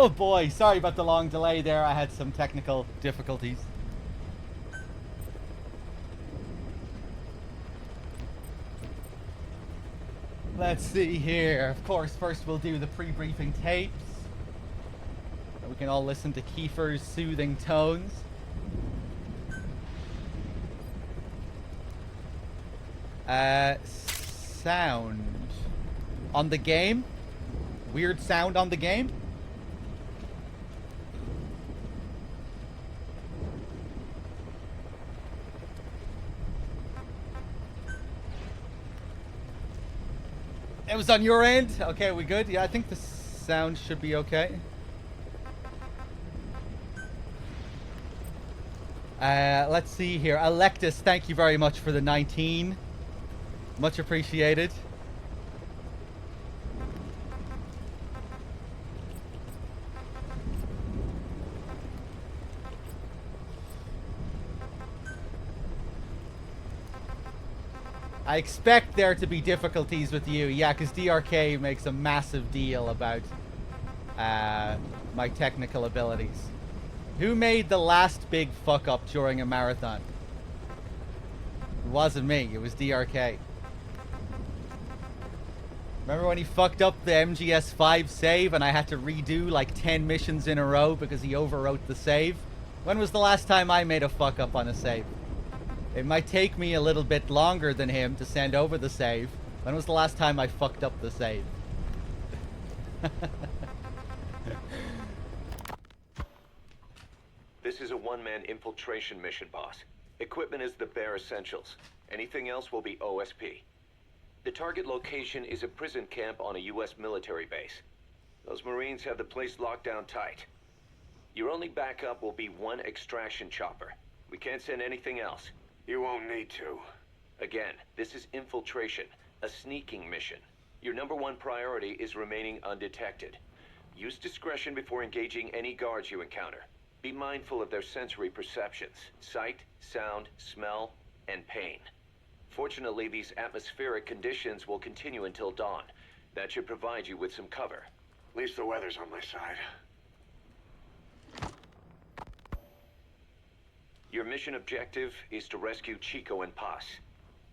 Oh boy, sorry about the long delay there. I had some technical difficulties. Let's see here. Of course, first we'll do the pre-briefing tapes. We can all listen to Kiefer's soothing tones. Sound on the game? Weird sound on the game? It was on your end? Okay, we good? Yeah, I think the sound should be okay. Let's see here. Electus, thank you very much for the 19. Much appreciated. I expect there to be difficulties with you. Yeah, because DRK makes a massive deal about my technical abilities. Who made the last big fuck up during a marathon? It wasn't me, it was DRK. Remember when he fucked up the MGS5 save and I had to redo like 10 missions in a row because he overwrote the save? When was the last time I made a fuck up on a save? It might take me a little bit longer than him to send over the save. When was the last time I fucked up the save? This is a one-man infiltration mission, boss. Equipment is the bare essentials. Anything else will be OSP. The target location is a prison camp on a U.S. military base. Those Marines have the place locked down tight. Your only backup will be one extraction chopper. We can't send anything else. You won't need to. Again, this is infiltration, a sneaking mission. Your #1 priority is remaining undetected. Use discretion before engaging any guards you encounter. Be mindful of their sensory perceptions: sight, sound, smell, and pain. Fortunately, these atmospheric conditions will continue until dawn. That should provide you with some cover. At least the weather's on my side. Your mission objective is to rescue Chico and Paz.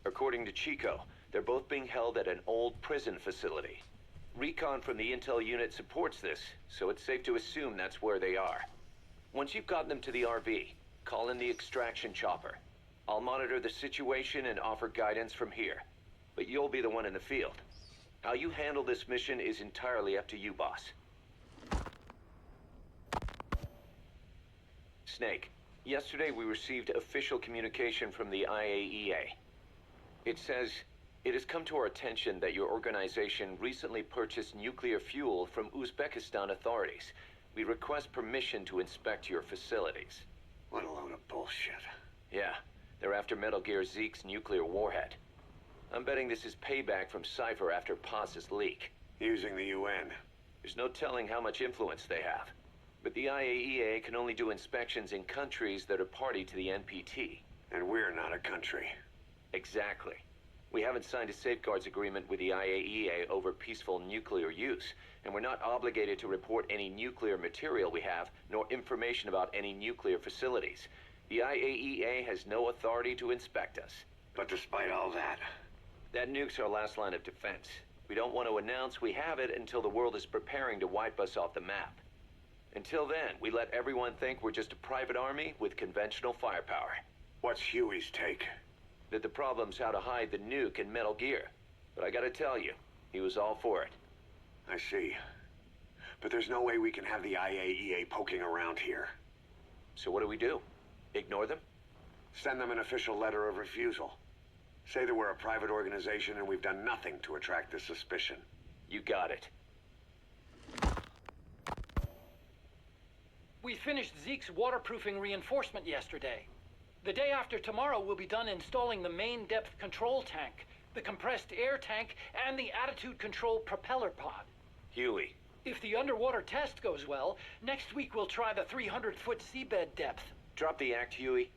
According to Chico, they're both being held at an old prison facility. Recon from the intel unit supports this, so it's safe to assume that's where they are. Once you've gotten them to the RV, call in the extraction chopper. I'll monitor the situation and offer guidance from here, but you'll be the one in the field. How you handle this mission is entirely up to you, boss. Snake, yesterday we received official communication from the IAEA. It says, it has come to our attention that your organization recently purchased nuclear fuel from Uzbekistan authorities. We request permission to inspect your facilities. What a load of bullshit. Yeah, they're after Metal Gear Zeke's nuclear warhead. I'm betting this is payback from Cypher after Paz's leak. Using the UN. There's no telling how much influence they have. But the IAEA can only do inspections in countries that are party to the NPT. And we're not a country. Exactly. We haven't signed a safeguards agreement with the IAEA over peaceful nuclear use, and we're not obligated to report any nuclear material we have, nor information about any nuclear facilities. The IAEA has no authority to inspect us. But despite all that... That nuke's our last line of defense. We don't want to announce we have it until the world is preparing to wipe us off the map. Until then, we let everyone think we're just a private army with conventional firepower. What's Huey's take? That the problem's how to hide the nuke in Metal Gear. But I gotta tell you, he was all for it. I see. But there's no way we can have the IAEA poking around here. So what do? Ignore them? Send them an official letter of refusal. Say that we're a private organization and we've done nothing to attract this suspicion. You got it. We finished Zeke's waterproofing reinforcement yesterday. The day after tomorrow, we'll be done installing the main depth control tank, the compressed air tank, and the attitude control propeller pod. Huey. If the underwater test goes well, next week we'll try the 300-foot seabed depth. Drop the act, Huey.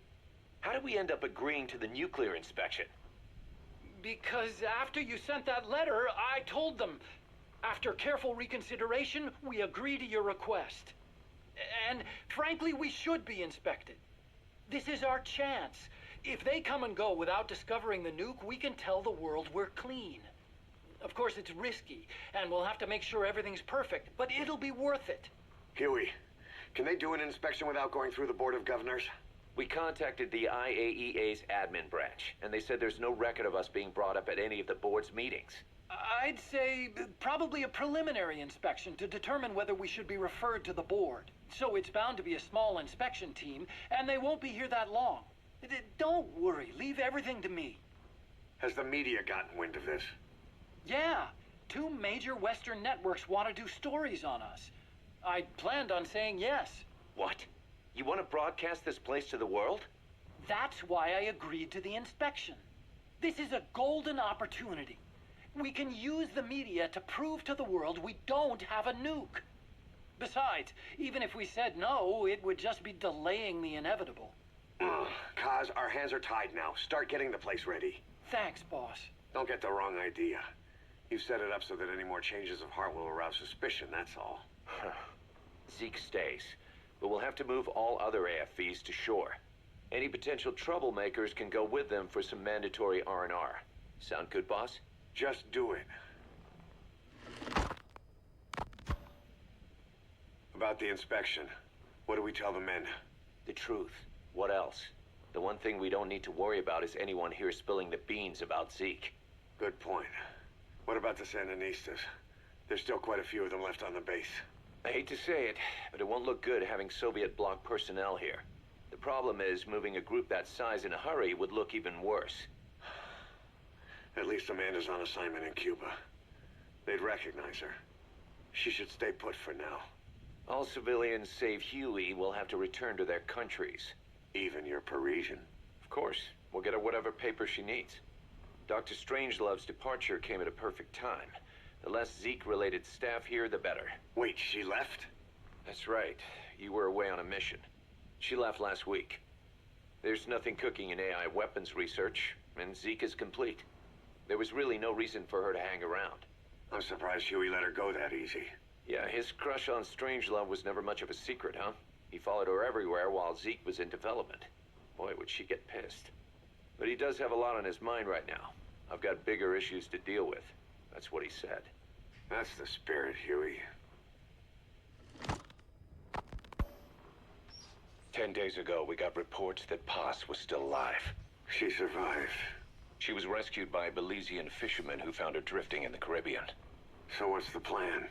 How did we end up agreeing to the nuclear inspection? Because after you sent that letter, I told them. After careful reconsideration, we agree to your request. And frankly, we should be inspected. This is our chance. If they come and go without discovering the nuke, we can tell the world we're clean. Of course, it's risky, and we'll have to make sure everything's perfect, but it'll be worth it. Huey, can they do an inspection without going through the Board of Governors? We contacted the IAEA's admin branch, and they said there's no record of us being brought up at any of the board's meetings. I'd say probably a preliminary inspection to determine whether we should be referred to the board. So it's bound to be a small inspection team, and they won't be here that long. Don't worry, leave everything to me. Has the media gotten wind of this? Yeah, 2 major Western networks want to do stories on us. I planned on saying yes. What? You want to broadcast this place to the world? That's why I agreed to the inspection. This is a golden opportunity. We can use the media to prove to the world we don't have a nuke. Besides, even if we said no, it would just be delaying the inevitable. Kaz, our hands are tied now. Start getting the place ready. Thanks, boss. Don't get the wrong idea. You've set it up so that any more changes of heart will arouse suspicion, that's all. Zeke stays, but we'll have to move all other AFVs to shore. Any potential troublemakers can go with them for some mandatory R&R. Sound good, boss? Just do it. About the inspection, what do we tell the men? The truth. What else? The one thing we don't need to worry about is anyone here spilling the beans about Zeke. Good point. What about the Sandinistas? There's still quite a few of them left on the base. I hate to say it, but it won't look good having Soviet bloc personnel here. The problem is, moving a group that size in a hurry would look even worse. At least Amanda's on assignment in Cuba. They'd recognize her. She should stay put for now. All civilians save Huey will have to return to their countries. Even your Parisian? Of course. We'll get her whatever paper she needs. Dr. Strangelove's departure came at a perfect time. The less Zeke-related staff here, the better. Wait, she left? That's right. You were away on a mission. She left last week. There's nothing cooking in AI weapons research, and Zeke is complete. There was really no reason for her to hang around. I'm surprised Huey let her go that easy. Yeah, his crush on Strangelove was never much of a secret, huh? He followed her everywhere while Zeke was in development. Boy, would she get pissed. But he does have a lot on his mind right now. I've got bigger issues to deal with. That's what he said. That's the spirit, Huey. 10 days ago, we got reports that Paz was still alive. She survived. She was rescued by Belizean fishermen who found her drifting in the Caribbean. So what's the plan?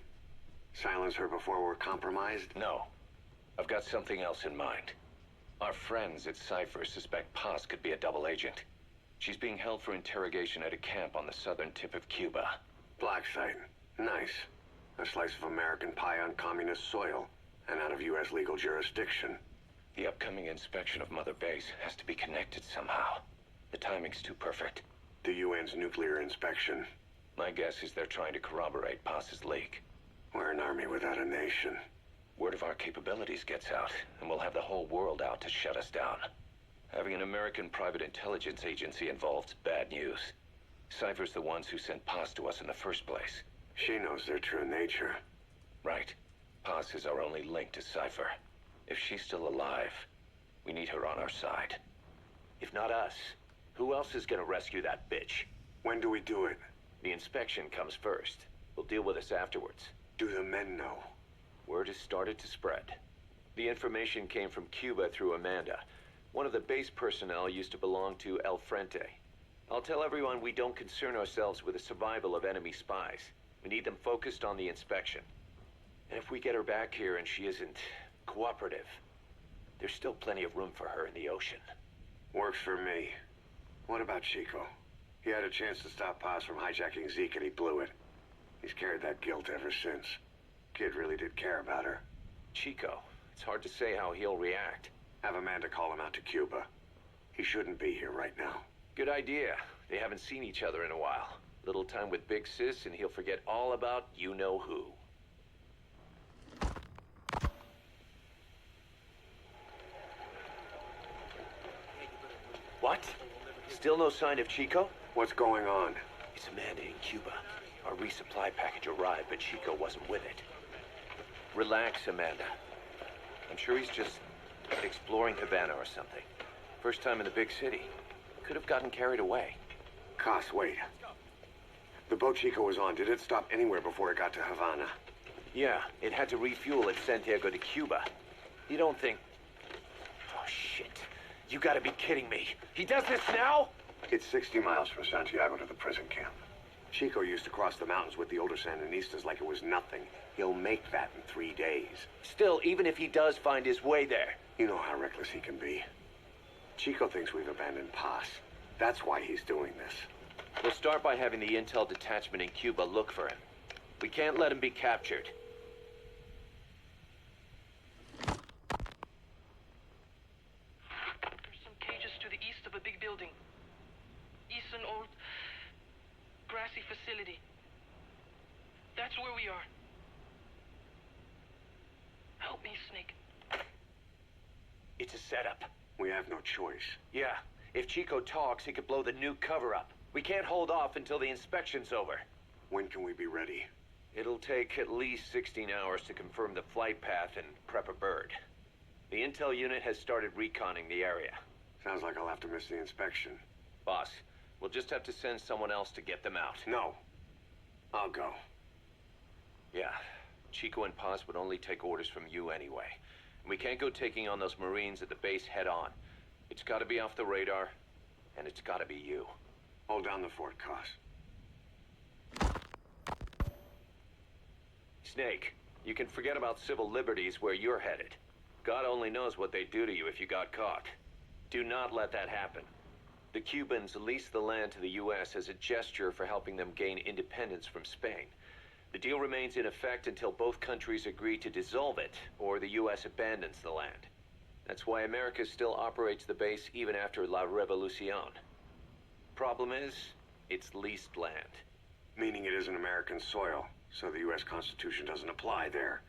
Silence her before we're compromised? No. I've got something else in mind. Our friends at Cypher suspect Paz could be a double agent. She's being held for interrogation at a camp on the southern tip of Cuba. Black site. Nice. A slice of American pie on communist soil, and out of U.S. legal jurisdiction. The upcoming inspection of Mother Base has to be connected somehow. The timing's too perfect. The UN's nuclear inspection. My guess is they're trying to corroborate Paz's leak. We're an army without a nation. Word of our capabilities gets out, and we'll have the whole world out to shut us down. Having an American private intelligence agency involved's bad news. Cypher's the ones who sent Paz to us in the first place. She knows their true nature. Right. Paz is our only link to Cypher. If she's still alive, we need her on our side. If not us, who else is gonna rescue that bitch? When do we do it? The inspection comes first. We'll deal with us afterwards. Do the men know? Word has started to spread. The information came from Cuba through Amanda. One of the base personnel used to belong to El Frente. I'll tell everyone we don't concern ourselves with the survival of enemy spies. We need them focused on the inspection. And if we get her back here and she isn't cooperative, there's still plenty of room for her in the ocean. Works for me. What about Chico? He had a chance to stop Paz from hijacking Zeke and he blew it. He's carried that guilt ever since. Kid really did care about her. Chico, it's hard to say how he'll react. Have Amanda call him out to Cuba. He shouldn't be here right now. Good idea. They haven't seen each other in a while. Little time with Big Sis and he'll forget all about you-know-who. What? Still no sign of Chico? What's going on? It's Amanda in Cuba. Our resupply package arrived, but Chico wasn't with it. Relax, Amanda. I'm sure he's just exploring Havana or something. First time in the big city. Could have gotten carried away. Cos, wait. The boat Chico was on, did it stop anywhere before it got to Havana? Yeah, it had to refuel at Santiago de Cuba. You don't think... Oh, shit. You gotta be kidding me. He does this now? It's 60 miles from Santiago to the prison camp. Chico used to cross the mountains with the older Sandinistas like it was nothing. He'll make that in 3 days. Still, even if he does find his way there... You know how reckless he can be. Chico thinks we've abandoned Paz. That's why he's doing this. We'll start by having the intel detachment in Cuba look for him. We can't let him be captured. There's some cages to the east of a big building. East an old grassy facility. That's where we are. Help me, Snake. It's a setup. We have no choice. Yeah, if Chico talks, he could blow the nuke cover-up. We can't hold off until the inspection's over. When can we be ready? It'll take at least 16 hours to confirm the flight path and prep a bird. The intel unit has started reconning the area. Sounds like I'll have to miss the inspection. Boss, we'll just have to send someone else to get them out. No. I'll go. Yeah, Chico and Paz would only take orders from you anyway. We can't go taking on those Marines at the base head-on. It's gotta be off the radar, and it's gotta be you. Hold down the fort, Cos. Snake, you can forget about civil liberties where you're headed. God only knows what they'd do to you if you got caught. Do not let that happen. The Cubans leased the land to the U.S. as a gesture for helping them gain independence from Spain. The deal remains in effect until both countries agree to dissolve it, or the U.S. abandons the land. That's why America still operates the base even after La Revolucion. Problem is, it's leased land. Meaning it isn't American soil, so the U.S. Constitution doesn't apply there.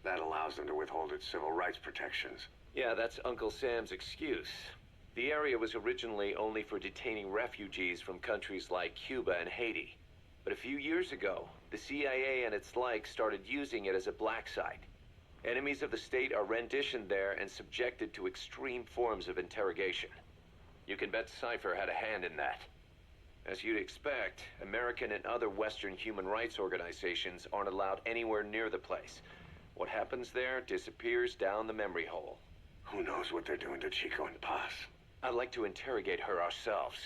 That allows them to withhold its civil rights protections. Yeah, that's Uncle Sam's excuse. The area was originally only for detaining refugees from countries like Cuba and Haiti. But a few years ago, the CIA and its like started using it as a black site. Enemies of the state are renditioned there and subjected to extreme forms of interrogation. You can bet Cypher had a hand in that. As you'd expect, American and other Western human rights organizations aren't allowed anywhere near the place. What happens there disappears down the memory hole. Who knows what they're doing to Chico and Paz? I'd like to interrogate her ourselves.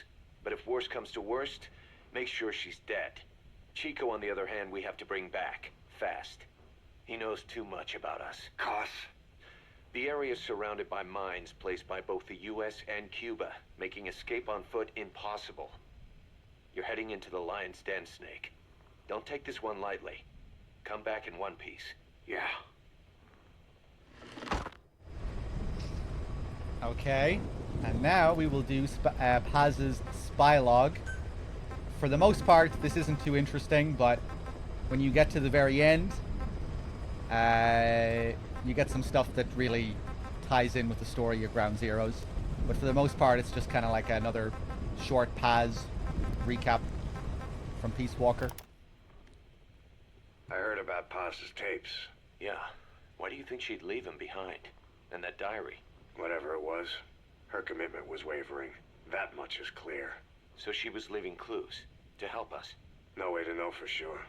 But if worst comes to worst, make sure she's dead. Chico, on the other hand, we have to bring back. Fast. He knows too much about us. Cos? The area is surrounded by mines placed by both the U.S. and Cuba, making escape on foot impossible. You're heading into the Lion's Den, Snake. Don't take this one lightly. Come back in one piece. Yeah. Okay, and now we will do Paz's spy log. For the most part, this isn't too interesting, but when you get to the very end, you get some stuff that really ties in with the story of Ground Zeroes. But for the most part, it's just kind of like another short Paz recap from Peace Walker. I heard about Paz's tapes. Yeah. Why do you think she'd leave him behind? And that diary? Whatever it was, her commitment was wavering. That much is clear. So she was leaving clues to help us. No way to know for sure.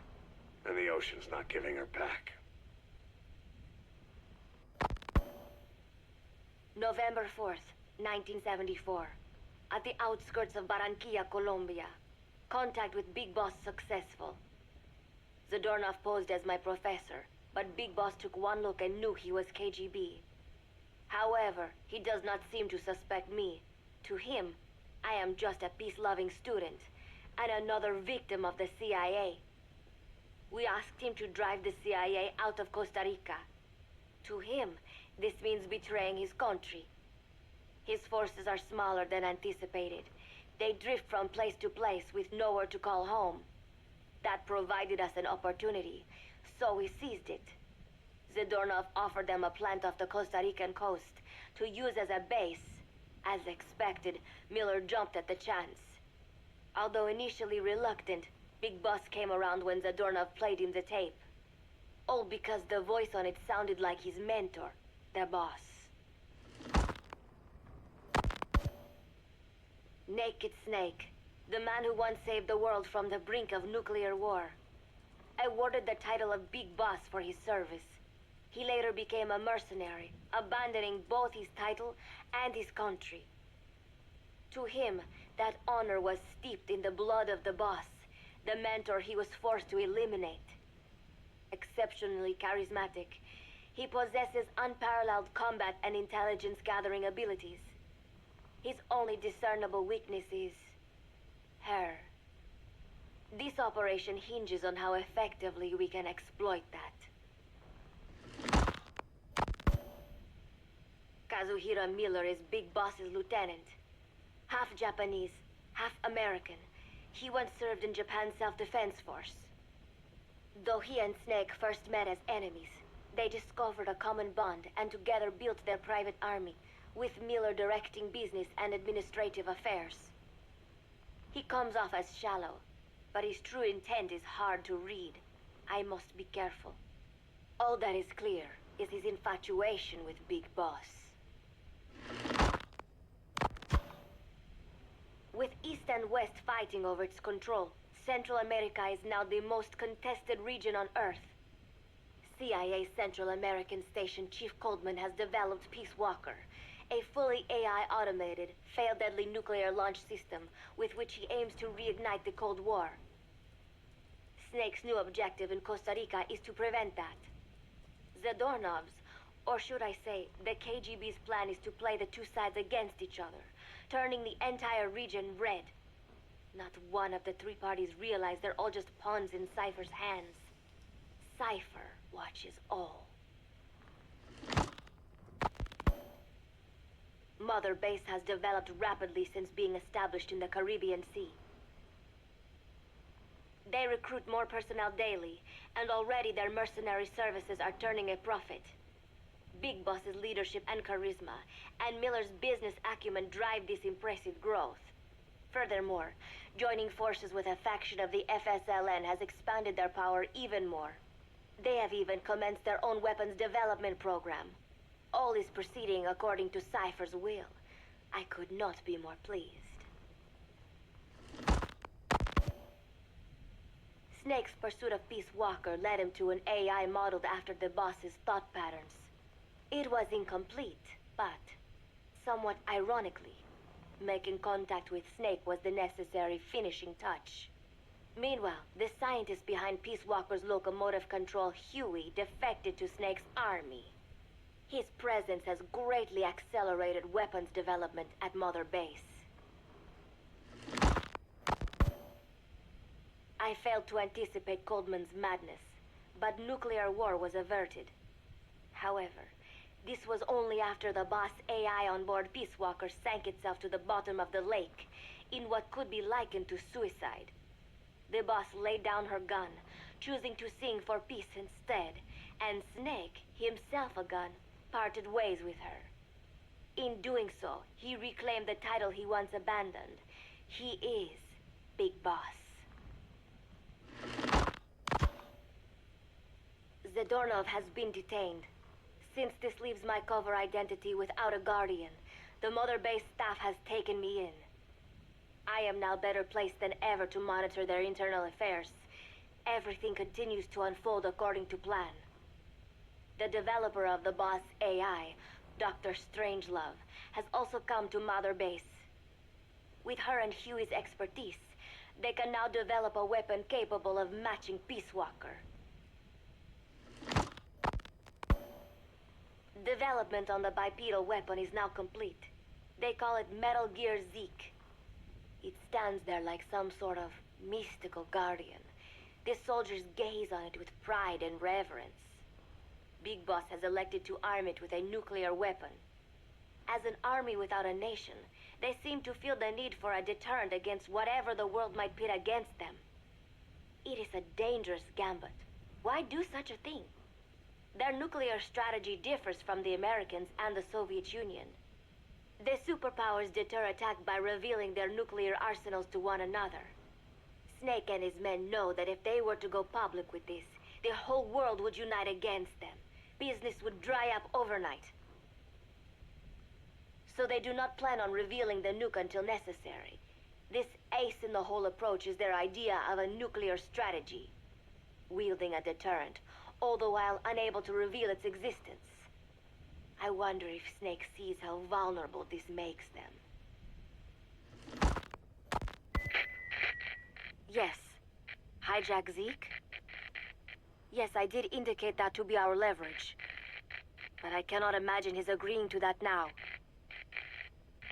And the ocean's not giving her back. November 4th, 1974. At the outskirts of Barranquilla, Colombia. Contact with Big Boss successful. Zadornov posed as my professor, but Big Boss took one look and knew he was KGB. However, he does not seem to suspect me. To him, I am just a peace-loving student, and another victim of the CIA. We asked him to drive the CIA out of Costa Rica. To him, this means betraying his country. His forces are smaller than anticipated. They drift from place to place with nowhere to call home. That provided us an opportunity, so we seized it. Zadornov offered them a plant off the Costa Rican coast to use as a base. As expected, Miller jumped at the chance. Although initially reluctant, Big Boss came around when Zadornov played him the tape. All because the voice on it sounded like his mentor, the boss. Naked Snake, the man who once saved the world from the brink of nuclear war. Awarded the title of Big Boss for his service. He later became a mercenary, abandoning both his title and his country. To him, that honor was steeped in the blood of the boss, the mentor he was forced to eliminate. Exceptionally charismatic, he possesses unparalleled combat and intelligence-gathering abilities. His only discernible weakness is her. This operation hinges on how effectively we can exploit that. Kazuhira Miller is Big Boss's lieutenant. Half Japanese, half American. He once served in Japan's self-defense force. Though he and Snake first met as enemies, they discovered a common bond and together built their private army, with Miller directing business and administrative affairs. He comes off as shallow, but his true intent is hard to read. I must be careful. All that is clear is his infatuation with Big Boss. With East and West fighting over its control, Central America is now the most contested region on Earth. CIA Central American Station Chief Coldman has developed Peace Walker, a fully AI-automated, fail-deadly nuclear launch system with which he aims to reignite the Cold War. Snake's new objective in Costa Rica is to prevent that. Zadornov's, or should I say, the KGB's plan is to play the two sides against each other, turning the entire region red. Not one of the three parties realize they're all just pawns in Cypher's hands. Cypher watches all. Mother Base has developed rapidly since being established in the Caribbean Sea. They recruit more personnel daily, and already their mercenary services are turning a profit. Big Boss's leadership and charisma, and Miller's business acumen drive this impressive growth. Furthermore, joining forces with a faction of the FSLN has expanded their power even more. They have even commenced their own weapons development program. All is proceeding according to Cypher's will. I could not be more pleased. Snake's pursuit of Peace Walker led him to an AI modeled after the boss's thought patterns. It was incomplete, but somewhat ironically, making contact with Snake was the necessary finishing touch. Meanwhile, the scientist behind Peace Walker's locomotive control, Huey, defected to Snake's army. His presence has greatly accelerated weapons development at Mother Base. I failed to anticipate Coldman's madness, but nuclear war was averted. However, this was only after the boss AI on board Peace Walker sank itself to the bottom of the lake, in what could be likened to suicide. The boss laid down her gun, choosing to sing for peace instead, and Snake, himself a gun, parted ways with her. In doing so, he reclaimed the title he once abandoned. He is Big Boss. Zadornov has been detained. Since this leaves my cover identity without a guardian, the Mother Base staff has taken me in. I am now better placed than ever to monitor their internal affairs. Everything continues to unfold according to plan. The developer of the boss AI, Dr. Strangelove, has also come to Mother Base. With her and Huey's expertise, they can now develop a weapon capable of matching Peace Walker. Development on the bipedal weapon is now complete. They call it Metal Gear Zeke. It stands there like some sort of mystical guardian. The soldiers gaze on it with pride and reverence. Big Boss has elected to arm it with a nuclear weapon. As an army without a nation, they seem to feel the need for a deterrent against whatever the world might pit against them. It is a dangerous gambit. Why do such a thing? Their nuclear strategy differs from the Americans and the Soviet Union. The superpowers deter attack by revealing their nuclear arsenals to one another. Snake and his men know that if they were to go public with this, the whole world would unite against them. Business would dry up overnight. So they do not plan on revealing the nuke until necessary. This ace-in-the-hole approach is their idea of a nuclear strategy. Wielding a deterrent, all the while unable to reveal its existence. I wonder if Snake sees how vulnerable this makes them. Yes. Hijack Zeke? Yes, I did indicate that to be our leverage. But I cannot imagine his agreeing to that now.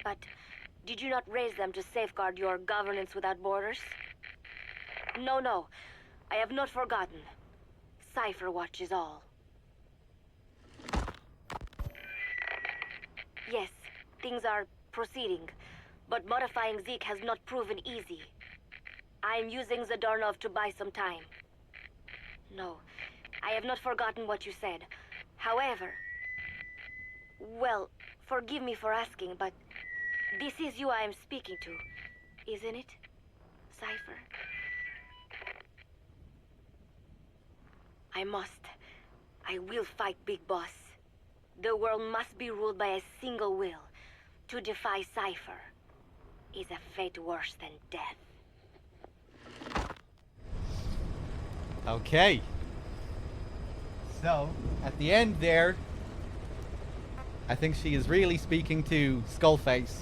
But did you not raise them to safeguard your governance without borders? No. I have not forgotten. Cypher Watch is all. Yes, things are proceeding, but modifying Zeke has not proven easy. I am using Zadornov to buy some time. No, I have not forgotten what you said. However... Well, forgive me for asking, but... This is you I am speaking to, isn't it, Cypher? I will fight Big Boss. The world must be ruled by a single will. To defy Cypher is a fate worse than death. Okay. So, at the end there, I think she is really speaking to Skullface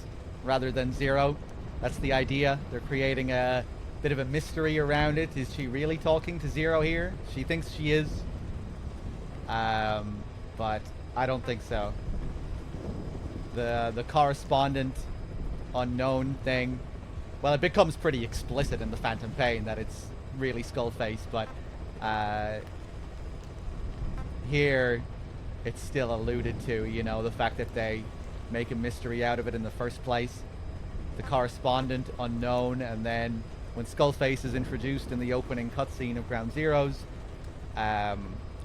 rather than Zero. That's the idea. They're creating a bit of a mystery around it. Is she really talking to Zero here? She thinks she is. But I don't think so. The correspondent unknown thing, well, it becomes pretty explicit in the Phantom Pain that it's really Skullface, but here it's still alluded to, you know, the fact that they make a mystery out of it in the first place. The correspondent unknown, and then when Skullface is introduced in the opening cutscene of Ground Zeroes,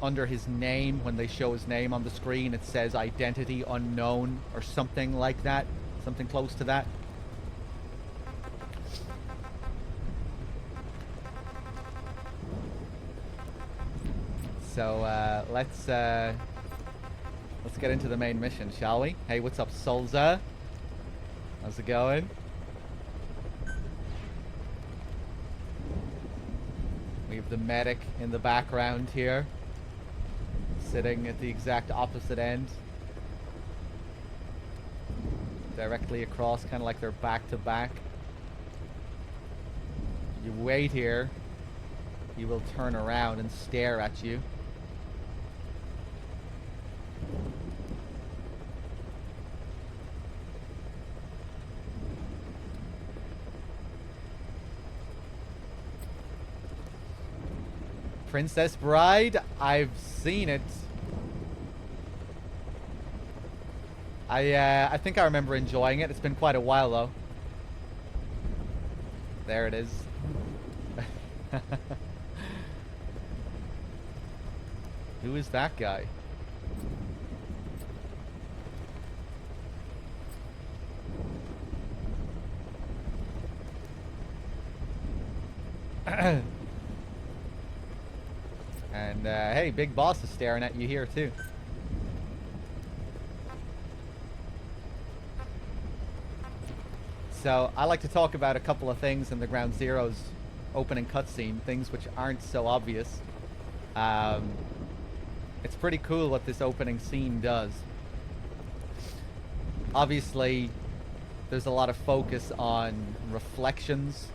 under his name, when they show his name on the screen, it says identity unknown or something like that, something close to that. So let's get into the main mission, shall we? Hey, what's up, Solza? How's it going? We have the medic in the background here, sitting at the exact opposite end, directly across, kind of like they're back to back. You wait here, he will turn around and stare at you. Princess Bride, I've seen it. I think I remember enjoying it. It's been quite a while though. There it is. Who is that guy? And hey, Big Boss is staring at you here too. So I like to talk about a couple of things in the Ground Zeroes opening cutscene, things which aren't so obvious. It's pretty cool what this opening scene does. Obviously, there's a lot of focus on reflections.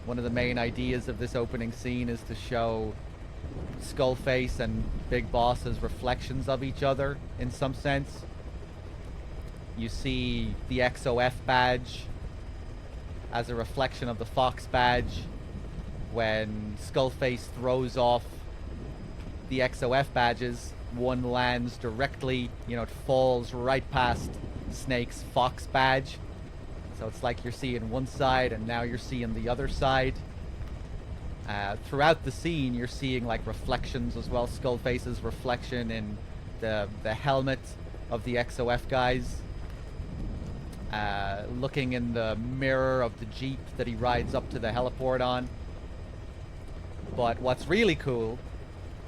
One of the main ideas of this opening scene is to show Skullface and Big Boss as reflections of each other in some sense. You see the XOF badge as a reflection of the Fox badge. When Skullface throws off the XOF badges, one lands directly, you know, it falls right past Snake's Fox badge. So it's like you're seeing one side and now you're seeing the other side. Throughout the scene, you're seeing like reflections as well. Skullface's reflection in the helmet of the XOF guys. looking in the mirror of the Jeep that he rides up to the heliport on. But what's really cool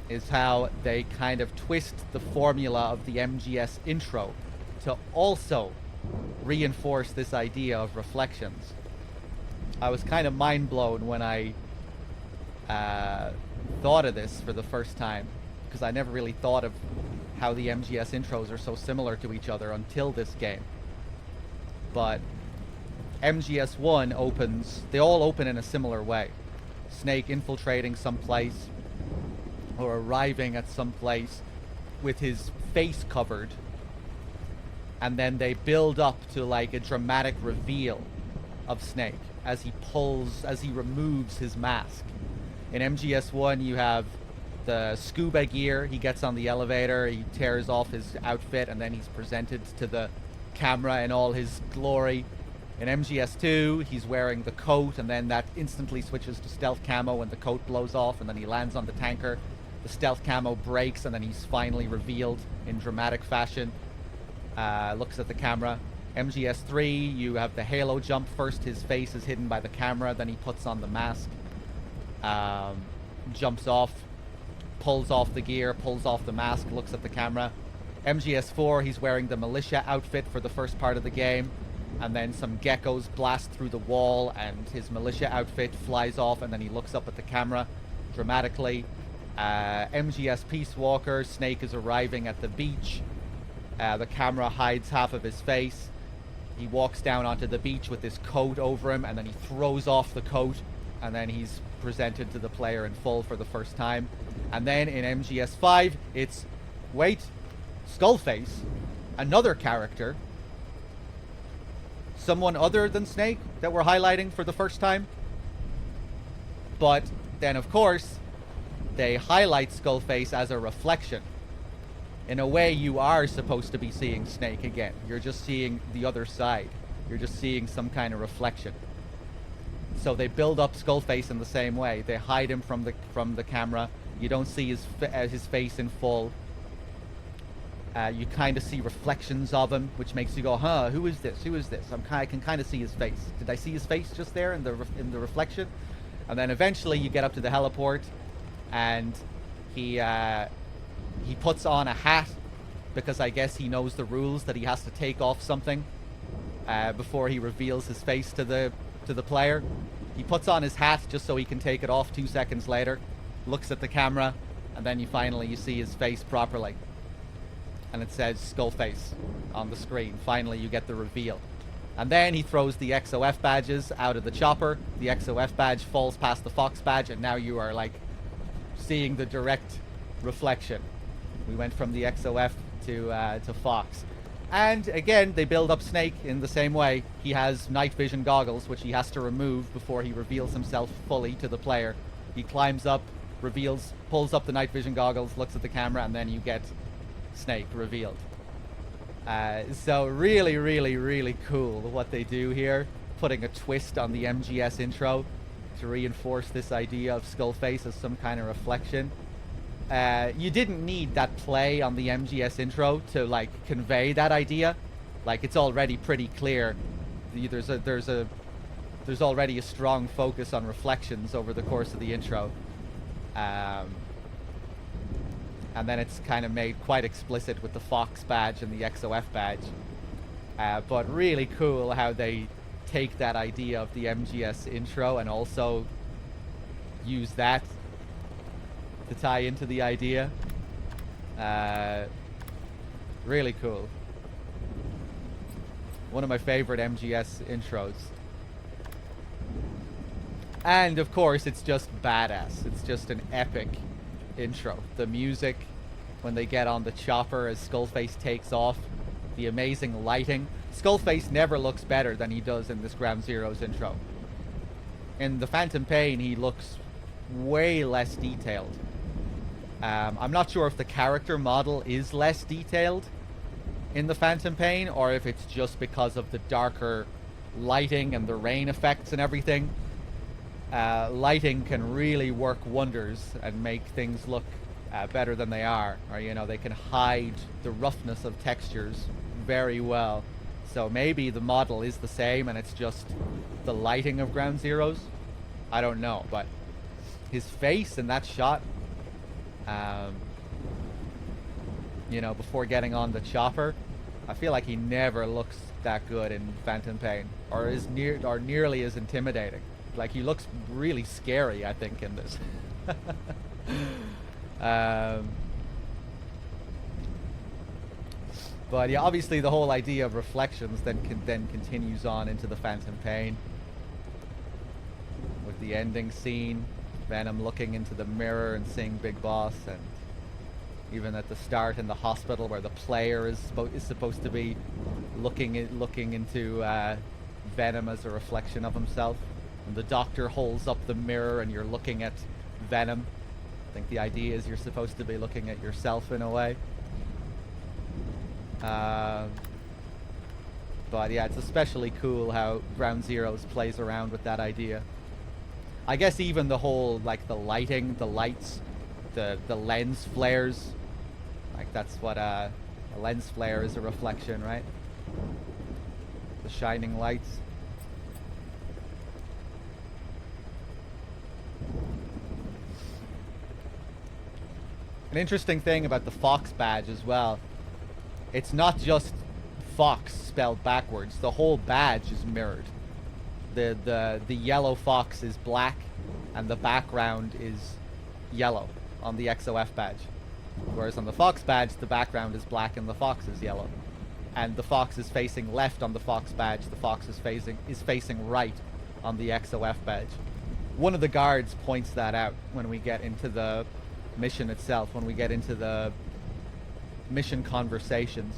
is how they kind of twist the formula of the MGS intro to also reinforce this idea of reflections. I was kind of mind blown when I thought of this for the first time, because I never really thought of how the MGS intros are so similar to each other until this game. But MGS 1 opens, they all open in a similar way. Snake infiltrating some place or arriving at some place with his face covered, and then they build up to like a dramatic reveal of Snake as he removes his mask. In MGS 1 you have the scuba gear, he gets on the elevator, he tears off his outfit, and then he's presented to the camera in all his glory. In MGS 2 he's wearing the coat, and then that instantly switches to stealth camo when the coat blows off, and then he lands on the tanker. The stealth camo breaks, and then he's finally revealed in dramatic fashion. Looks at the camera. MGS 3, you have the halo jump. First his face is hidden by the camera, then he puts on the mask, jumps off, pulls off the gear, pulls off the mask, looks at the camera. MGS 4, he's wearing the militia outfit for the first part of the game, and then some geckos blast through the wall and his militia outfit flies off, and then he looks up at the camera dramatically. MGS Peace Walker, Snake is arriving at the beach. The camera hides half of his face. He walks down onto the beach with his coat over him, and then he throws off the coat, and then he's presented to the player in full for the first time. And then in MGS 5, it's, wait, Skullface, another character, someone other than Snake that we're highlighting for the first time. But then, of course, they highlight Skullface as a reflection. In a way, you are supposed to be seeing Snake again. You're just seeing the other side. You're just seeing some kind of reflection. So they build up Skullface in the same way. They hide him from the camera. You don't see his face in full. You kind of see reflections of him, which makes you go, huh, who is this? Who is this? I can kind of see his face. Did I see his face just there in the reflection? And then eventually you get up to the heliport, and he puts on a hat, because I guess he knows the rules that he has to take off something before he reveals his face to the player. He puts on his hat just so he can take it off 2 seconds later, looks at the camera, and then you see his face properly. And it says Skullface on the screen. Finally you get the reveal. And then he throws the XOF badges out of the chopper. The XOF badge falls past the Fox badge, and now you are like seeing the direct reflection. We went from the XOF to Fox. And again, they build up Snake in the same way. He has night vision goggles, which he has to remove before he reveals himself fully to the player. He climbs up, pulls up the night vision goggles, looks at the camera, and then you get Snake revealed. So really, really, really cool what they do here, putting a twist on the MGS intro to reinforce this idea of Skullface as some kind of reflection. You didn't need that play on the MGS intro to like convey that idea. Like, it's already pretty clear. There's already a strong focus on reflections over the course of the intro. And then it's kind of made quite explicit with the Fox badge and the XOF badge. But really cool how they take that idea of the MGS intro and also use that to tie into the idea. Really cool. One of my favorite MGS intros. And of course, it's just badass. It's just an epic intro. The music when they get on the chopper as Skullface takes off, the amazing lighting. Skullface never looks better than he does in this Ground Zeroes intro. In the Phantom Pain, he looks way less detailed. I'm not sure if the character model is less detailed in the Phantom Pain, or if it's just because of the darker lighting and the rain effects and everything. Lighting can really work wonders and make things look better than they are, or they can hide the roughness of textures very well. So maybe the model is the same and it's just the lighting of Ground Zeroes. I don't know, but his face in that shot, you know, before getting on the chopper, I feel like he never looks that good in Phantom Pain, or is nearly as intimidating. Like, he looks really scary, I think, in this. But yeah, obviously the whole idea of reflections then continues on into the Phantom Pain, with the ending scene, Venom looking into the mirror and seeing Big Boss, and even at the start in the hospital where the player is supposed to be looking into Venom as a reflection of himself, and the doctor holds up the mirror and you're looking at Venom. I think the idea is you're supposed to be looking at yourself in a way. But yeah, it's especially cool how Ground Zeroes plays around with that idea. I guess even the whole, like, the lighting, the lights, the lens flares, like, that's what a lens flare is, a reflection, right? The shining lights. An interesting thing about the Fox badge as well, it's not just Fox spelled backwards. The whole badge is mirrored. The yellow Fox is black, and the background is yellow on the XOF badge. Whereas on the Fox badge, the background is black and the Fox is yellow. And the Fox is facing left on the Fox badge. The Fox is facing right on the XOF badge. One of the guards points that out when we get into the mission itself, when we get into the mission conversations.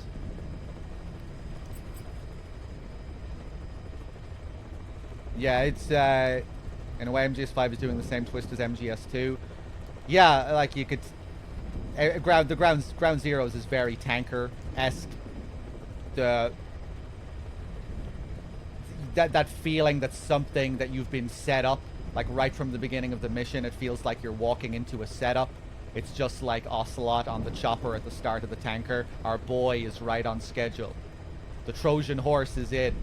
Yeah, it's in a way MGS5 is doing the same twist as MGS2. Yeah, like you could the Ground Zeroes is very tanker-esque. That feeling that something that you've been set up, like right from the beginning of the mission, it feels like you're walking into a setup. It's just like Ocelot on the chopper at the start of the tanker. Our boy is right on schedule. The Trojan horse is in.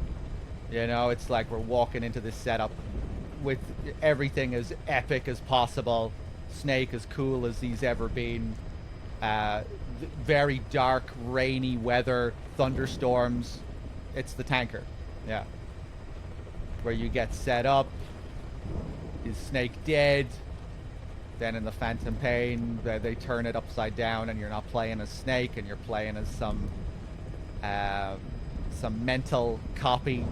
You know, it's like we're walking into this setup with everything as epic as possible. Snake as cool as he's ever been. Very dark, rainy weather, thunderstorms. It's the tanker. Yeah. Where you get set up. Is Snake dead? Then in the Phantom Pain, they turn it upside down, and you're not playing as Snake, and you're playing as some mental copy.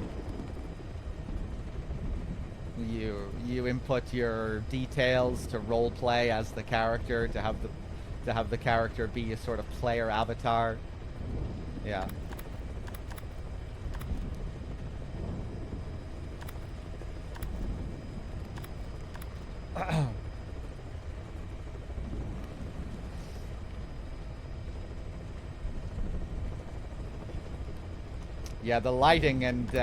You input your details to role play as the character, to have the character be a sort of player avatar. Yeah. Yeah, the lighting and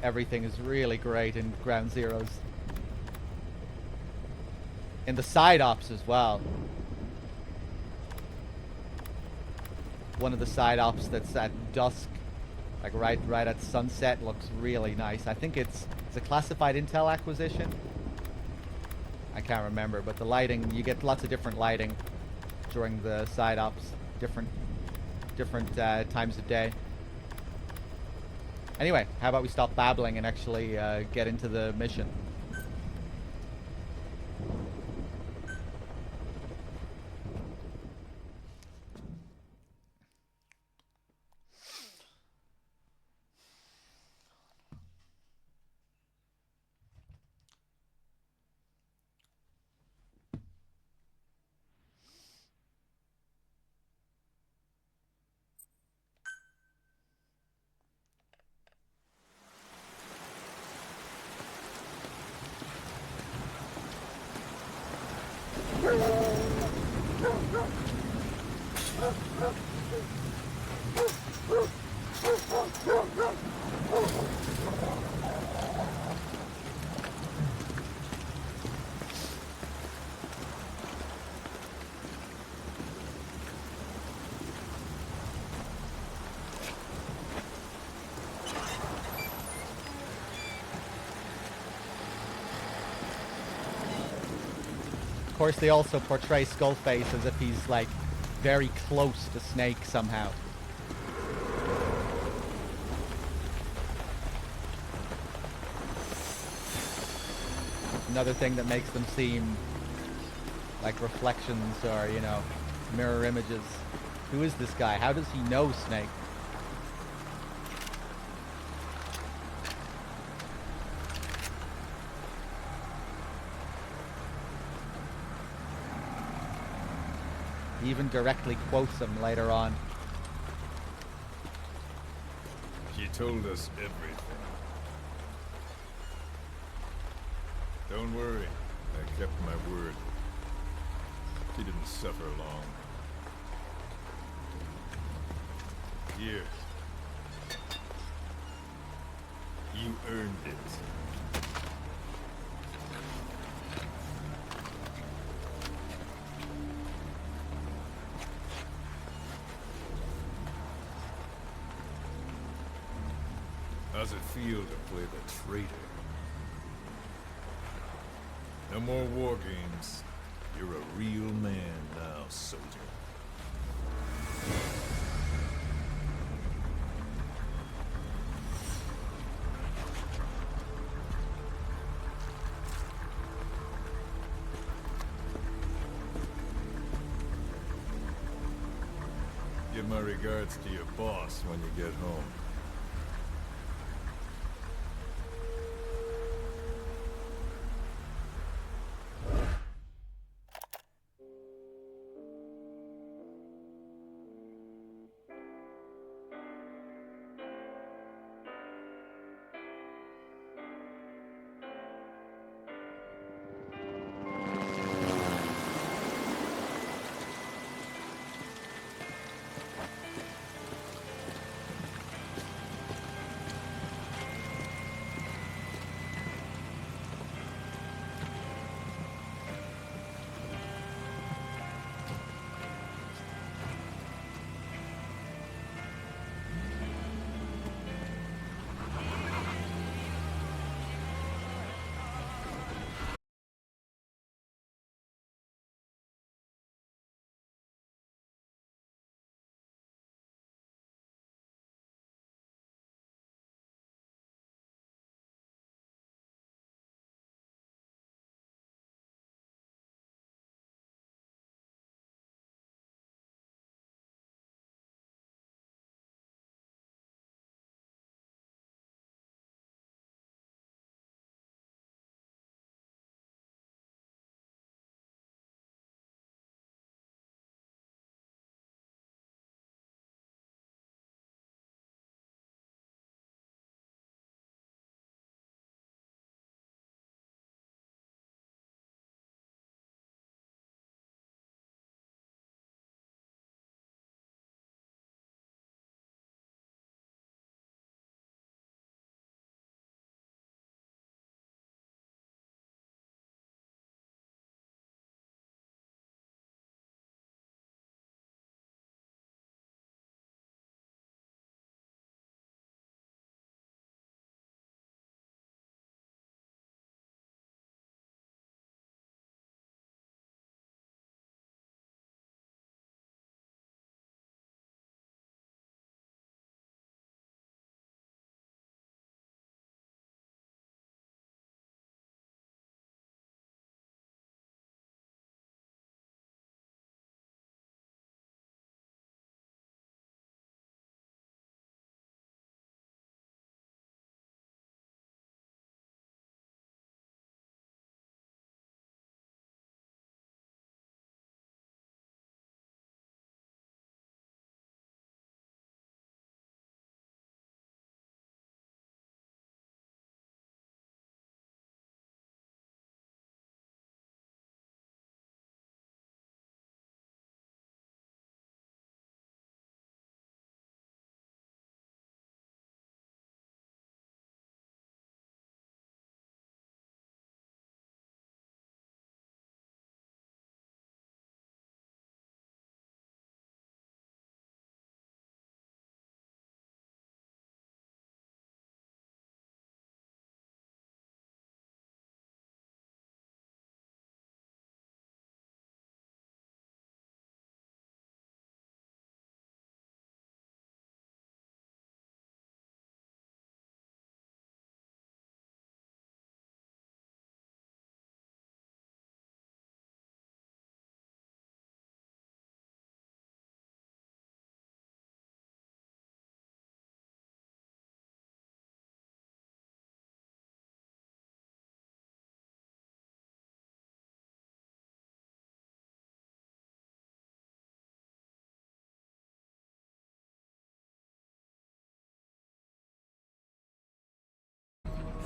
everything is really great in Ground Zeroes. In the side ops as well. One of the side ops that's at dusk, like right at sunset, looks really nice. I think it's a classified intel acquisition. I can't remember, but the lighting, you get lots of different lighting during the side ops, different times of day. Anyway, how about we stop babbling and actually get into the mission? course, they also portray Skullface as if he's, like, very close to Snake somehow. Another thing that makes them seem like reflections or, you know, mirror images. Who is this guy? How does he know Snake? He even directly quotes him later on. She told us everything. Don't worry, I kept my word. She didn't suffer long. Here. You earned it. How's it feel to play the traitor? No more war games. You're a real man now, soldier. Give my regards to your boss when you get home.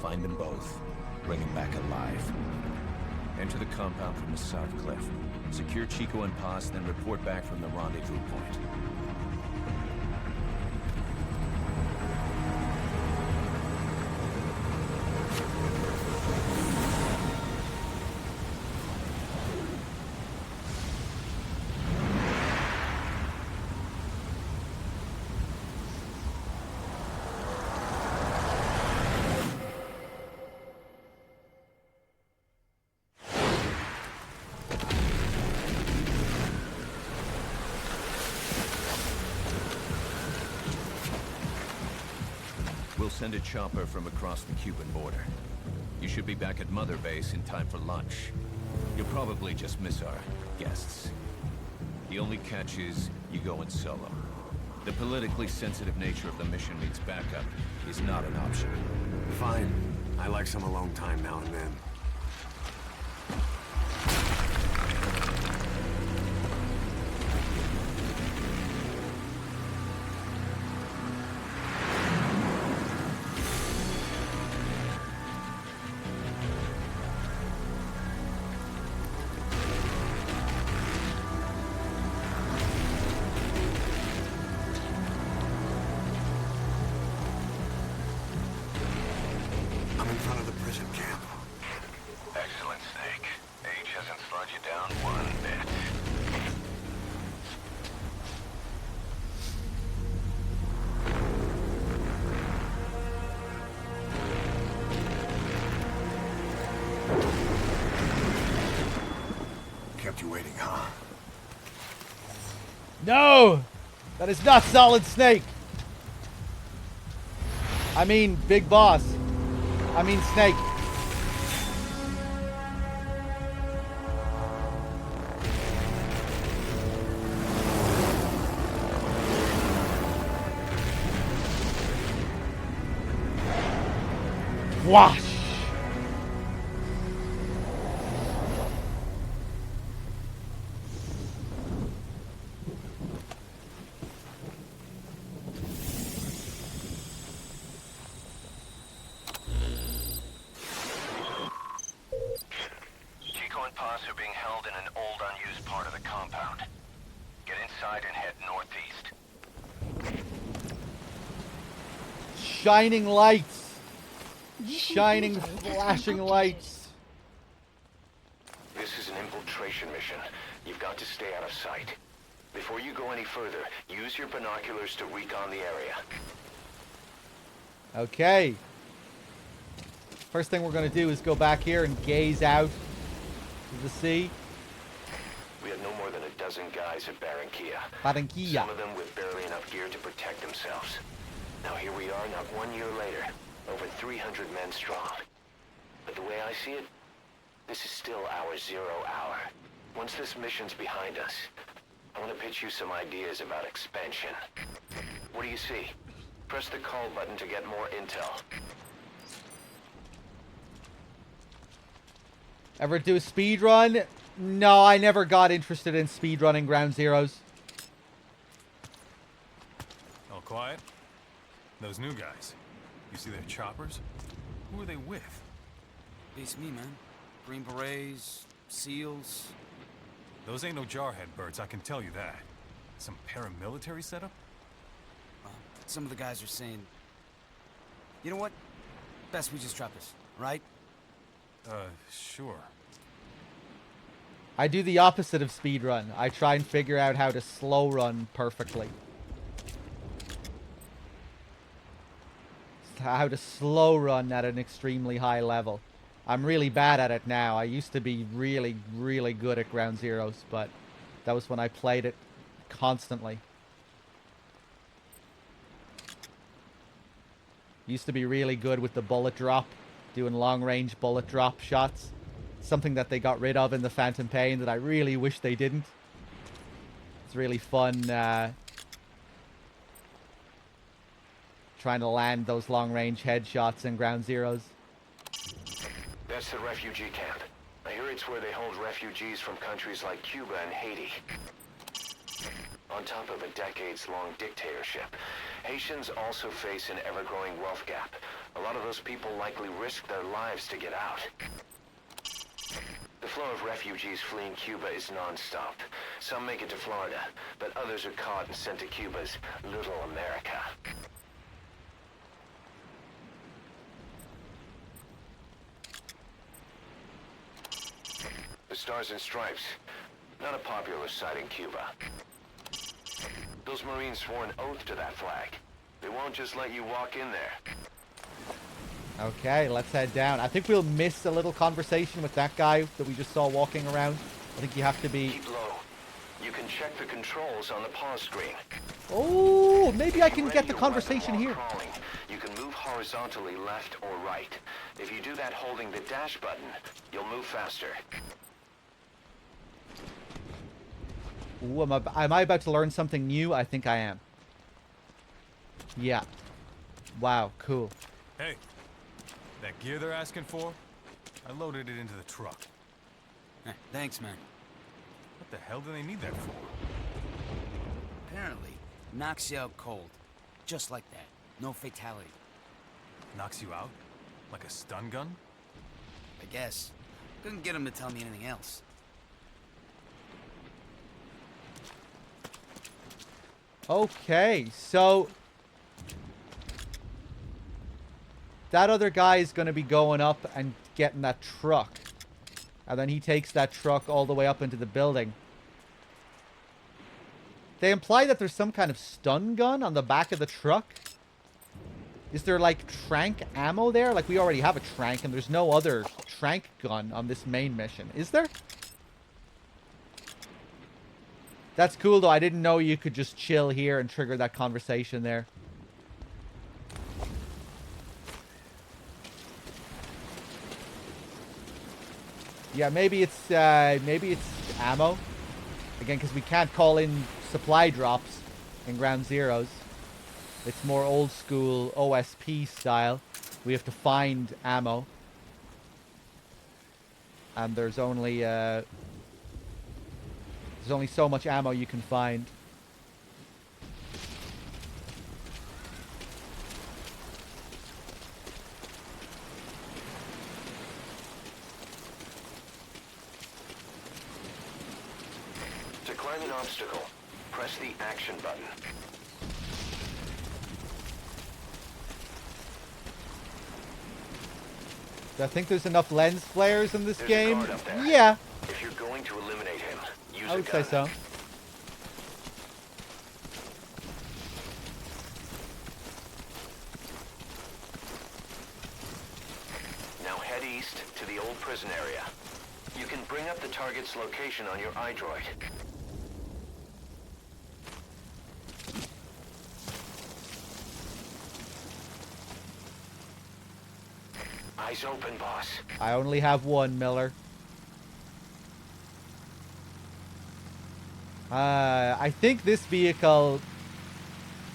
Find them both. Bring them back alive. Enter the compound from the south cliff. Secure Chico and Paz, then report back from the rendezvous point. We'll send a chopper from across the Cuban border. You should be back at Mother Base in time for lunch. You'll probably just miss our guests. The only catch is you go in solo. The politically sensitive nature of the mission means backup is not an option. Fine. I like some alone time now and then. I'm in front of the prison camp. Excellent, Snake. Age hasn't slowed you down one bit. Kept you waiting, huh? No! That is not Solid Snake! I mean, Big Boss. I mean, Snake. Wash! Chico and Paz are being held in an old, unused part of the compound. Get inside and head northeast. Shining lights! Shining, flashing lights! This is an infiltration mission. You've got to stay out of sight. Before you go any further, use your binoculars to recon the area. Okay. First thing we're going to do is go back here and gaze out to the sea. We had no more than a dozen guys at Barranquilla. Barranquilla. Some of them with barely enough gear to protect themselves. Now here we are, not 1 year later, over 300 men strong. But the way I see it, this is still our 0 hour. Once this mission's behind us, I want to pitch you some ideas about expansion. What do you see? Press the call button to get more intel. Ever do a speed run? No, I never got interested in speed running Ground Zeroes. All quiet? Those new guys. You see their choppers? Who are they with? Beats me, man. Green Berets, SEALs. Those ain't no jarhead birds, I can tell you that. Some paramilitary setup? Some of the guys are saying... You know what? Best we just drop this, right? Sure. I do the opposite of speed run. I try and figure out how to slow run perfectly. How to slow run at an extremely high level. I'm really bad at it now. I used to be really, really good at Ground Zeroes, but that was when I played it constantly. Used to be really good with the bullet drop, doing long-range bullet drop shots. Something that they got rid of in the Phantom Pain that I really wish they didn't. It's really fun trying to land those long-range headshots in Ground Zeroes. That's the refugee camp. I hear it's where they hold refugees from countries like Cuba and Haiti. On top of a decades-long dictatorship, Haitians also face an ever-growing wealth gap. A lot of those people likely risked their lives to get out. The flow of refugees fleeing Cuba is non-stop. Some make it to Florida, but others are caught and sent to Cuba's Little America. The Stars and Stripes. Not a popular sight in Cuba. Those Marines swore an oath to that flag. They won't just let you walk in there. Okay, let's head down. I think we'll miss a little conversation with that guy that we just saw walking around. I think you have to be... Keep low. You can check the controls on the pause screen. Oh, maybe I can get the conversation here. Crawling, you can move horizontally left or right. If you do that holding the dash button, you'll move faster. Ooh, am I about to learn something new? I think I am. Yeah. Wow, cool. Hey, that gear they're asking for, I loaded it into the truck. Thanks, man. What the hell do they need that for? Apparently, knocks you out cold. Just like that. No fatality. Knocks you out? Like a stun gun? I guess. Couldn't get him to tell me anything else. Okay, so... that other guy is going to be going up and getting that truck. And then he takes that truck all the way up into the building. They imply that there's some kind of stun gun on the back of the truck. Is there, like, trank ammo there? Like, we already have a trank, and there's no other trank gun on this main mission. Is there? That's cool, though. I didn't know you could just chill here and trigger that conversation there. Yeah, maybe it's ammo. Again, because we can't call in supply drops in Ground Zeroes. It's more old school OSP style. We have to find ammo. And there's only so much ammo you can find. To climb an obstacle, press the action button. Do I think there's enough lens flares in this There's game? a guard up there. Yeah, If you're going to eliminate him, use I would a gun. say so. Now head east to the old prison area. You can bring up the target's location on your iDroid. Eyes open, boss. I only have one, Miller. I think this vehicle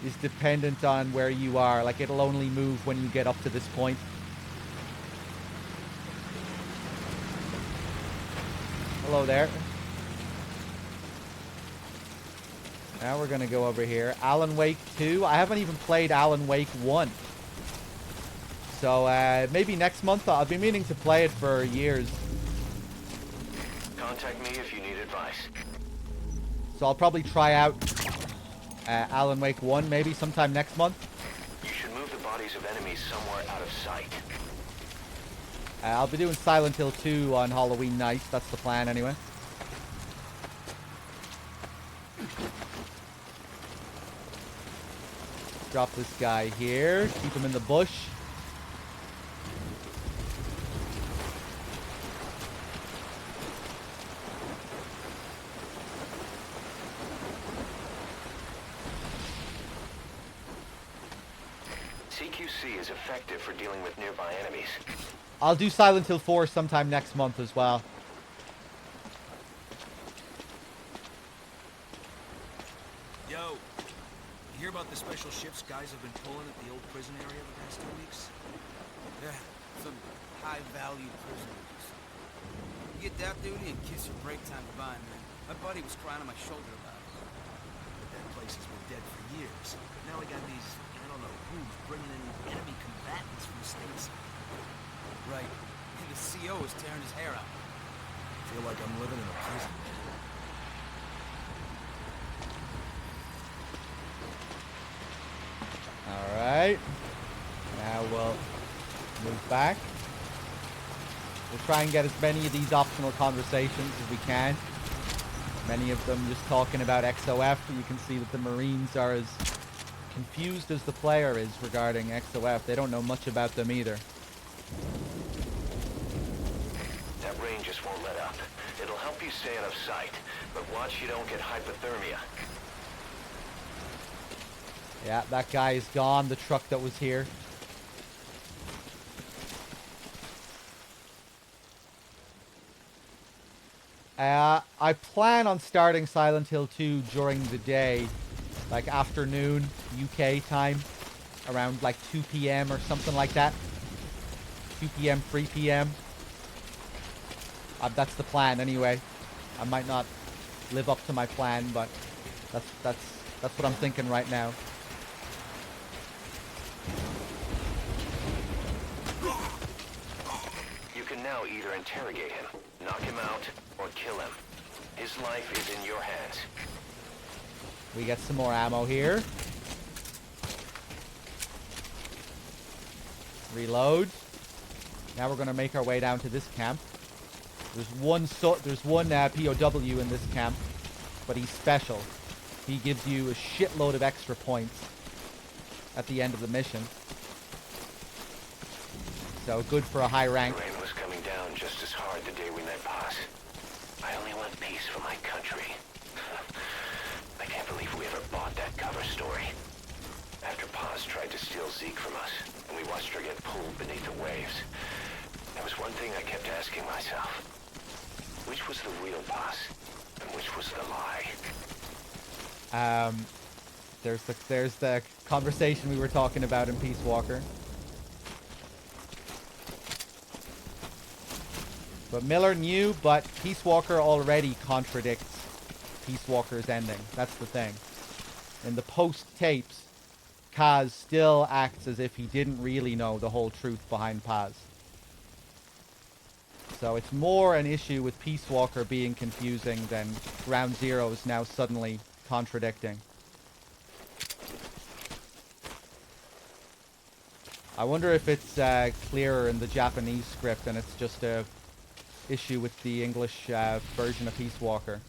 is dependent on where you are. Like, it'll only move when you get up to this point. Hello there. Now we're gonna go over here. Alan Wake 2. I haven't even played Alan Wake 1. So, maybe next month. I've been meaning to play it for years. Contact me if you need advice. So I'll probably try out Alan Wake 1 maybe sometime next month. You should move the bodies of enemies somewhere out of sight. I'll be doing Silent Hill 2 on Halloween night. That's the plan anyway. Drop this guy here. Keep him in the bush. CQC is effective for dealing with nearby enemies. I'll do Silent Hill 4 sometime next month as well. Yo, you hear about the special shifts guys have been pulling at the old prison area the past 2 weeks? Yeah, some high-value prisoners. You get that duty and kiss your break time goodbye, man. My buddy was crying on my shoulder about it. that place has been dead for years. Now we got these, I don't know who's bringing in enemy combatants from stateside. Right. And the CO is tearing his hair out. I feel like I'm living in a prison. Alright. Now we'll move back. We'll try and get as many of these optional conversations as we can. Many of them just talking about XOF. You can see that the Marines are as confused as the player is regarding XOF. They don't know much about them either. That rain just won't let up. It'll help you stay out of sight, but watch you don't get hypothermia. Yeah, that guy is gone. The truck that was here. I plan on starting Silent Hill 2 during the day, like afternoon UK time, around like 2 p.m. or something like that. 2 p.m., 3 p.m. That's the plan anyway. I might not live up to my plan, but that's what I'm thinking right now. You can now either interrogate him, knock him out, or kill him. His life is in your hands. We get some more ammo here. Reload. Now we're going to make our way down to this camp. There's one POW in this camp, but he's special. He gives you a shitload of extra points at the end of the mission. So good for a high rank. The rain was coming down just as hard the day we met Paz. I only want peace for my country. I can't believe we ever bought that cover story. After Paz tried to steal Zeke from us, and we watched her get pulled beneath the waves, there was one thing I kept asking myself. Which was the real Paz, and which was the lie? There's the conversation we were talking about in Peace Walker. But Miller knew, but Peace Walker already contradicts Peace Walker's ending. That's the thing. In the post-tapes, Kaz still acts as if he didn't really know the whole truth behind Paz. So it's more an issue with Peace Walker being confusing than Ground Zeroes now suddenly contradicting. I wonder if it's clearer in the Japanese script and it's just a issue with the English version of Peace Walker.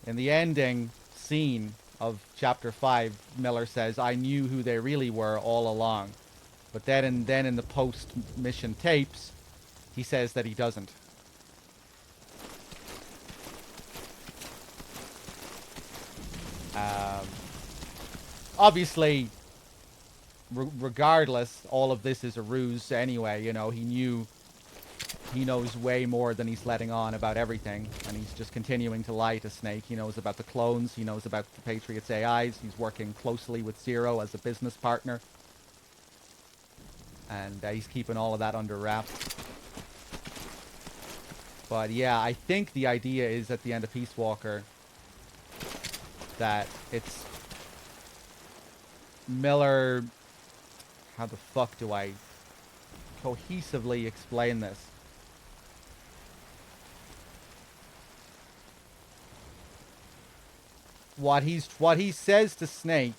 In the ending scene of Chapter 5, Miller says, "I knew who they really were all along." But then in the post-mission tapes, he says that he doesn't. Obviously, regardless, all of this is a ruse anyway. You know, he knows way more than he's letting on about everything, and he's just continuing to lie to Snake. He knows about the clones, he knows about the Patriots' AIs, he's working closely with Zero as a business partner. And he's keeping all of that under wraps. But yeah, I think the idea is at the end of Peace Walker that it's Miller... How the fuck do I cohesively explain this? What he says to Snake...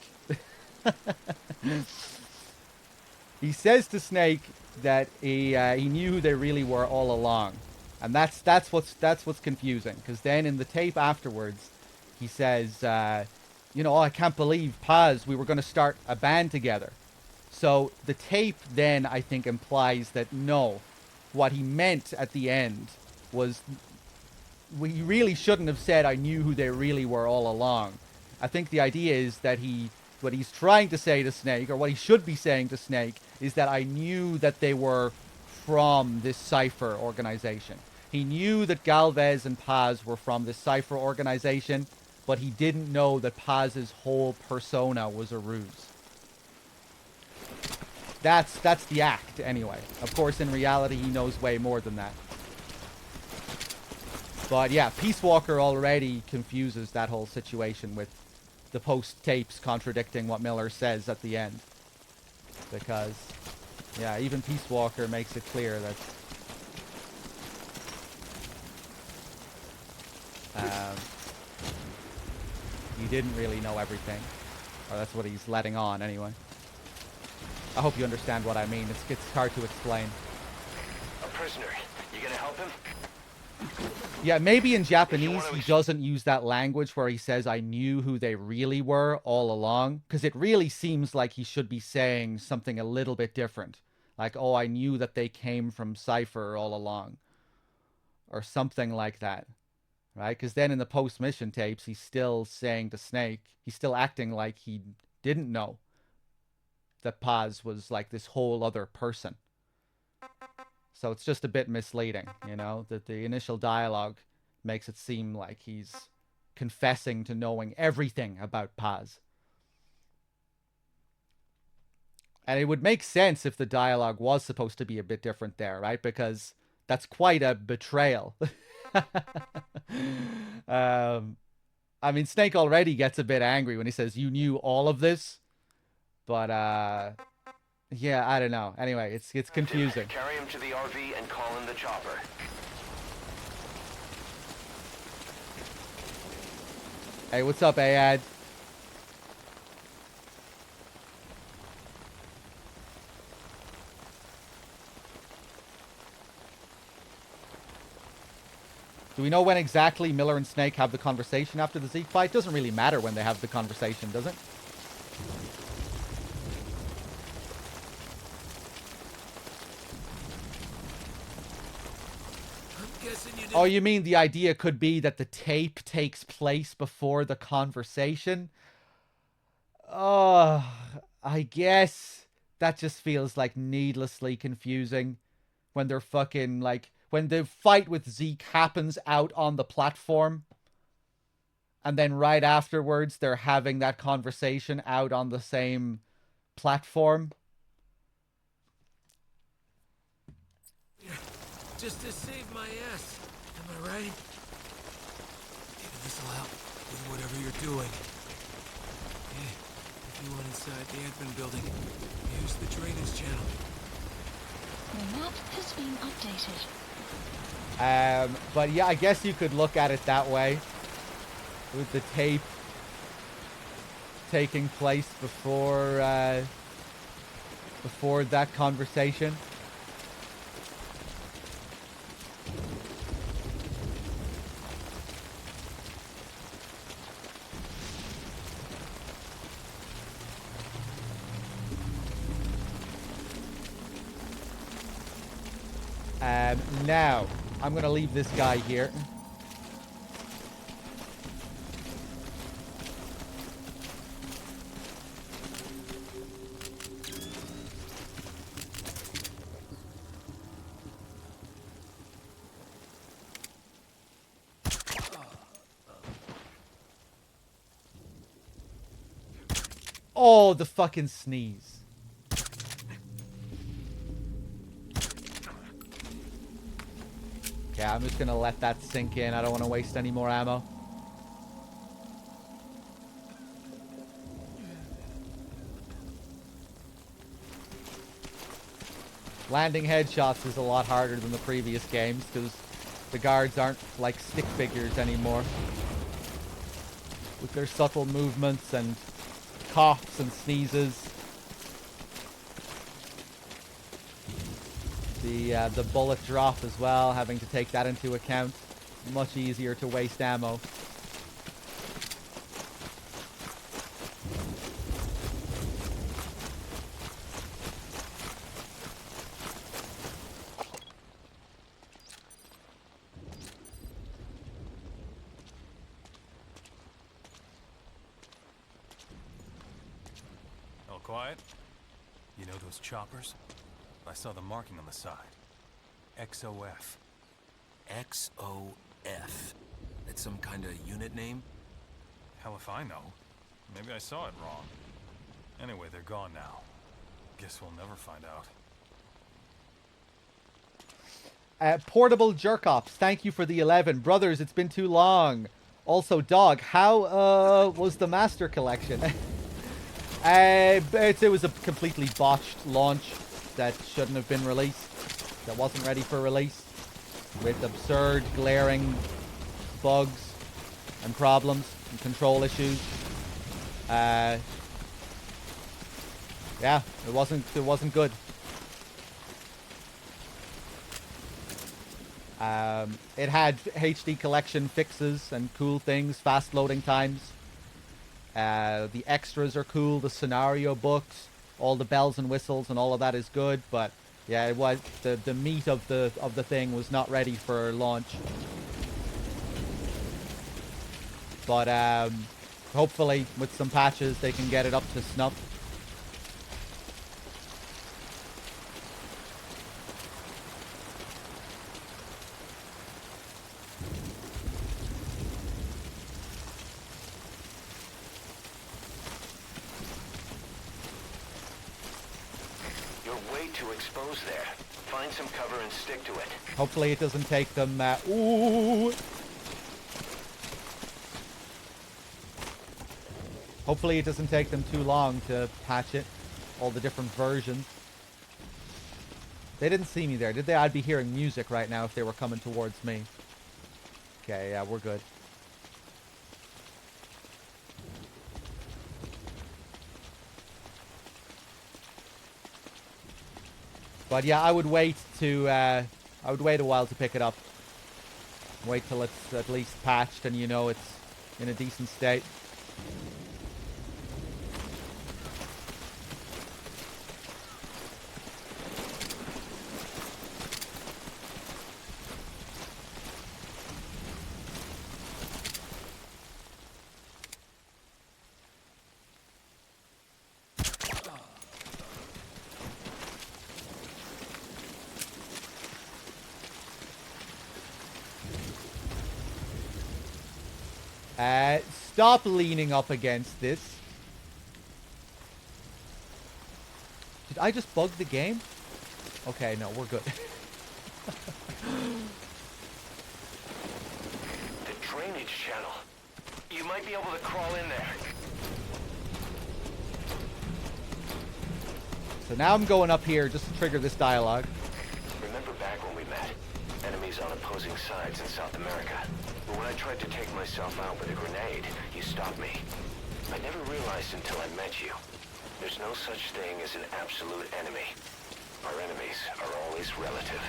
He says to Snake that he knew who they really were all along, and that's what's confusing. Because then in the tape afterwards, he says, you know, "Oh, I can't believe Paz, we were going to start a band together." So the tape then I think implies that no, what he meant at the end was he really shouldn't have said, "I knew who they really were all along." I think the idea is that what he's trying to say to Snake, or what he should be saying to Snake, is that I knew that they were from this Cypher organization. He knew that Galvez and Paz were from this Cypher organization, but he didn't know that Paz's whole persona was a ruse. That's the act, anyway. Of course, in reality, he knows way more than that. But yeah, Peace Walker already confuses that whole situation with the post tapes contradicting what Miller says at the end. Because, yeah, even Peace Walker makes it clear that he didn't really know everything. Or that's what he's letting on anyway. I hope you understand what I mean. It's hard to explain. A prisoner. You gonna help him? Yeah, maybe in Japanese he doesn't use that language where he says, I knew who they really were all along. Because it really seems like he should be saying something a little bit different. Like, oh, I knew that they came from Cypher all along. Or something like that. Right? Because then in the post-mission tapes, he's still saying to Snake, he's still acting like he didn't know that Paz was like this whole other person. So it's just a bit misleading, you know, that the initial dialogue makes it seem like he's confessing to knowing everything about Paz. And it would make sense if the dialogue was supposed to be a bit different there, right? Because that's quite a betrayal. I mean, Snake already gets a bit angry when he says, you knew all of this. But, yeah, I don't know. Anyway, it's confusing. Carry him to the RV and call in the chopper. Hey, what's up, Ayad? Do we know when exactly Miller and Snake have the conversation after the Zeke fight? Doesn't really matter when they have the conversation, does it? Oh, you mean the idea could be that the tape takes place before the conversation? Oh, I guess that just feels like needlessly confusing when they're fucking like, when the fight with Zeke happens out on the platform and then right afterwards they're having that conversation out on the same platform. Just to save my ass. Am I right? Maybe this'll help with whatever you're doing. Hey, if you went inside the admin building, use the drainage channel. The map has been updated. But yeah, I guess you could look at it that way. With the tape taking place before that conversation. Now, I'm going to leave this guy here. Oh, the fucking sneeze. Yeah, I'm just gonna let that sink in. I don't want to waste any more ammo. Landing headshots is a lot harder than the previous games because the guards aren't like stick figures anymore. With their subtle movements and coughs and sneezes. The bullet drop as well, having to take that into account. Much easier to waste ammo. All quiet? You know those choppers? I saw the marking on the side. XOF. XOF. That's some kind of unit name? Hell if I know. Maybe I saw it wrong. Anyway, they're gone now. Guess we'll never find out. Portable Jerkoffs, thank you for the 11. Brothers, it's been too long. Also, Dog, how was the Master Collection? It was a completely botched launch that shouldn't have been released. That wasn't ready for release. With absurd, glaring bugs and problems and control issues. Yeah, it wasn't good. It had HD collection fixes and cool things, fast loading times. The extras are cool, the scenario books, all the bells and whistles and all of that is good, but yeah, it was the meat of the thing was not ready for launch. But hopefully with some patches they can get it up to snuff. Exposed there. Find some cover and stick to it. Hopefully it doesn't take them... ooh! Hopefully it doesn't take them too long to patch it. All the different versions. They didn't see me there, did they? I'd be hearing music right now if they were coming towards me. Okay, yeah, we're good. But yeah, I would wait a while to pick it up. Wait till it's at least patched and you know it's in a decent state. Stop leaning up against this. Did I just bug the game? Okay, no, we're good. The drainage channel. You might be able to crawl in there. So now I'm going up here just to trigger this dialogue. Remember back when we met? Enemies on opposing sides in South America. But when I tried to take myself out with a grenade, you stopped me. I never realized until I met you. There's no such thing as an absolute enemy. Our enemies are always relative.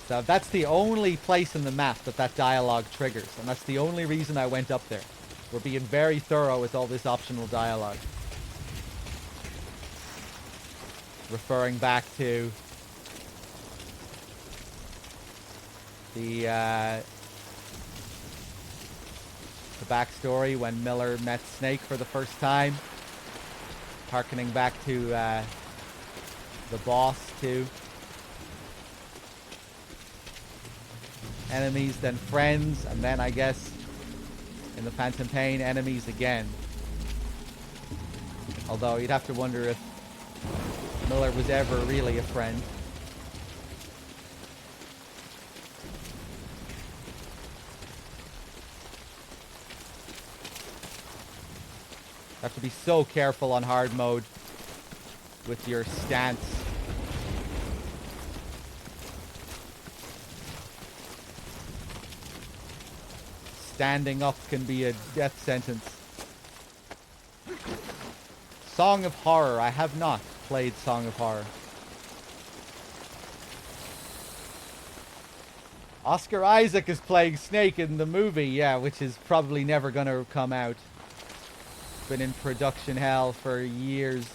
So that's the only place in the map that dialogue triggers. And that's the only reason I went up there. We're being very thorough with all this optional dialogue. Referring back to the backstory when Miller met Snake for the first time. Harkening back to the boss too. Enemies, then friends, and then I guess in the Phantom Pain, enemies again. Although you'd have to wonder if Miller was ever really a friend. Have to be so careful on hard mode with your stance. Standing up can be a death sentence. Song of Horror. I have not played Song of Horror. Oscar Isaac is playing Snake in the movie, yeah, which is probably never going to come out. Been in production hell for years.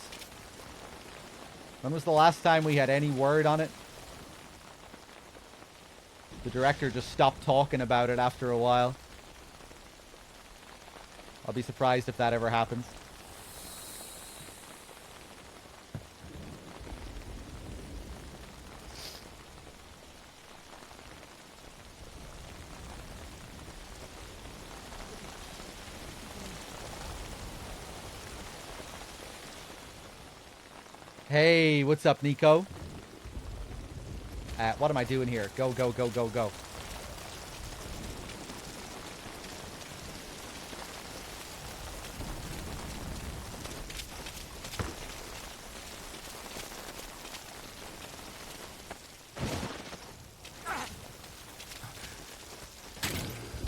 When was the last time we had any word on it? The director just stopped talking about it after a while. I'll be surprised if that ever happens. Hey, what's up, Nico? What am I doing here? Go, go, go, go, go.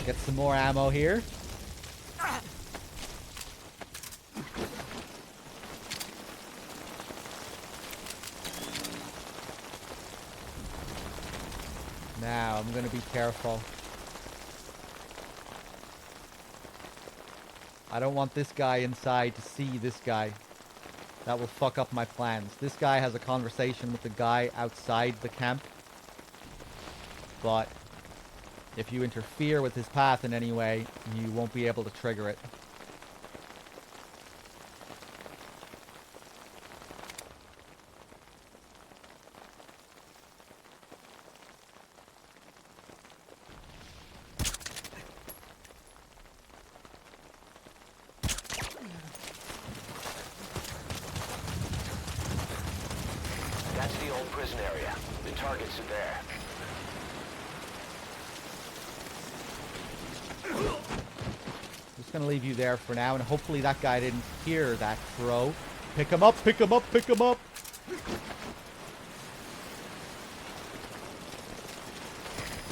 Get some more ammo here. Now, I'm gonna be careful. I don't want this guy inside to see this guy. That will fuck up my plans. This guy has a conversation with the guy outside the camp. But if you interfere with his path in any way, you won't be able to trigger it. That's the old prison area. The targets are there. Just gonna leave you there for now, and hopefully that guy didn't hear that throw. Pick him up, pick him up, pick him up!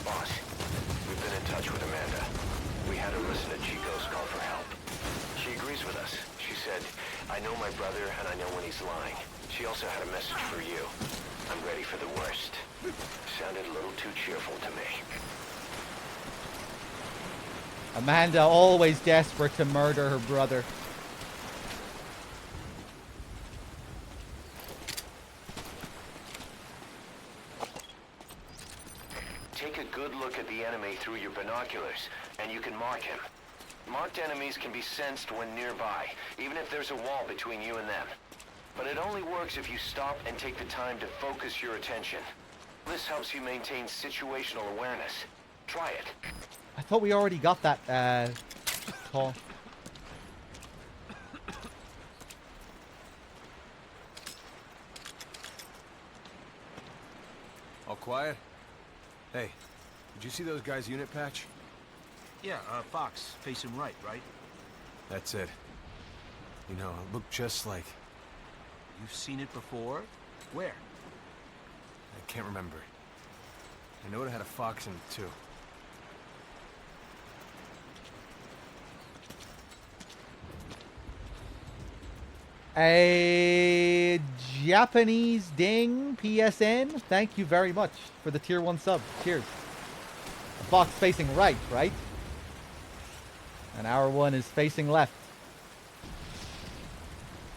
Boss, we've been in touch with Amanda. We had her listen to Chico's call for help. She agrees with us. She said, I know my brother and I know when he's lying. She also had a message for you. I'm ready for the worst. Sounded a little too cheerful to me. Amanda, always desperate to murder her brother. Take a good look at the enemy through your binoculars, and you can mark him. Marked enemies can be sensed when nearby, even if there's a wall between you and them. But it only works if you stop and take the time to focus your attention. This helps you maintain situational awareness. Try it. I thought we already got that, call. All quiet? Hey, did you see those guys' unit patch? Yeah, Fox, facing right, right? That's it. You know, it looked just like... You've seen it before? Where? I can't remember. I know it had a fox in it, too. A Japanese ding PSN. Thank you very much for the tier 1 sub. Cheers. A fox facing right, right? And our one is facing left.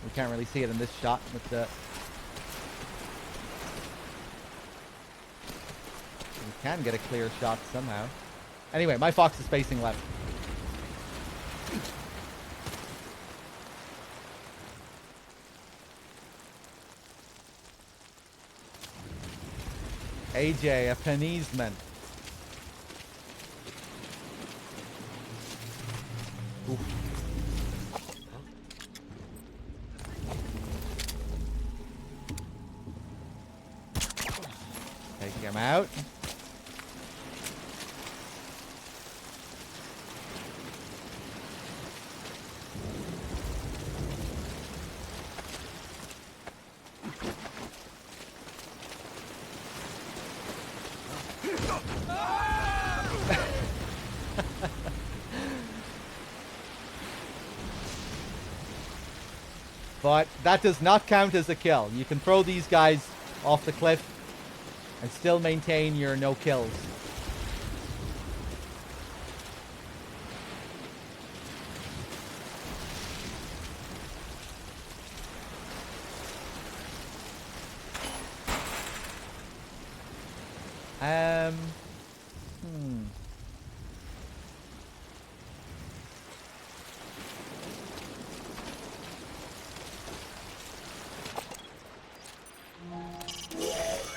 We can't really see it in this shot with the... We can get a clear shot somehow. Anyway, my fox is facing left. AJ, a Penisman. Oof. Take him out. But that does not count as a kill. You can throw these guys off the cliff and still maintain your no kills.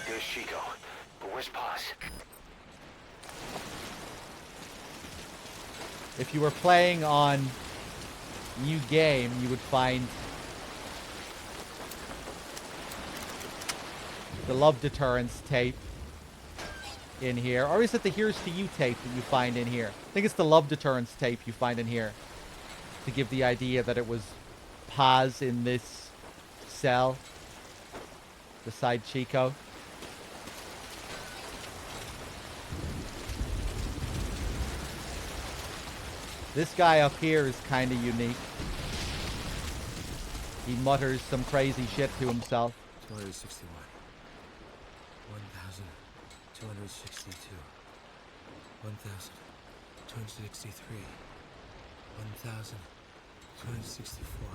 There's Chico. But where's Paz? If you were playing on New Game, you would find the Love Deterrence tape in here. Or is it the Here's to You tape that you find in here? I think it's the Love Deterrence tape you find in here. To give the idea that it was Paz in this cell beside Chico. This guy up here is kind of unique. He mutters some crazy shit to himself. 261. 1,262. 1,263. 1,264.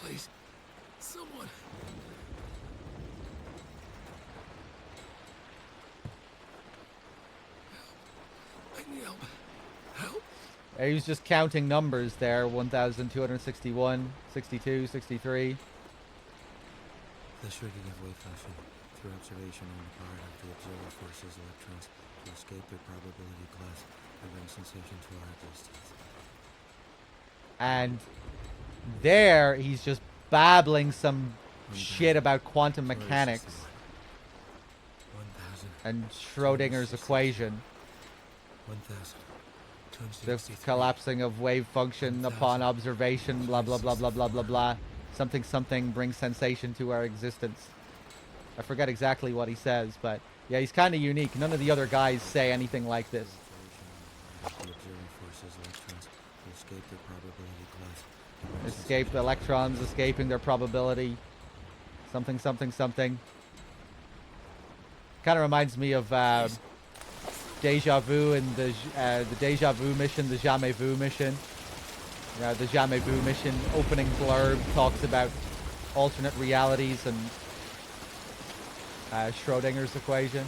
Please, someone. Help. I need help. Help. He was just counting numbers there. 1,261, 62, 63. The shrinking of wave function through observation on the part of the observer forces electrons to escape their probability class and bring sensation to our existence. And there, he's just babbling some shit about quantum mechanics and Schrodinger's equation. 1,263. The collapsing of wave function upon observation, blah, blah, blah, blah, blah, blah, blah. Something, something brings sensation to our existence. I forget exactly what he says, but yeah, he's kind of unique. None of the other guys say anything like this. Escape electrons, escaping their probability. Something, something, something. Kind of reminds me of Deja Vu and the Deja Vu mission, the Jamais Vu mission. The Jamais Vu mission opening blurb talks about alternate realities and Schrodinger's equation.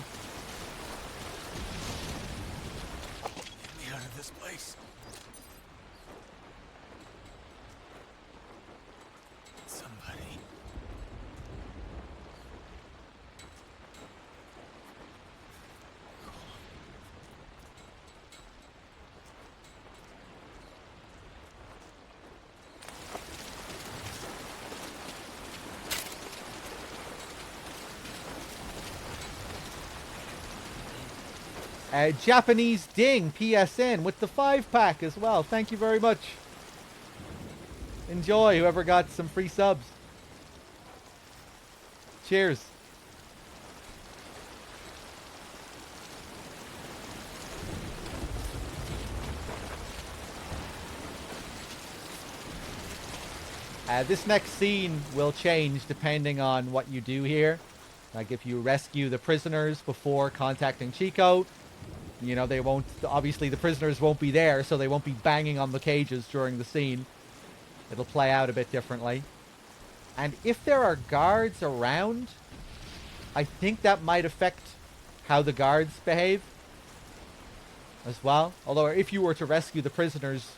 Get me out of this place. Somebody. Japanese Ding PSN with the 5-pack as well. Thank you very much. Enjoy, whoever got some free subs. Cheers. This next scene will change depending on what you do here. Like if you rescue the prisoners before contacting Chico, you know, they won't, obviously the prisoners won't be there, so they won't be banging on the cages during the scene. It'll play out a bit differently. And if there are guards around, I think that might affect how the guards behave as well. Although if you were to rescue the prisoners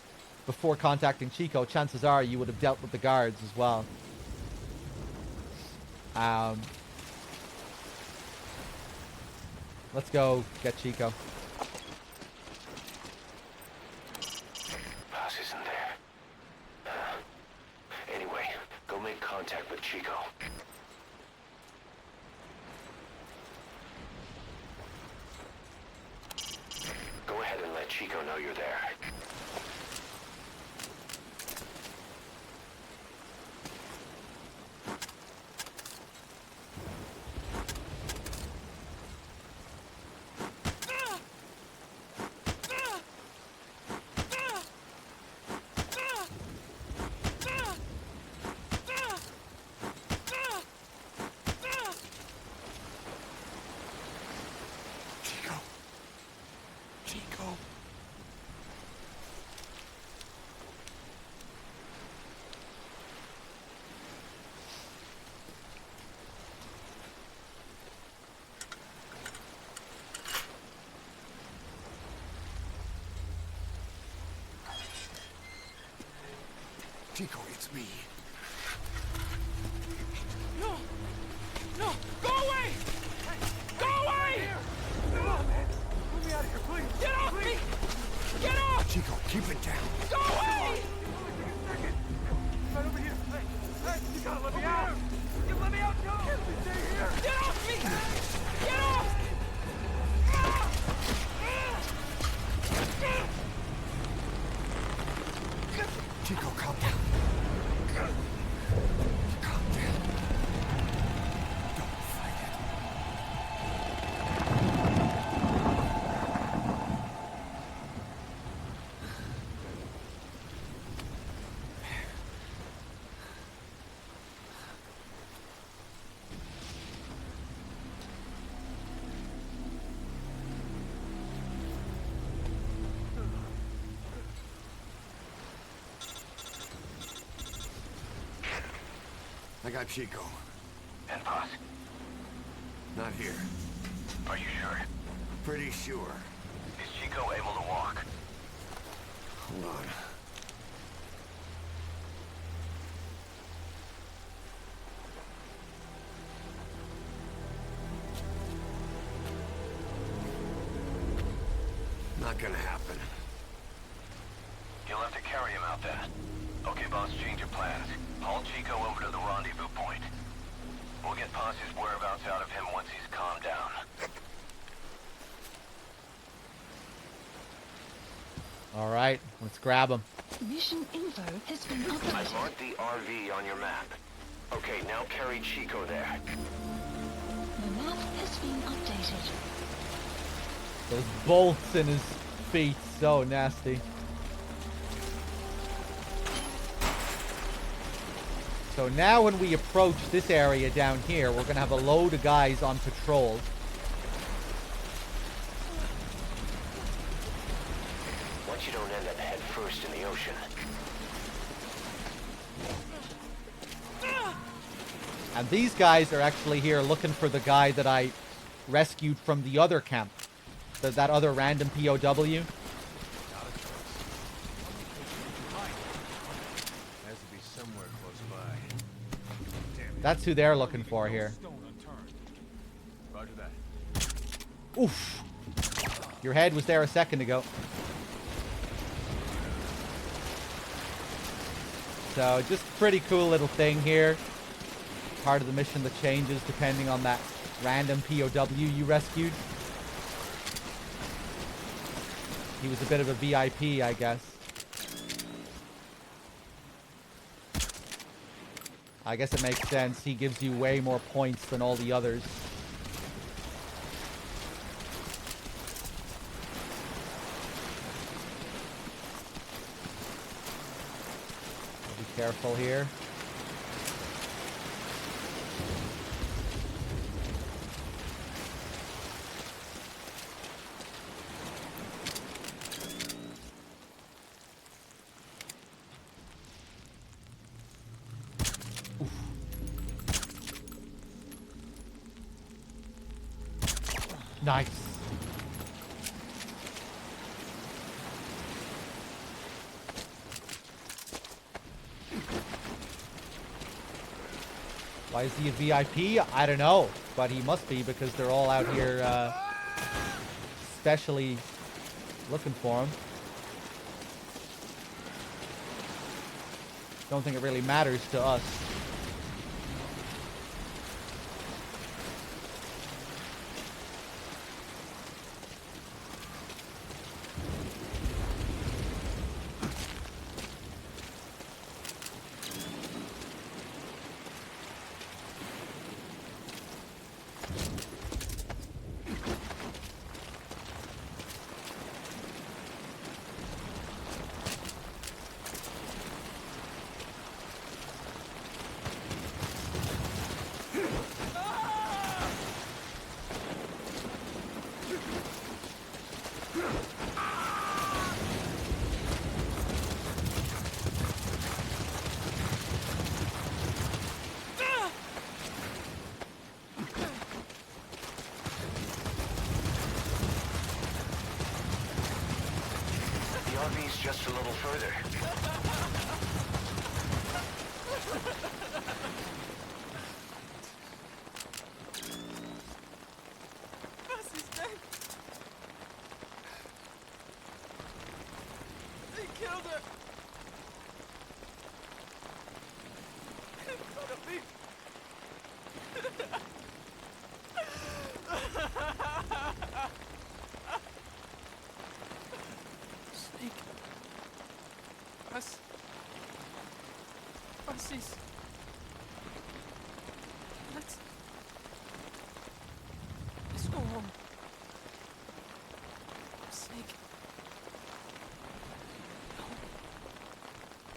before contacting Chico, chances are you would have dealt with the guards as well. Let's go get Chico. Paz isn't there. Anyway, go make contact with Chico. Go ahead and let Chico know you're there. Chico, it's me. No! No! Go away! Go away! Come on, man. Let me out of here, please. Get off me! Get off! Chico, keep it down. Go away! Right over here. Hey, gotta let me out! You let me out, no! Stay here! Get off me! Get off! Chico, calm down. Calm down. Don't fight it. I got Chico. And Paz? Not here. Are you sure? Pretty sure. Is Chico able to walk? Hold on. Not gonna happen. You'll have to carry him out then. Okay, boss, change your plans. Haul Chico over to the rendezvous point. We'll get Paz's whereabouts out of him once he's calmed down. All right, let's grab him. Mission info has been I updated. marked the RV on your map. Okay, now carry Chico there. The map has been updated. Those bolts in his feet, so nasty. So now when we approach this area down here, we're gonna have a load of guys on patrol. Once you don't end up head first in the ocean. And these guys are actually here looking for the guy that I rescued from the other camp. That other random POW. Has to be somewhere close by. That's who they're looking for here. Roger that. Oof. Your head was there a second ago. So just pretty cool little thing here. Part of the mission that changes depending on that random POW you rescued. He was a bit of a VIP, I guess. I guess it makes sense. He gives you way more points than all the others. Be careful here. Nice. Why is he a VIP? I don't know, but he must be because they're all out here specially looking for him. Don't think it really matters to us. The RV's just a little further. Busty's dead. They killed her. voices. Let's go home. Snake.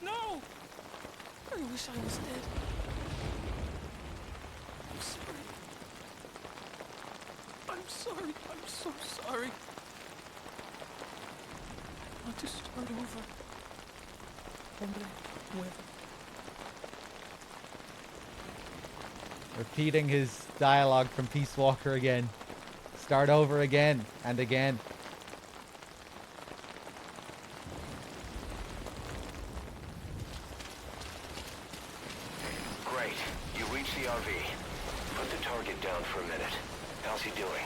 No. No! I wish I was dead. I'm sorry. I'm sorry. I'm so sorry. I want to start over. Hombre nuevo. Repeating his dialogue from Peace Walker again. Start over again and again. Great. You reached the RV. Put the target down for a minute. How's he doing?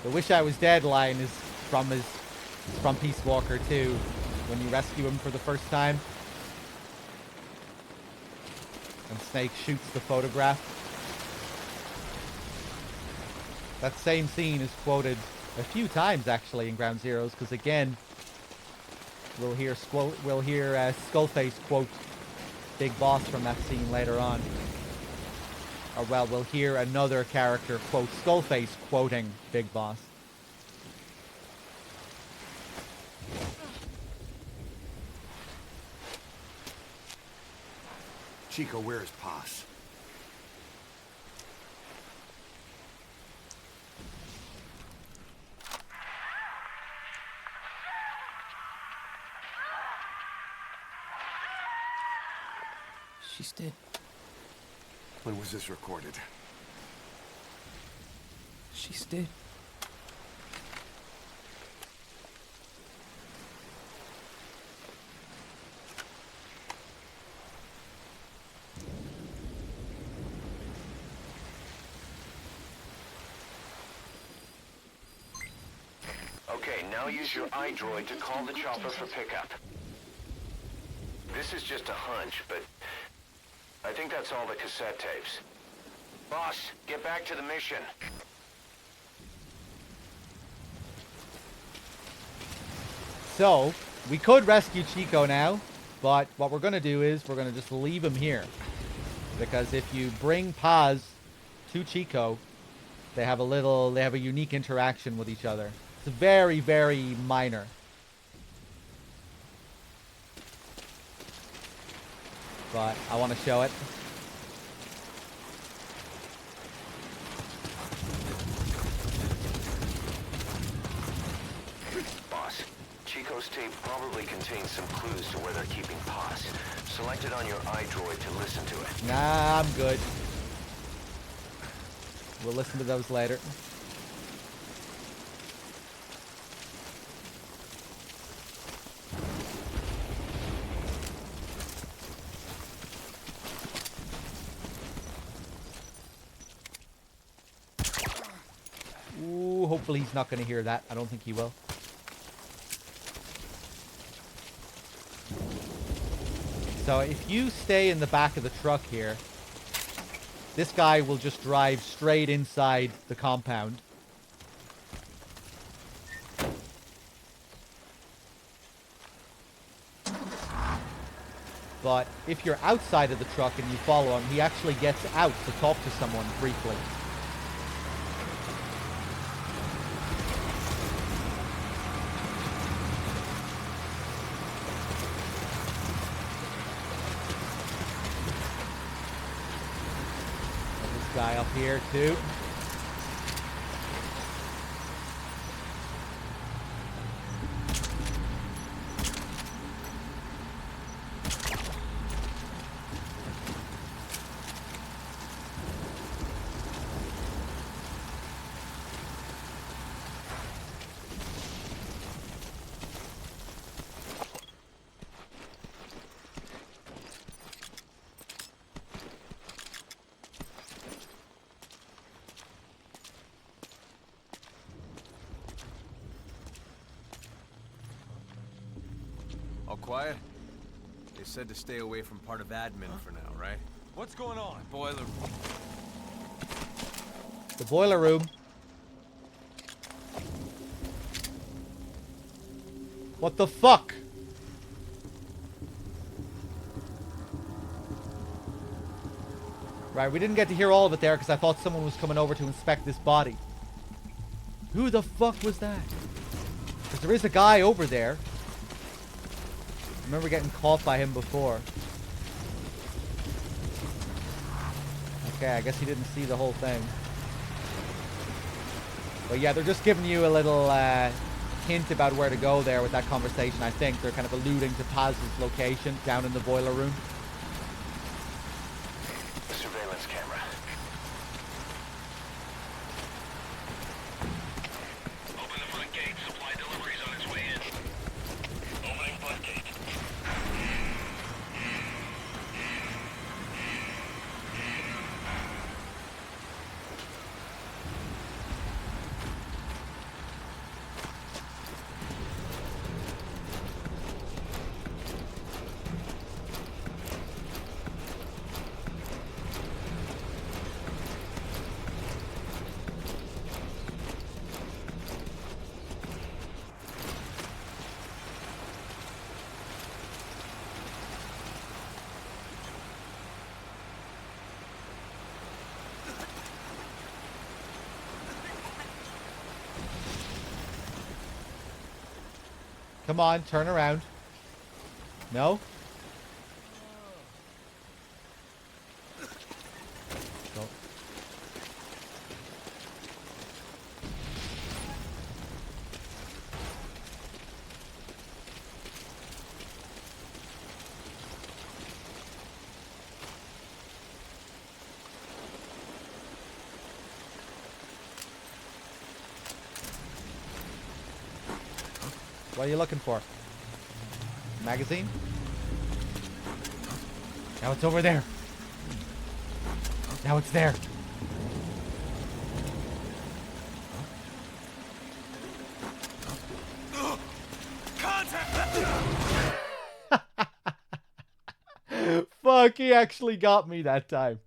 The "Wish I Was Dead" line is from Peace Walker 2, when you rescue him for the first time. And Snake shoots the photograph. That same scene is quoted a few times actually in Ground Zeroes, because again, we'll hear Skullface quote Big Boss from that scene later on. Or well, we'll hear another character quote Skullface quoting Big Boss. Chico, where's Paz? She's dead. When was this recorded? She's dead. Okay, now use your iDroid to call the chopper for pickup. This is just a hunch, but I think that's all the cassette tapes. Boss, get back to the mission. So, we could rescue Chico now, but what we're going to do is we're going to just leave him here. Because if you bring Paz to Chico, they have a unique interaction with each other. It's very, very minor. But I want to show it. Boss, Chico's tape probably contains some clues to where they're keeping Paz. Select it on your iDroid to listen to it. Nah, I'm good. We'll listen to those later. Ooh, hopefully he's not going to hear that. I don't think he will. So if you stay in the back of the truck here, this guy will just drive straight inside the compound. But if you're outside of the truck and you follow him, he actually gets out to talk to someone briefly. Guy up here too. All quiet? They said to stay away from part of admin for now, right? What's going on? Boiler. The boiler room. What the fuck? Right, we didn't get to hear all of it there because I thought someone was coming over to inspect this body. Who the fuck was that? Because there is a guy over there. I remember getting caught by him before. Okay, I guess he didn't see the whole thing. But yeah, they're just giving you a little hint about where to go there with that conversation, I think. They're kind of alluding to Paz's location down in the boiler room. Surveillance camera. Open the front gate. Supply deliveries on its way in. Opening front gate. Come on, turn around. No? Go. What are you looking for? Magazine? Now it's over there. Now it's there. Fuck, he actually got me that time.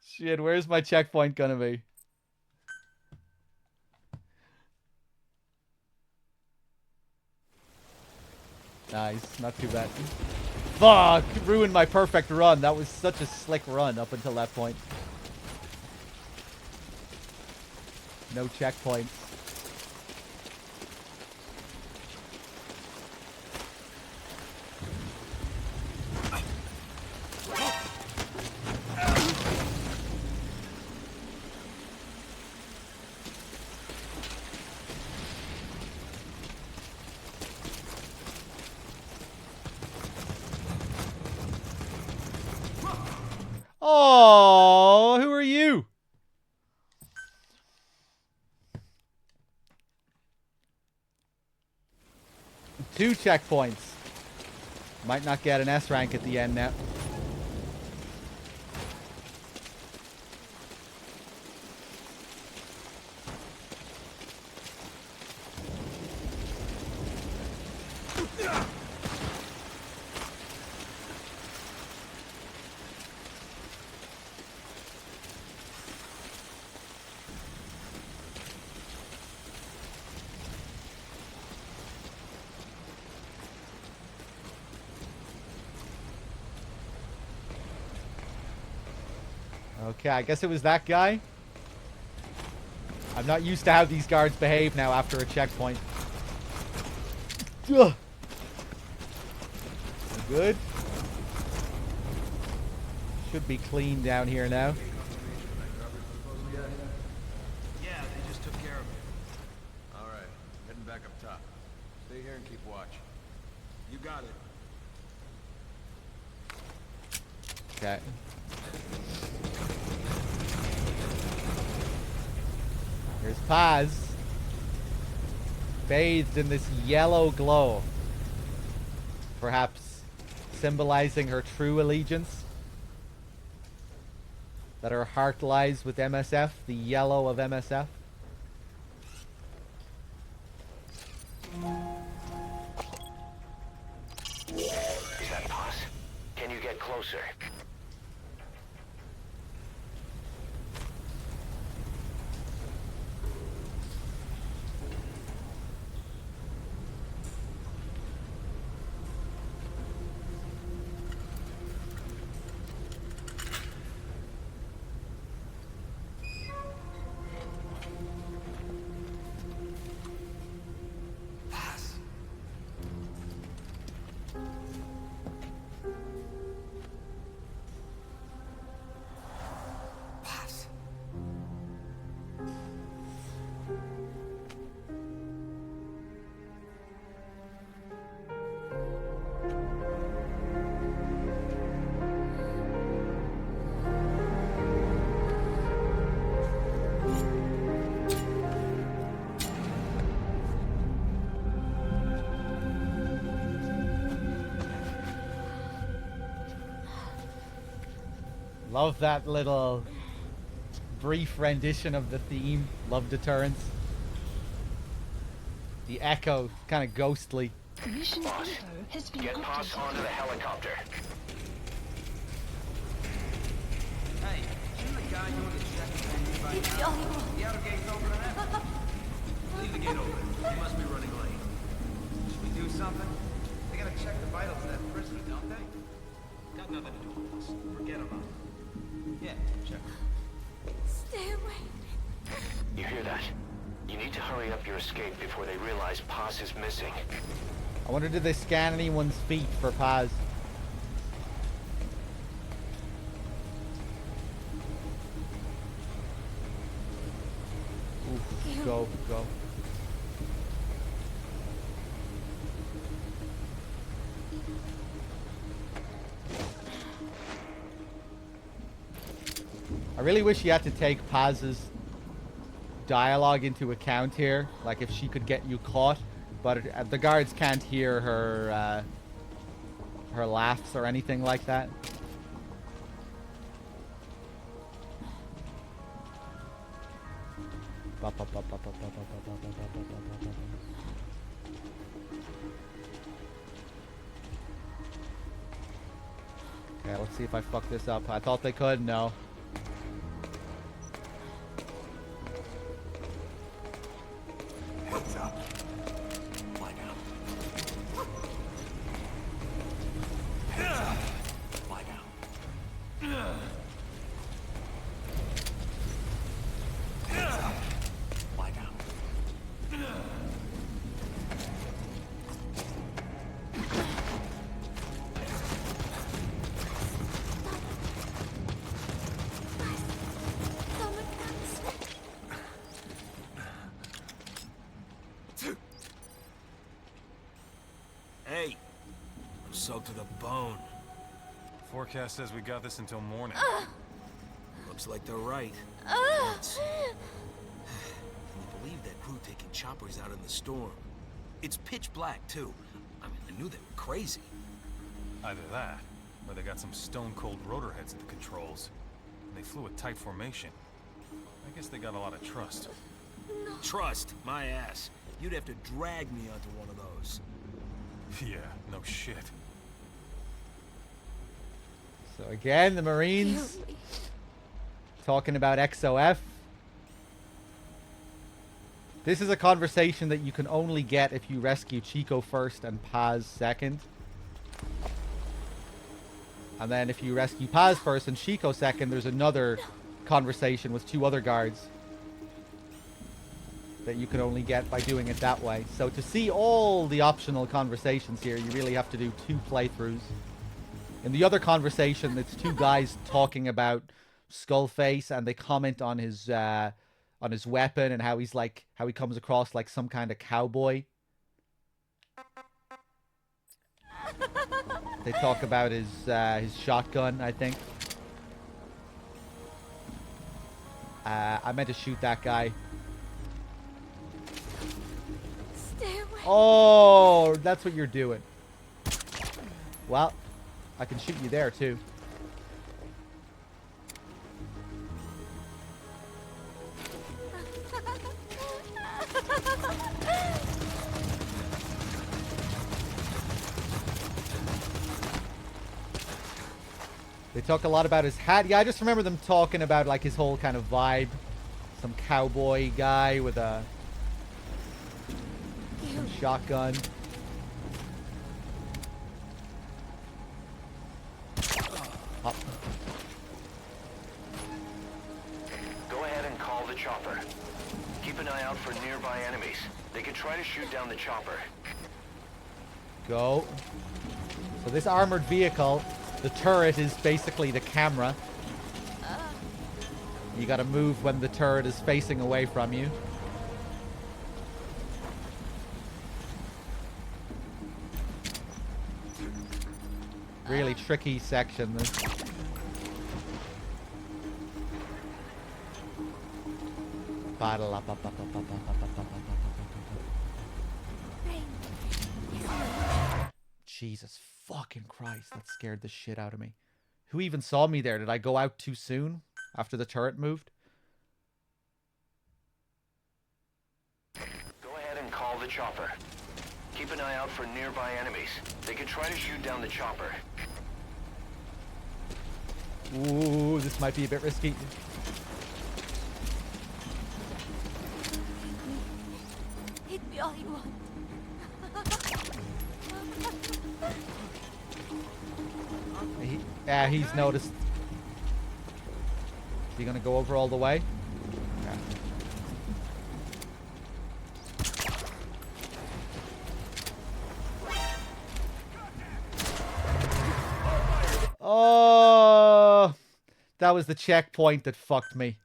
Shit, where's my checkpoint gonna be? Nice, not too bad. Fuck! Ruined my perfect run. That was such a slick run up until that point. No checkpoints. Oh, who are you? Two checkpoints. Might not get an S rank at the end now. Okay, I guess it was that guy. I'm not used to how these guards behave now after a checkpoint. Ugh. Good. Should be clean down here now. Yeah, they just took care of it. All right, heading back up top. Stay here and keep watch. You got it. Okay. Here's Paz, bathed in this yellow glow, perhaps symbolizing her true allegiance, that her heart lies with MSF, the yellow of MSF. Is that Paz? Can you get closer? Love that little brief rendition of the theme. Love deterrence. The echo, kind of ghostly. Mission info has been Get Paz updated. onto the helicopter. Hey, you the guy doing the checking right now? The outer gate's open and empty. Leave the gate open. He must be running late. Should we do something? They gotta check the vitals of that prisoner, don't they? Got nothing to do with this. Forget about it. Yeah, check. Stay away. You hear that? You need to hurry up your escape before they realize Paz is missing. I wonder, did they scan anyone's feet for Paz? Oof, go, go. I really wish you had to take Paz's dialogue into account here, like if she could get you caught, but the guards can't hear her her laughs or anything like that. Okay, let's see if I fuck this up. I thought they could, no. Heads up. Lie down. Heads up. Lie down. Heads up. Lie down. Hey, I'm soaked to the bone. Forecast says we got this until morning. Looks like they're right. Nuts. Can you believe that crew taking choppers out in the storm? It's pitch black, too. I mean, I knew they were crazy. Either that, or they got some stone-cold rotor heads at the controls. And they flew a tight formation. I guess they got a lot of trust. Trust? My ass. You'd have to drag me onto one of those. Yeah, no shit. So again, the Marines talking about XOF. This is a conversation that you can only get if you rescue Chico first and Paz second. And then if you rescue Paz first and Chico second, there's another conversation with two other guards that you can only get by doing it that way. So to see all the optional conversations here, you really have to do 2 playthroughs. In the other conversation, it's 2 guys talking about Skullface, and they comment on his weapon and how he's like, how he comes across like some kind of cowboy. They talk about his shotgun, I think. I meant to shoot that guy. Stay away. Oh, that's what you're doing. Well, I can shoot you there too. They talk a lot about his hat. Yeah, I just remember them talking about like his whole kind of vibe. Some cowboy guy with a shotgun. Oh. Go ahead and call the chopper. Keep an eye out for nearby enemies. They could try to shoot down the chopper. Go. So this armored vehicle, the turret is basically the camera. You gotta move when the turret is facing away from you. Really tricky section, this. Jesus fucking Christ, that scared the shit out of me. Who even saw me there? Did I go out too soon after the turret moved? Go ahead and call the chopper. Keep an eye out for nearby enemies. They could try to shoot down the chopper. Ooh, this might be a bit risky. Hit me all you want. He's noticed. Is he gonna go over all the way? Yeah. Oh, that was the checkpoint that fucked me.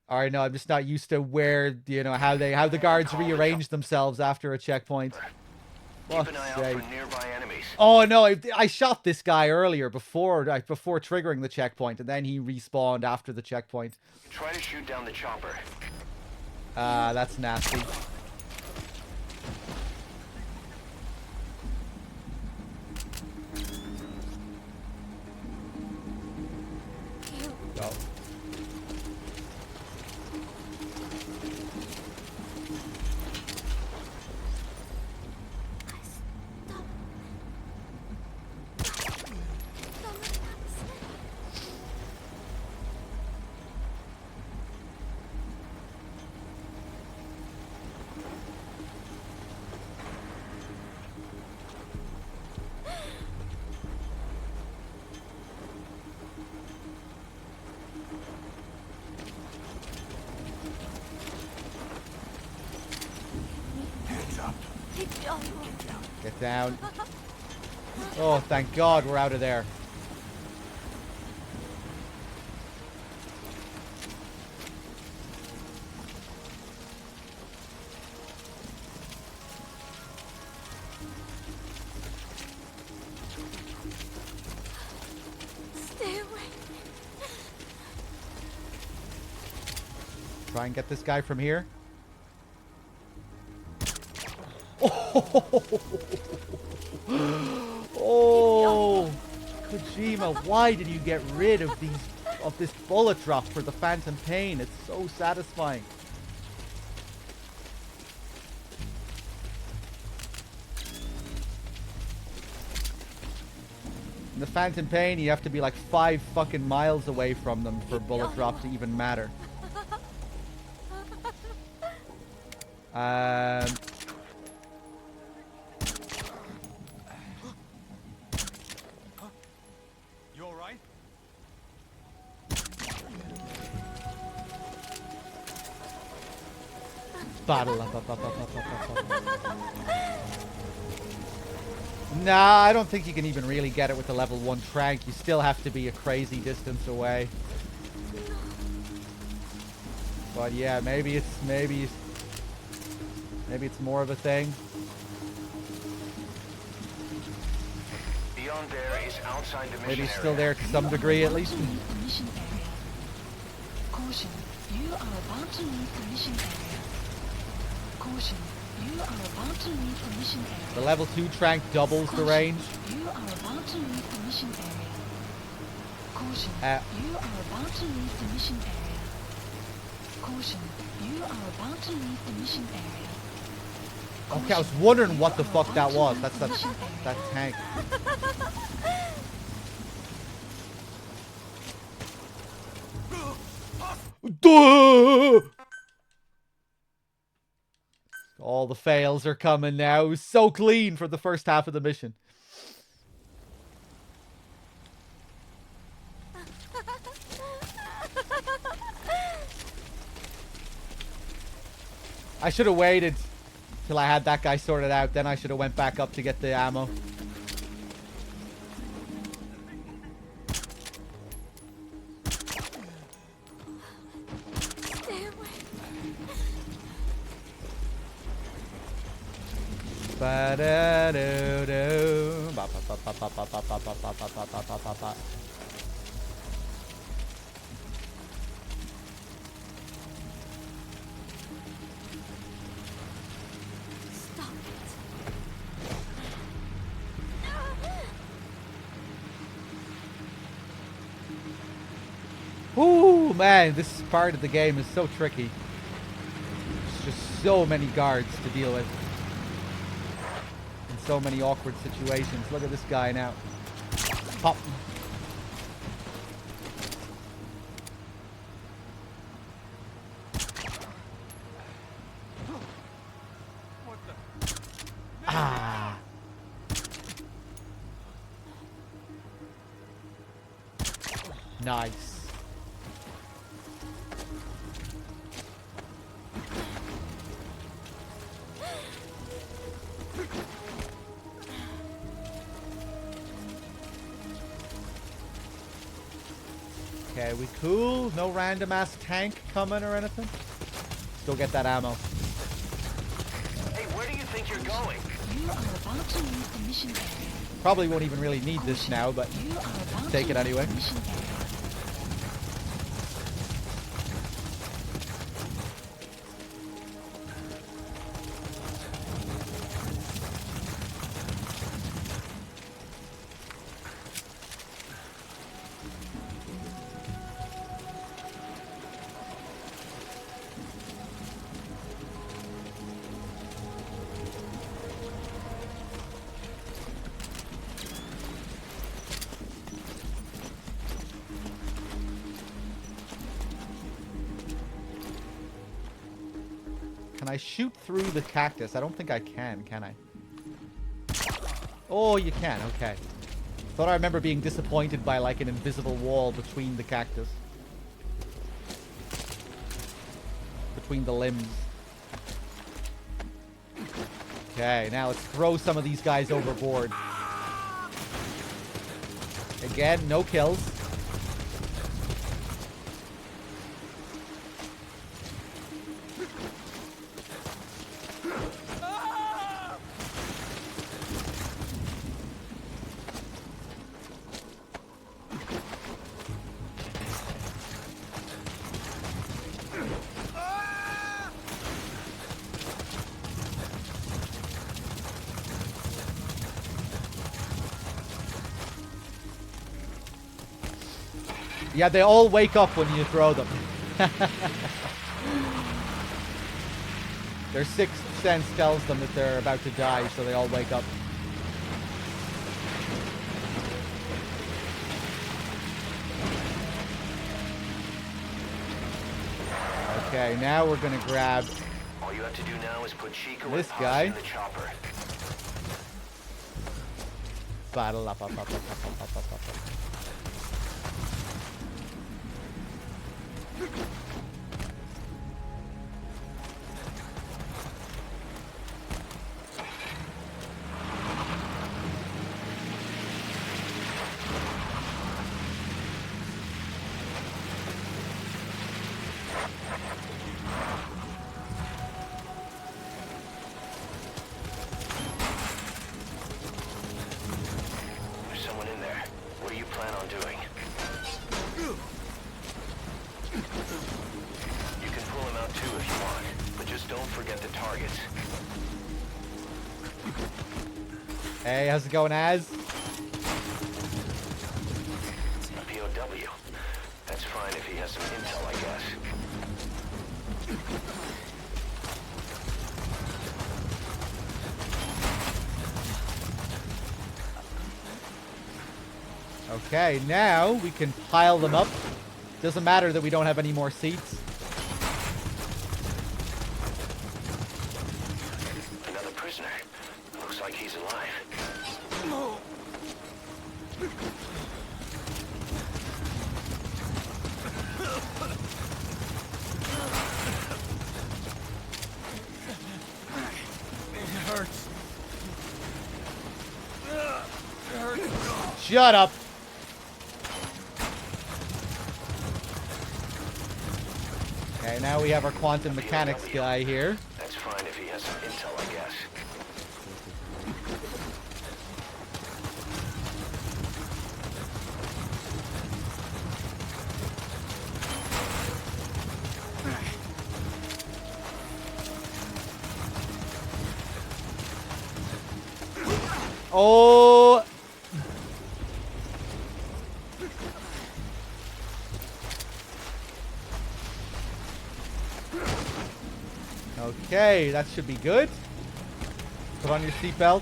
Alright, no, I'm just not used to where, you know, how the guards rearrange themselves after a checkpoint. Keep an eye out for nearby enemies. Oh no, I shot this guy earlier before triggering the checkpoint, and then he respawned after the checkpoint. Try to shoot down the chopper. That's nasty. Go. Get down. Oh, thank God we're out of there. Stay away. Try and get this guy from here. Oh, Kojima, why did you get rid of this bullet drop for the Phantom Pain? It's so satisfying. In the Phantom Pain, you have to be like 5 fucking miles away from them for bullet drop to even matter. You all right? Battle. Nah, I don't think you can even really get it with the level 1 trank. You still have to be a crazy distance away. But yeah, maybe it's more of a thing. Beyond there is outside the mission Maybe it's still area. there to some degree at least. Mission area. Caution, you are about to leave the mission area. Caution, you are about to leave the mission area. The level 2 trank doubles the range. You are about to leave the mission area. Caution, you are about to leave the mission area. Caution, you are about to leave the mission area. Okay, I was wondering what the fuck that was. That's that tank. Duh! All the fails are coming now. It was so clean for the first half of the mission. I should have waited till I had that guy sorted out. Then I should have went back up to get the ammo. Stay away. Ba-da-do-do. Ba-ba-ba-ba-ba-ba-ba-ba-ba-ba-ba-ba-ba. Stop it. man, this part of the game is so tricky. There's just so many guards to deal with. In so many awkward situations. Look at this guy now. Pop. Ah. Nice. Okay, we cool? No random ass tank coming or anything? Still get that ammo. Hey, where do you think you're going? You are about to leave the mission area. Probably won't even really need this now, but take it anyway. Can I shoot through the cactus? I don't think I can I? Oh, you can. Okay. Thought I remember being disappointed by like an invisible wall between the cactus. Between the limbs. Okay, now let's throw some of these guys overboard. Again, no kills. Yeah, they all wake up when you throw them. Their sixth sense tells them that they're about to die, so they all wake up. Okay, now we're gonna grab All you have to do now is put Chico this and guy. in the chopper. Battle up. There's someone in there. What do you plan on doing? You can pull him out too if you want, but just don't forget the targets. Hey, how's it going, Az? A POW. That's fine if he has some intel, I guess. Okay, now we can pile them up. Doesn't matter that we don't have any more seats. Another prisoner. Looks like he's alive. It hurts. It hurts. Shut up. Okay, now we have our quantum mechanics guy here. That's fine if he has some intel, I guess. Oh! Okay, that should be good. Put on your seatbelts.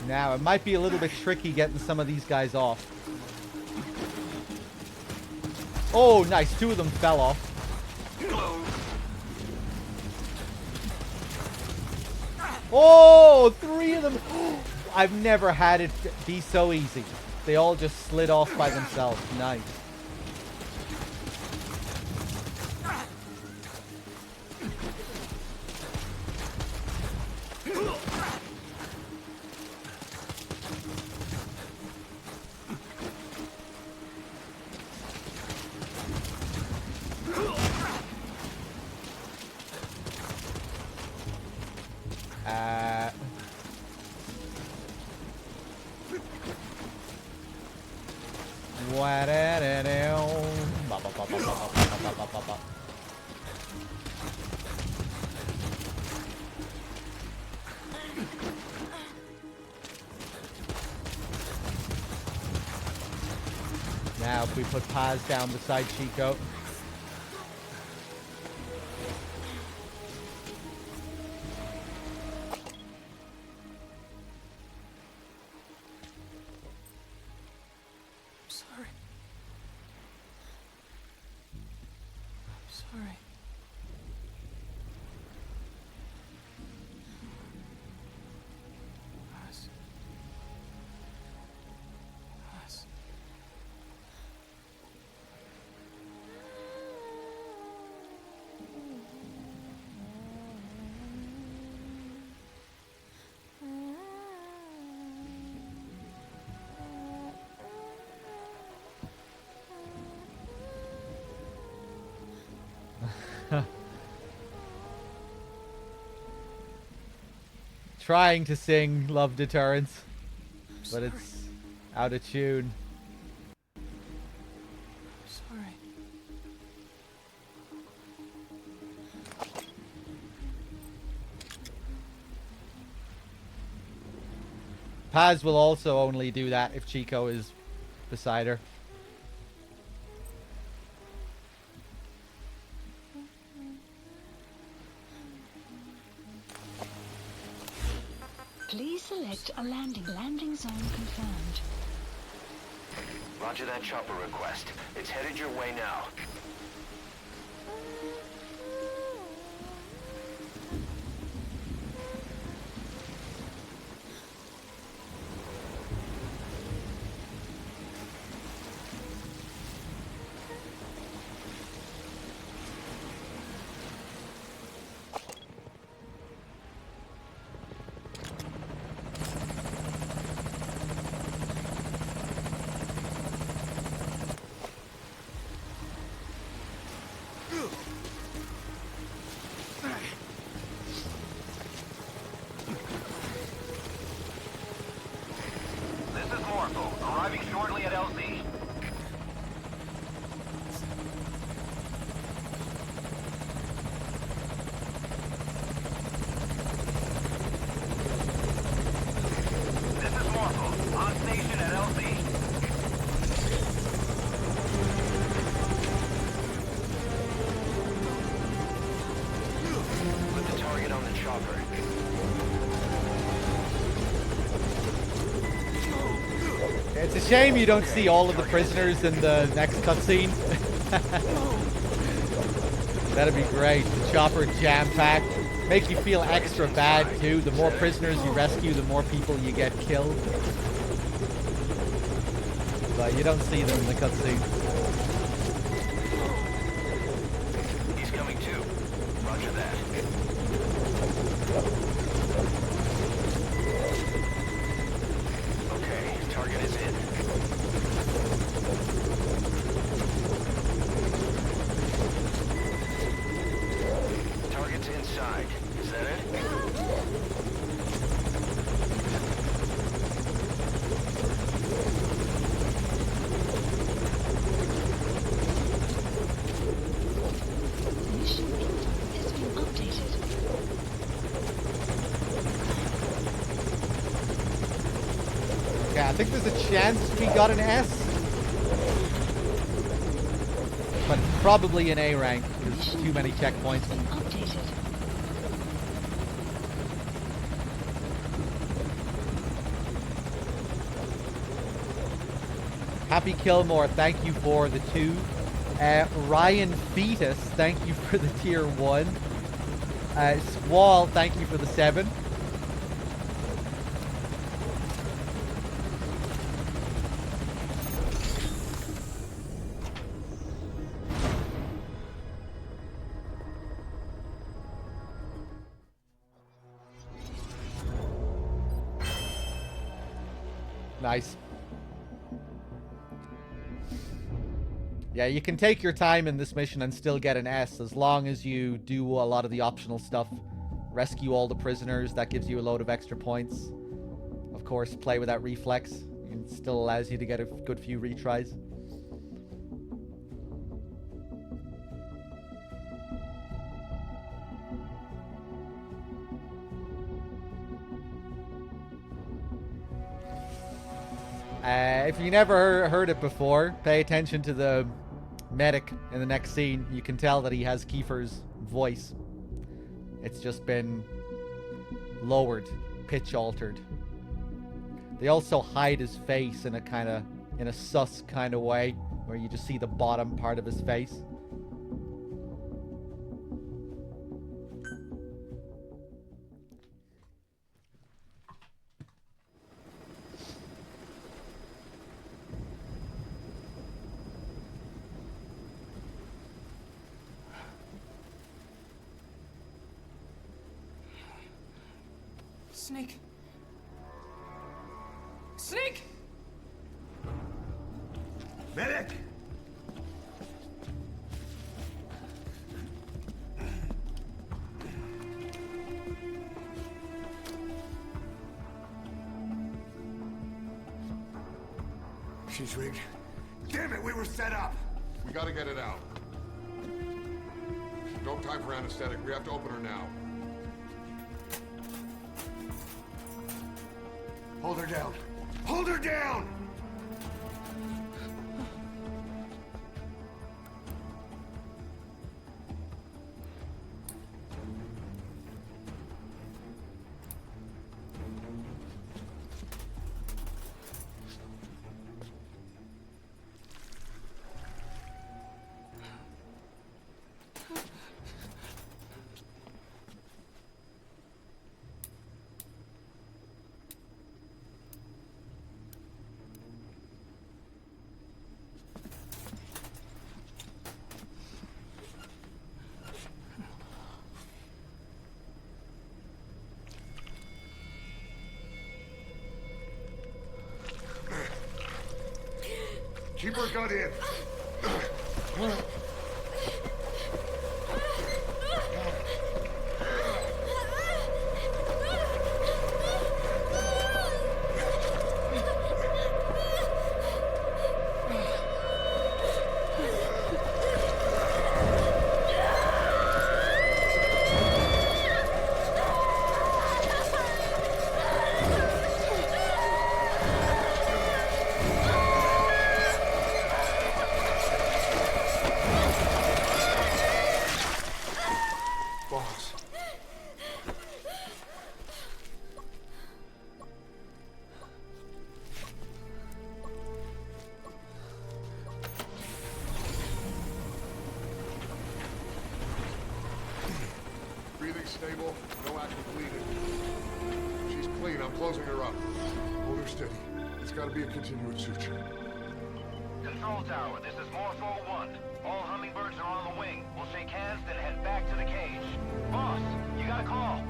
Now, it might be a little bit tricky getting some of these guys off. Oh, nice. 2 of them fell off. Oh, 3 of them. I've never had it be so easy. They all just slid off by themselves. Nice. Now, if we put Paz down beside Chico. Trying to sing Love Deterrence, but it's out of tune. Sorry. Paz will also only do that if Chico is beside her. Please select a landing zone confirmed. Roger that chopper request. It's headed your way now. It's a shame you don't see all of the prisoners in the next cutscene. That'd be great. The chopper jam-packed. Make you feel extra bad, too. The more prisoners you rescue, the more people you get killed. But you don't see them in the cutscene. He's coming too. Roger that. Okay, target is in. Okay, I think there's a chance we got an S. But probably an A rank. There's too many checkpoints. Happy Kilmore, thank you for the 2. Ryan Fetus, thank you for the tier 1. Squall, thank you for the 7. Nice. Yeah, you can take your time in this mission and still get an S as long as you do a lot of the optional stuff. Rescue all the prisoners, that gives you a load of extra points. Of course, play with that reflex. It still allows you to get a good few retries. If you never heard it before, pay attention to the medic in the next scene. You can tell that he has Kiefer's voice. It's just been lowered, pitch altered. They also hide his face in a sus kind of way, where you just see the bottom part of his face. Snake. Snake! Medic! She's rigged. Damn it, we were set up! We gotta get it out. No time for anesthetic. We have to open her now. Hold her down. Hold her down! Keep her gun in. Stable, no active bleeding. She's clean, I'm closing her up. Hold her steady. It's gotta be a continuous suture. Control tower, this is Morpho 1. All hummingbirds are on the wing. We'll shake hands, then head back to the cage. Boss, you got a call.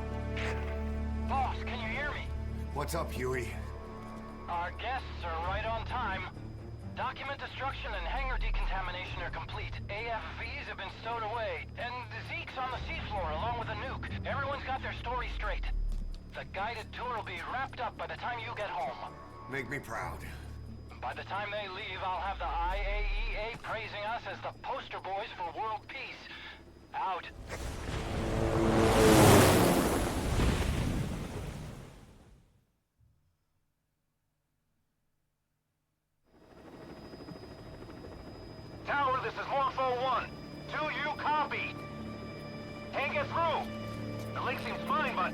Boss, can you hear me? What's up, Huey? Our guests are right on time. Document destruction and hangar decontamination are complete. AFVs have been stowed away, and Zeke's on the seafloor along with a nuke. Everyone's got their story straight. The guided tour will be wrapped up by the time you get home. Make me proud. By the time they leave, I'll have the IAEA praising us as the poster boys for world peace. Out. This is Morpho 1. Do you copy? Can't get through. The link seems fine, but...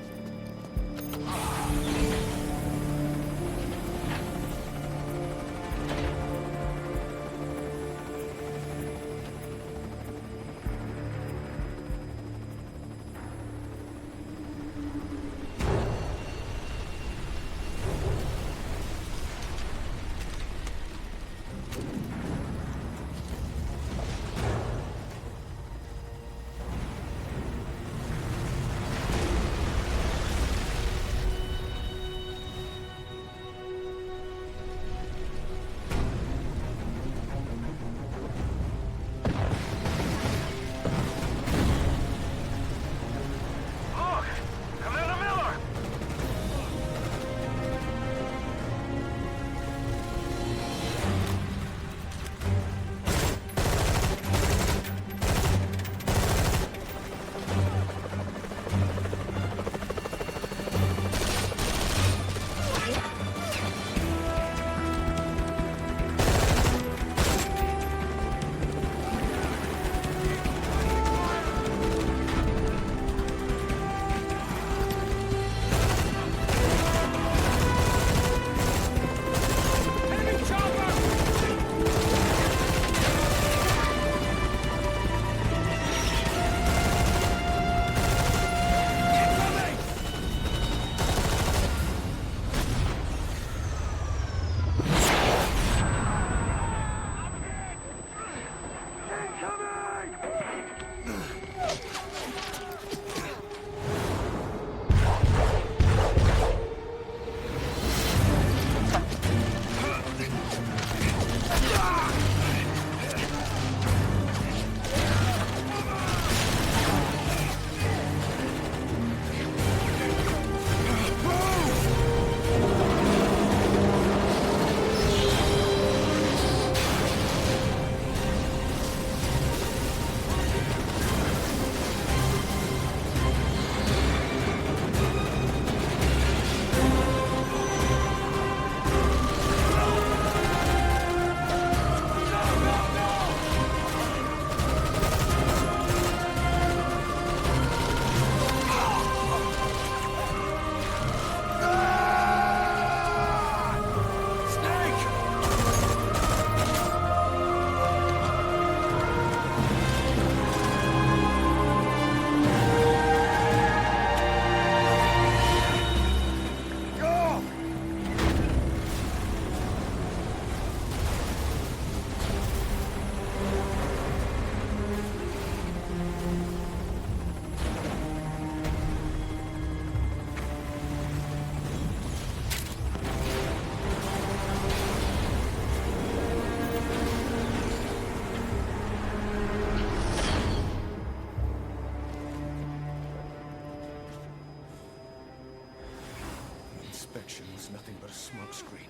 inspection was nothing but a smokescreen.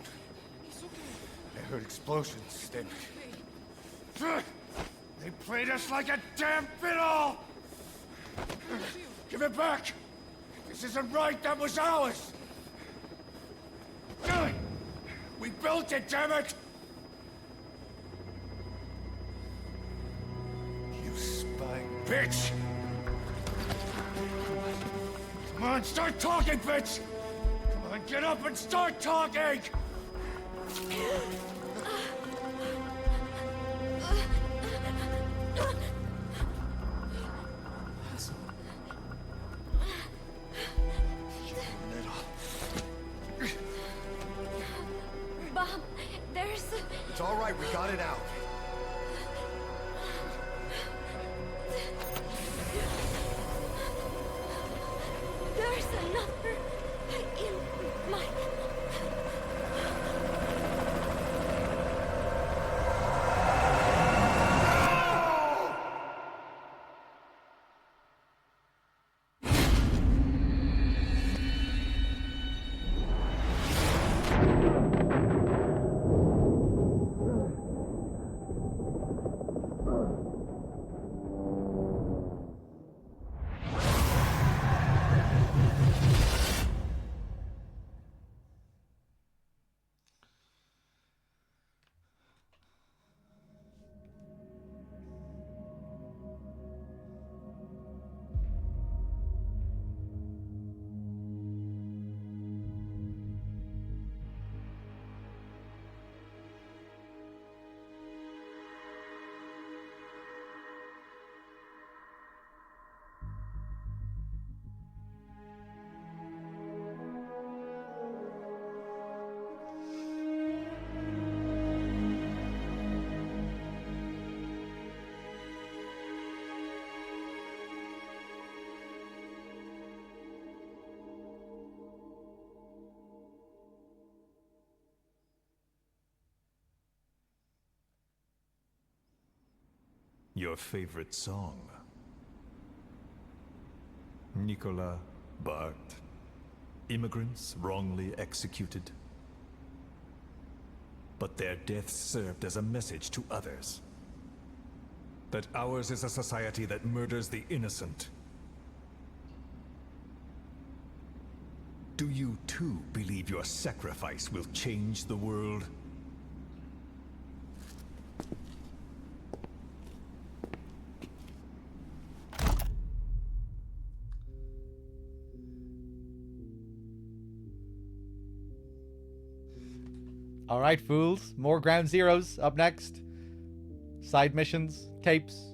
I heard explosions, then... They played us like a damn fiddle! Give it back! This isn't right, that was ours! We built it, damn it! You spying bitch! Come on, start talking, bitch! Come on, get up and start talking! Bob, there's... It's all right, we got it out. There's another in my... Your favorite song? Nicola, Bart, immigrants wrongly executed. But their deaths served as a message to others. That ours is a society that murders the innocent. Do you too believe your sacrifice will change the world? All right, fools. More Ground Zeroes up next. Side missions, capes.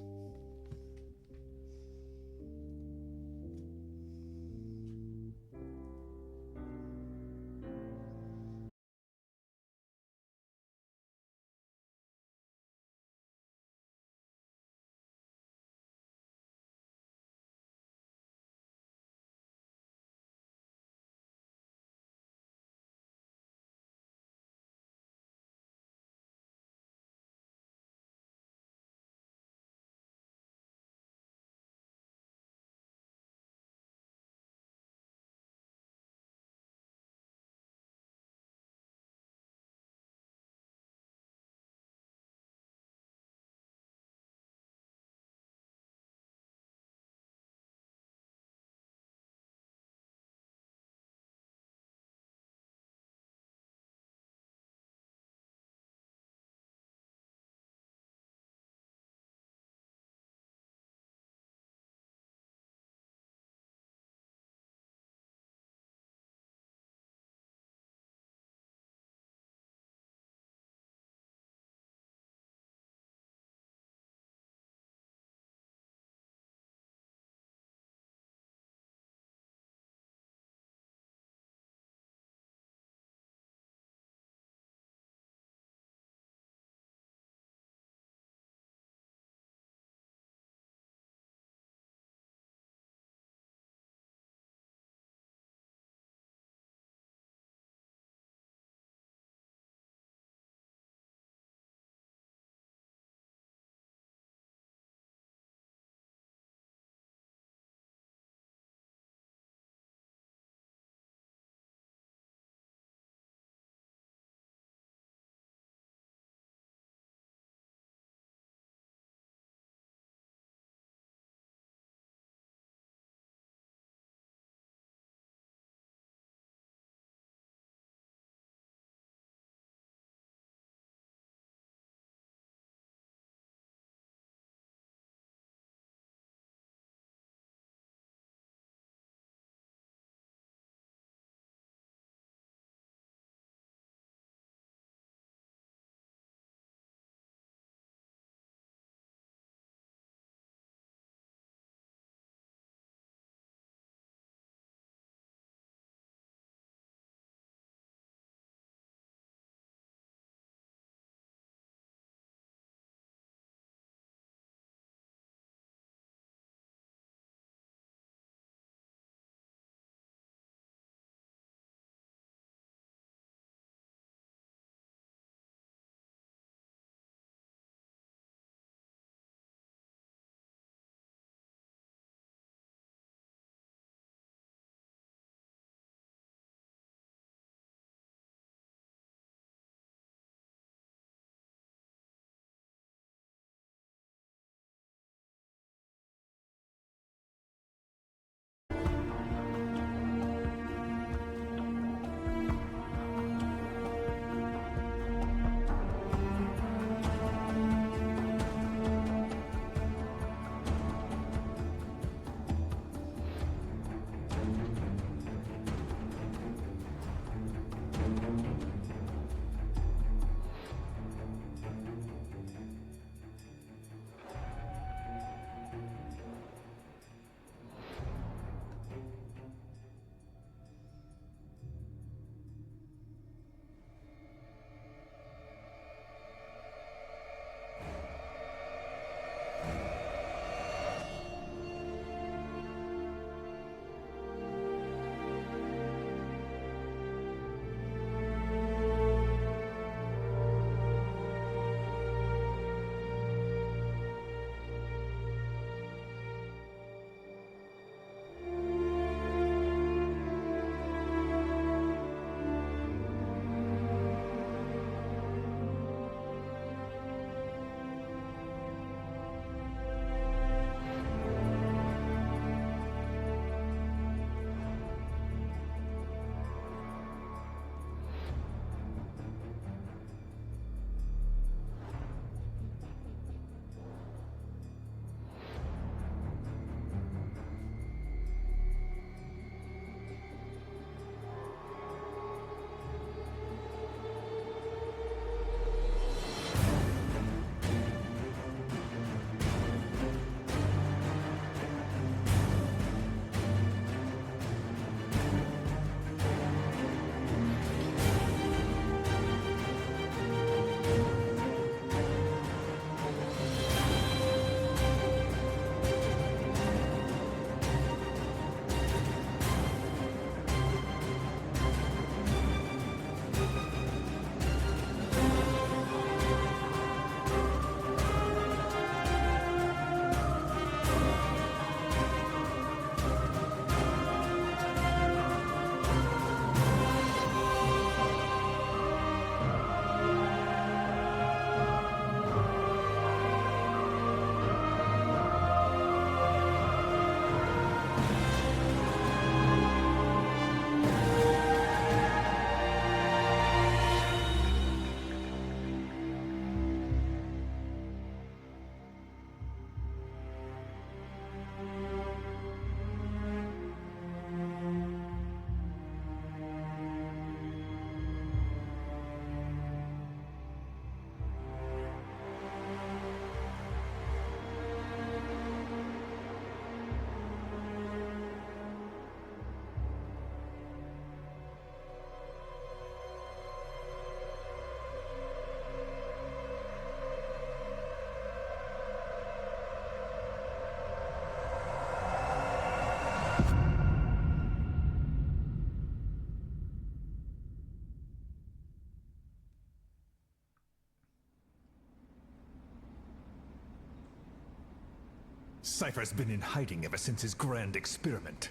Cypher's been in hiding ever since his grand experiment.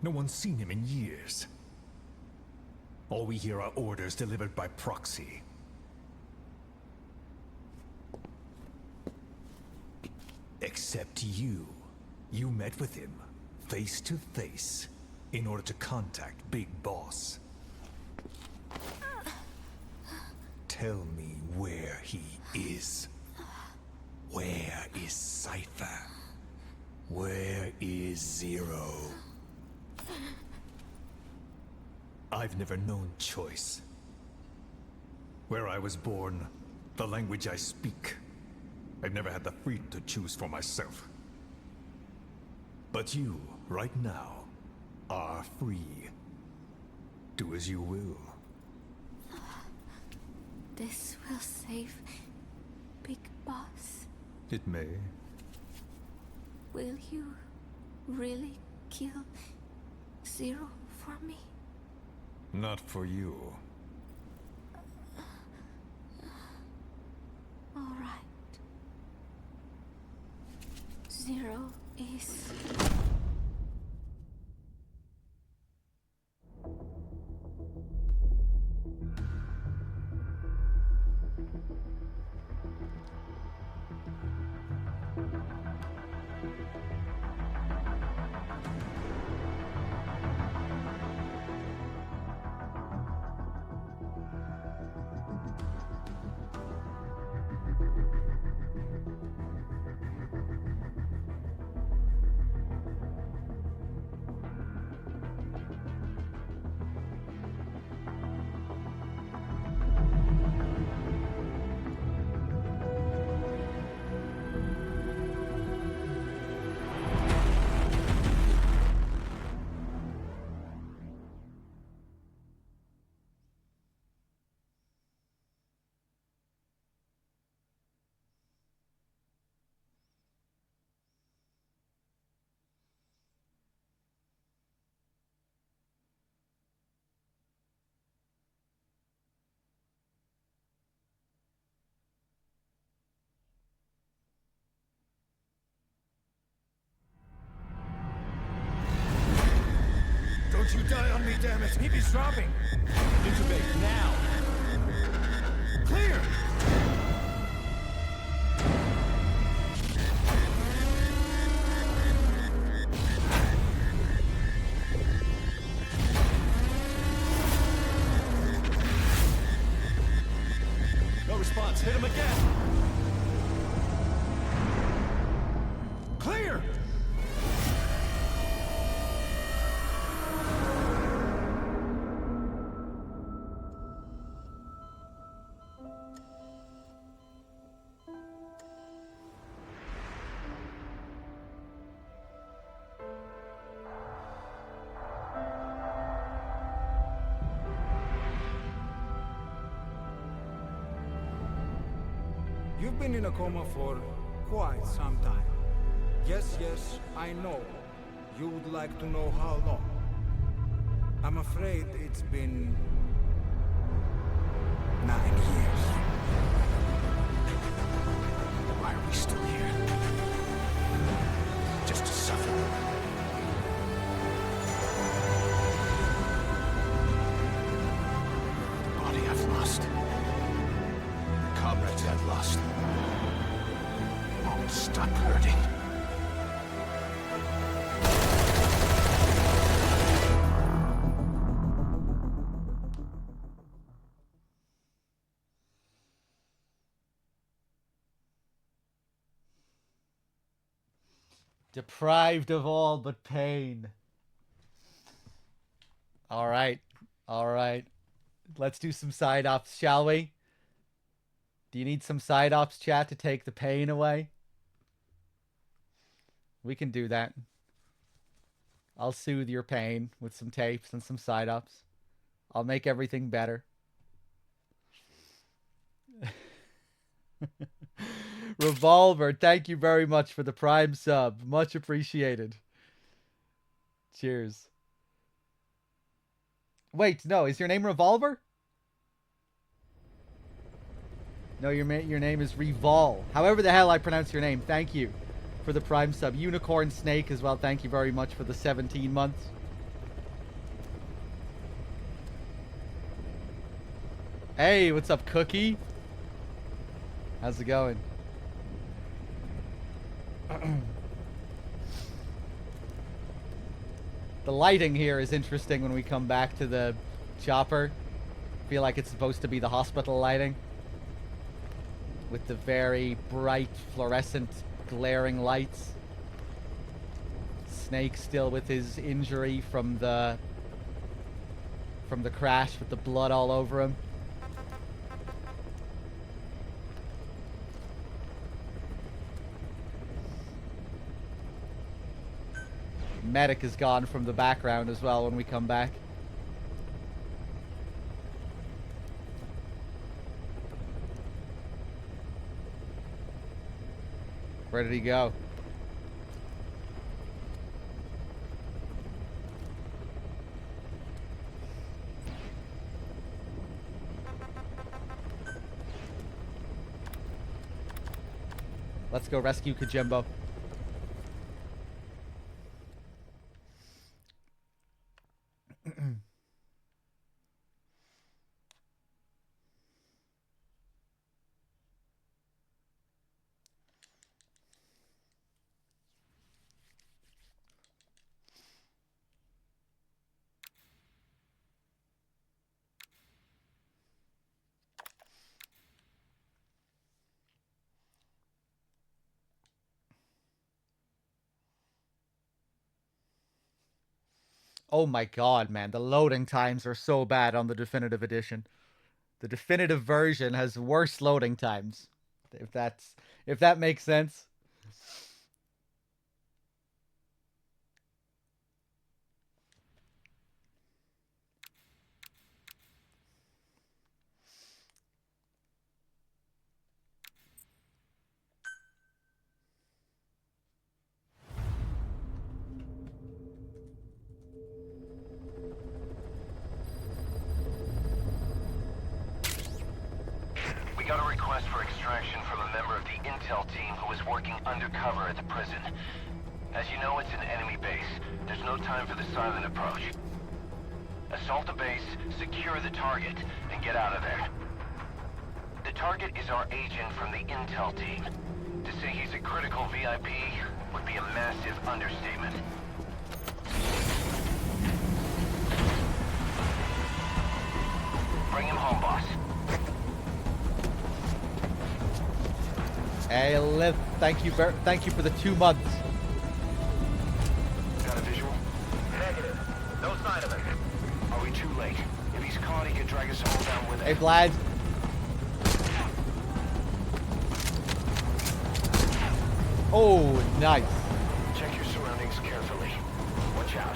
No one's seen him in years. All we hear are orders delivered by proxy. Except you. You met with him, face to face, in order to contact Big Boss. Tell me where he is. Where is Cypher? Where is Zero? I've never known choice. Where I was born, the language I speak, I've never had the freedom to choose for myself. But you, right now, are free. Do as you will. This will save Big Boss. It may. Will you really kill Zero for me? Not for you. All right. Zero is... Don't you die on me, damn it! He's dropping! Intubate, now! Clear! No response. Hit him again! Clear! You've been in a coma for quite some time. Yes, I know. You would like to know how long. I'm afraid it's been 9 years. Why are we still here? Just to suffer. The body I've lost. Comrades I've lost. Won't stop hurting. Deprived of all but pain. All right. Let's do some side ops, shall we? Do you need some side ops, chat, to take the pain away? We can do that. I'll soothe your pain with some tapes and some side ops. I'll make everything better. Revolver, thank you very much for the Prime sub. Much appreciated. Cheers. Wait, no, is your name Revolver? No, your name is Revol. However the hell I pronounce your name, thank you. for the Prime sub. Unicorn Snake as well, thank you very much for the 17 months. Hey, what's up, Cookie? How's it going? The lighting here is interesting when we come back to the chopper. I feel like it's supposed to be the hospital lighting, with the very bright, fluorescent, glaring lights. Snake still with his injury from the crash, with the blood all over him. Medic is gone from the background as well when we come back. Where did he go? Let's go rescue Kajimbo. Oh my god, man, the loading times are so bad on the definitive edition. The definitive version has worse loading times. If that makes sense. We got a request for extraction from a member of the intel team who is working undercover at the prison. As you know, it's an enemy base. There's no time for the silent approach. Assault the base, secure the target, and get out of there. The target is our agent from the intel team. To say he's a critical VIP would be a massive understatement. Bring him home, boss. Hey, Liv, thank you for the 2 months. Got a visual? Negative. No sign of him. Are we too late? If he's caught, he could drag us all down with him. Hey, Vlad. Oh, nice. Check your surroundings carefully. Watch out.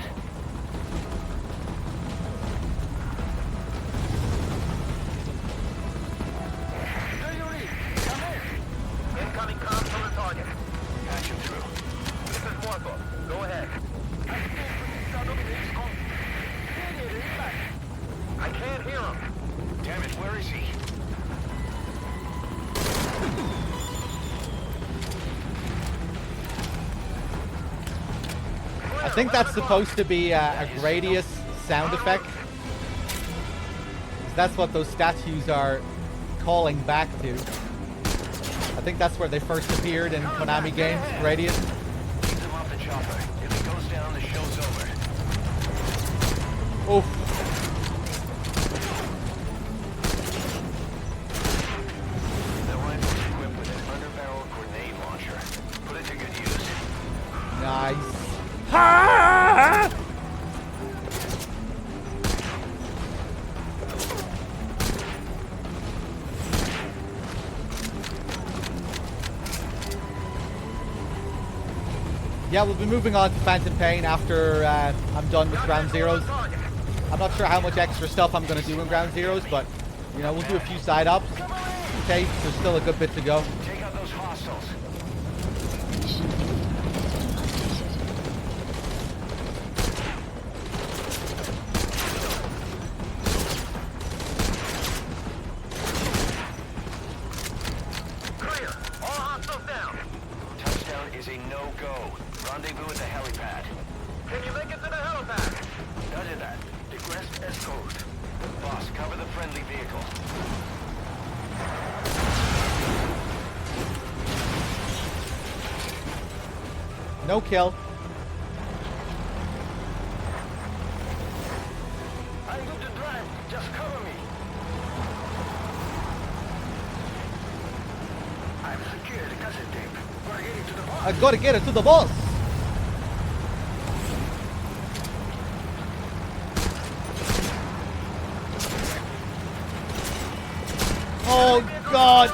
Incoming comms from the target. Patch him through. This is Morpho. Go ahead. I can't hear him. Damn it, where is he? I think that's supposed to be a Gradius sound effect. That's what those statues are calling back to. I think that's where they first appeared in Konami games, Gradius. Keep him off the chopper. If it goes down, the show's over. Oof. The rifle's equipped with an underbarrel grenade launcher. Put it to good use. Nice. Yeah, we'll be moving on to Phantom Pain after I'm done with Ground Zeroes. I'm not sure how much extra stuff I'm going to do in Ground Zeroes, but, you know, we'll do a few side ups. Okay, there's still a good bit to go. Take out those hostiles. Clear. All hostiles down. Touchdown is a no No kill. I'm good to drive. Just cover me. I've secured the cassette tape. We're getting to the boss. I gotta get it to the boss. Oh God!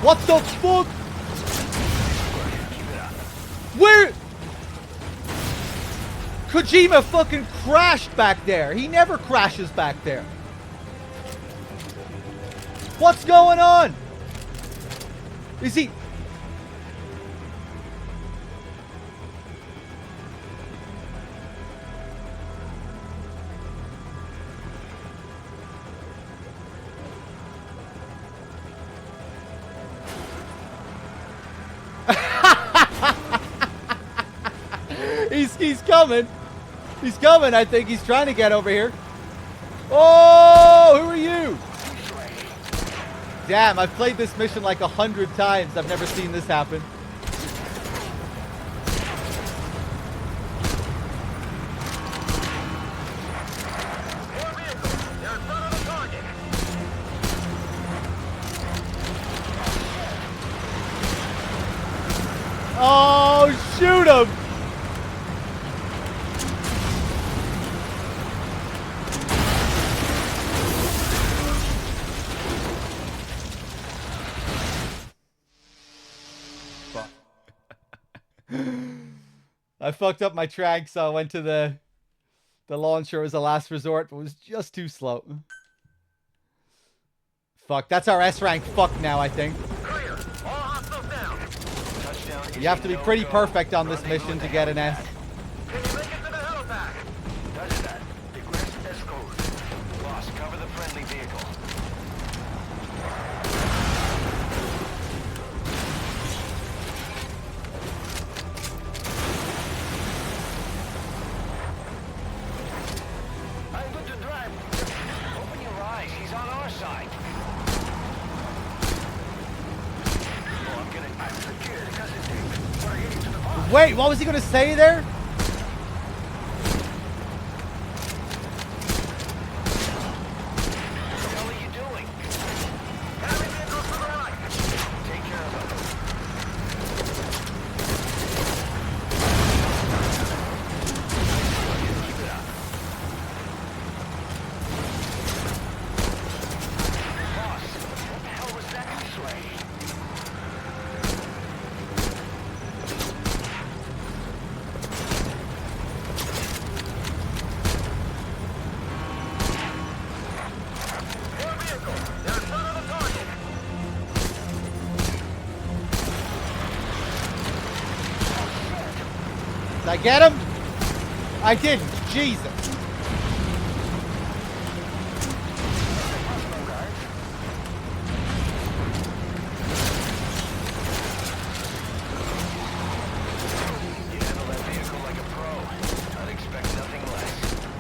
What the fuck? Where? Kojima fucking crashed back there. He never crashes back there. What's going on? Is he... He's coming. He's coming, I think. He's trying to get over here. Oh, who are you? Damn, I've played this mission like 100 times. I've never seen this happen. Oh, shoot him! I fucked up my track, so I went to the launcher as a last resort, but it was just too slow. Fuck, that's our S rank fuck now, I think. You have to be pretty perfect on this mission to get an S. Cover the friendly vehicle. I'm good to drive. Open your eyes. He's on our side. Oh, I'm secured. We're heading to the boss. Wait, what was he gonna say there? Did I get him? I didn't. Jesus.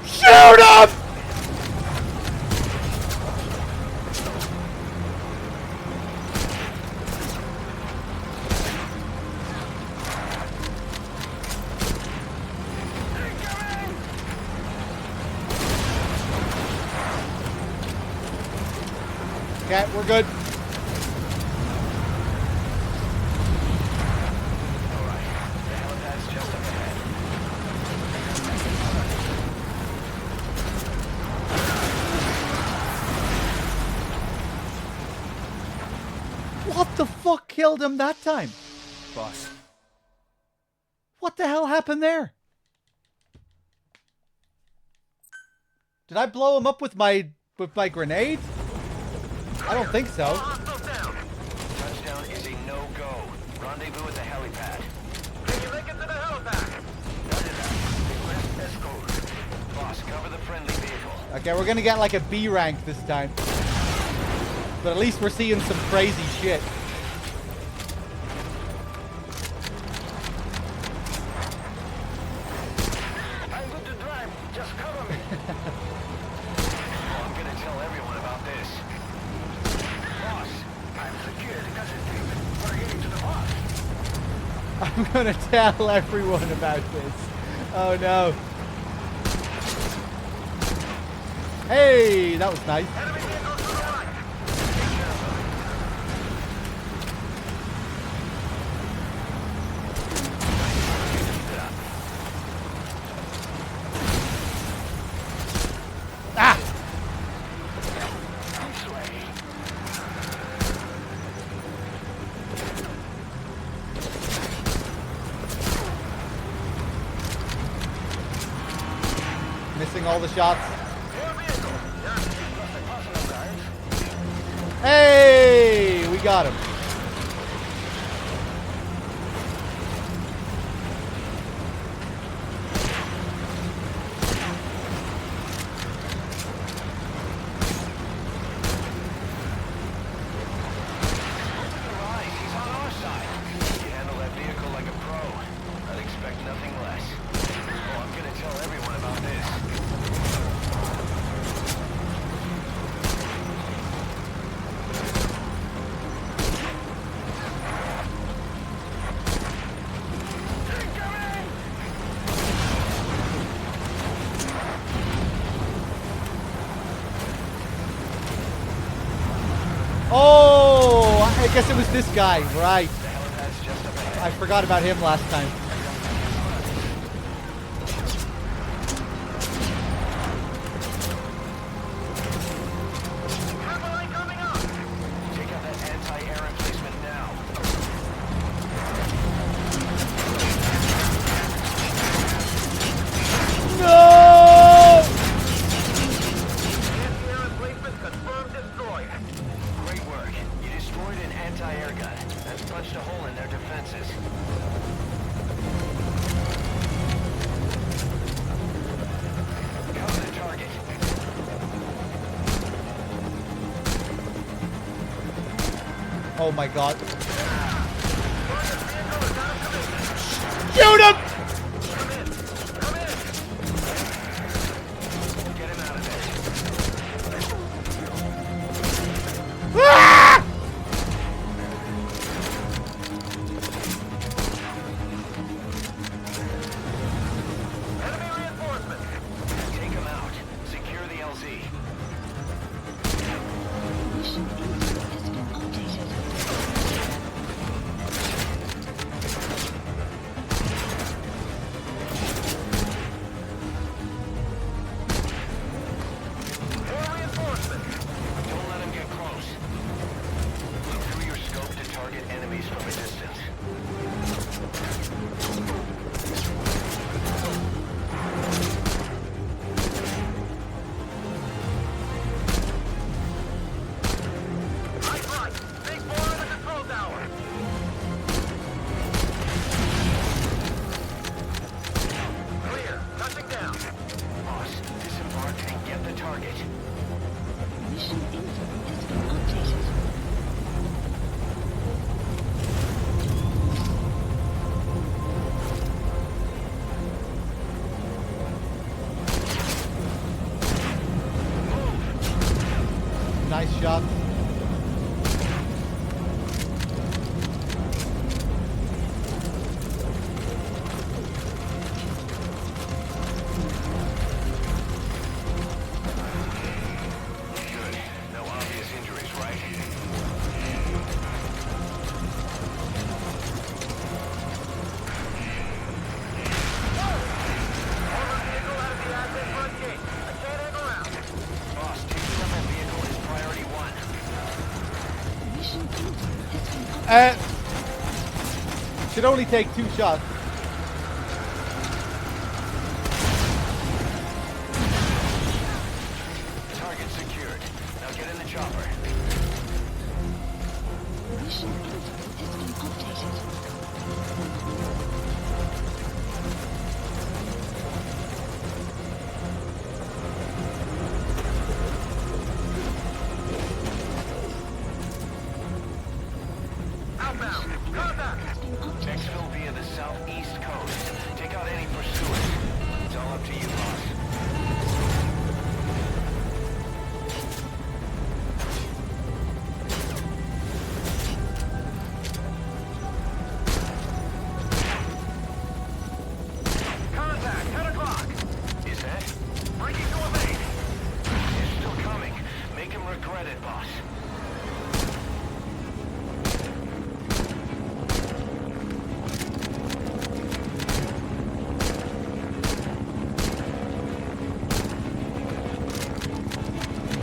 Shoot him! Okay, we're good. What the fuck killed him that time? Boss. What the hell happened there? Did I blow him up with my grenade? I don't think so. Touchdown is a no-go. Rendezvous at the helipad. Can you make it to the helipad? Roger that. Request escort. Boss, cover the friendly vehicle. Okay, we're gonna get like a B rank this time. But at least we're seeing some crazy shit. I'm good to drive. Just cover me. Oh, I'm gonna tell everyone about this. Boss, I'm I'm gonna tell everyone about this. Oh no. Hey, that was nice. Ah! Missing all the shots. Hey, we got him. Oh, I guess it was this guy, right. I forgot about him last time. Oh my god. Shoot him! Ah! Take him out. Secure the LZ. Mission info has been updated. Don't let him get close. Look through your scope to target enemies from a distance. Mission info has been updated. Nice shot. Good. No obvious injuries, right? Boss, taking up that vehicle is priority one. Mission info has been updated. Should only take 2 shots. Target secured. Now get in the chopper. Mission info has been updated. Exfil via the southeast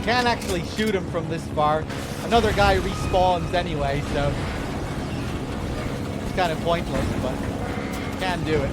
can't actually shoot him from this far. Another guy respawns anyway, so it's kind of pointless, but can do it.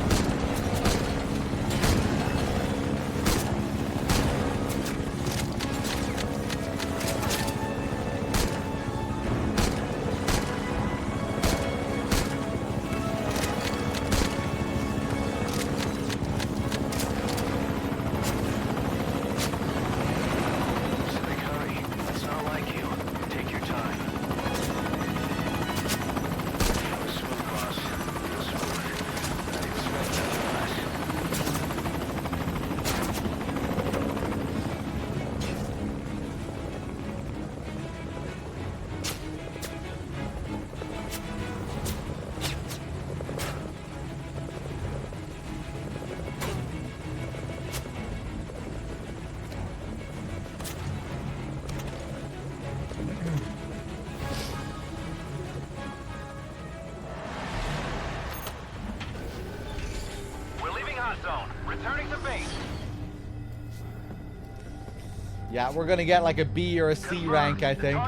Yeah, we're gonna get like a B or a C rank, I think.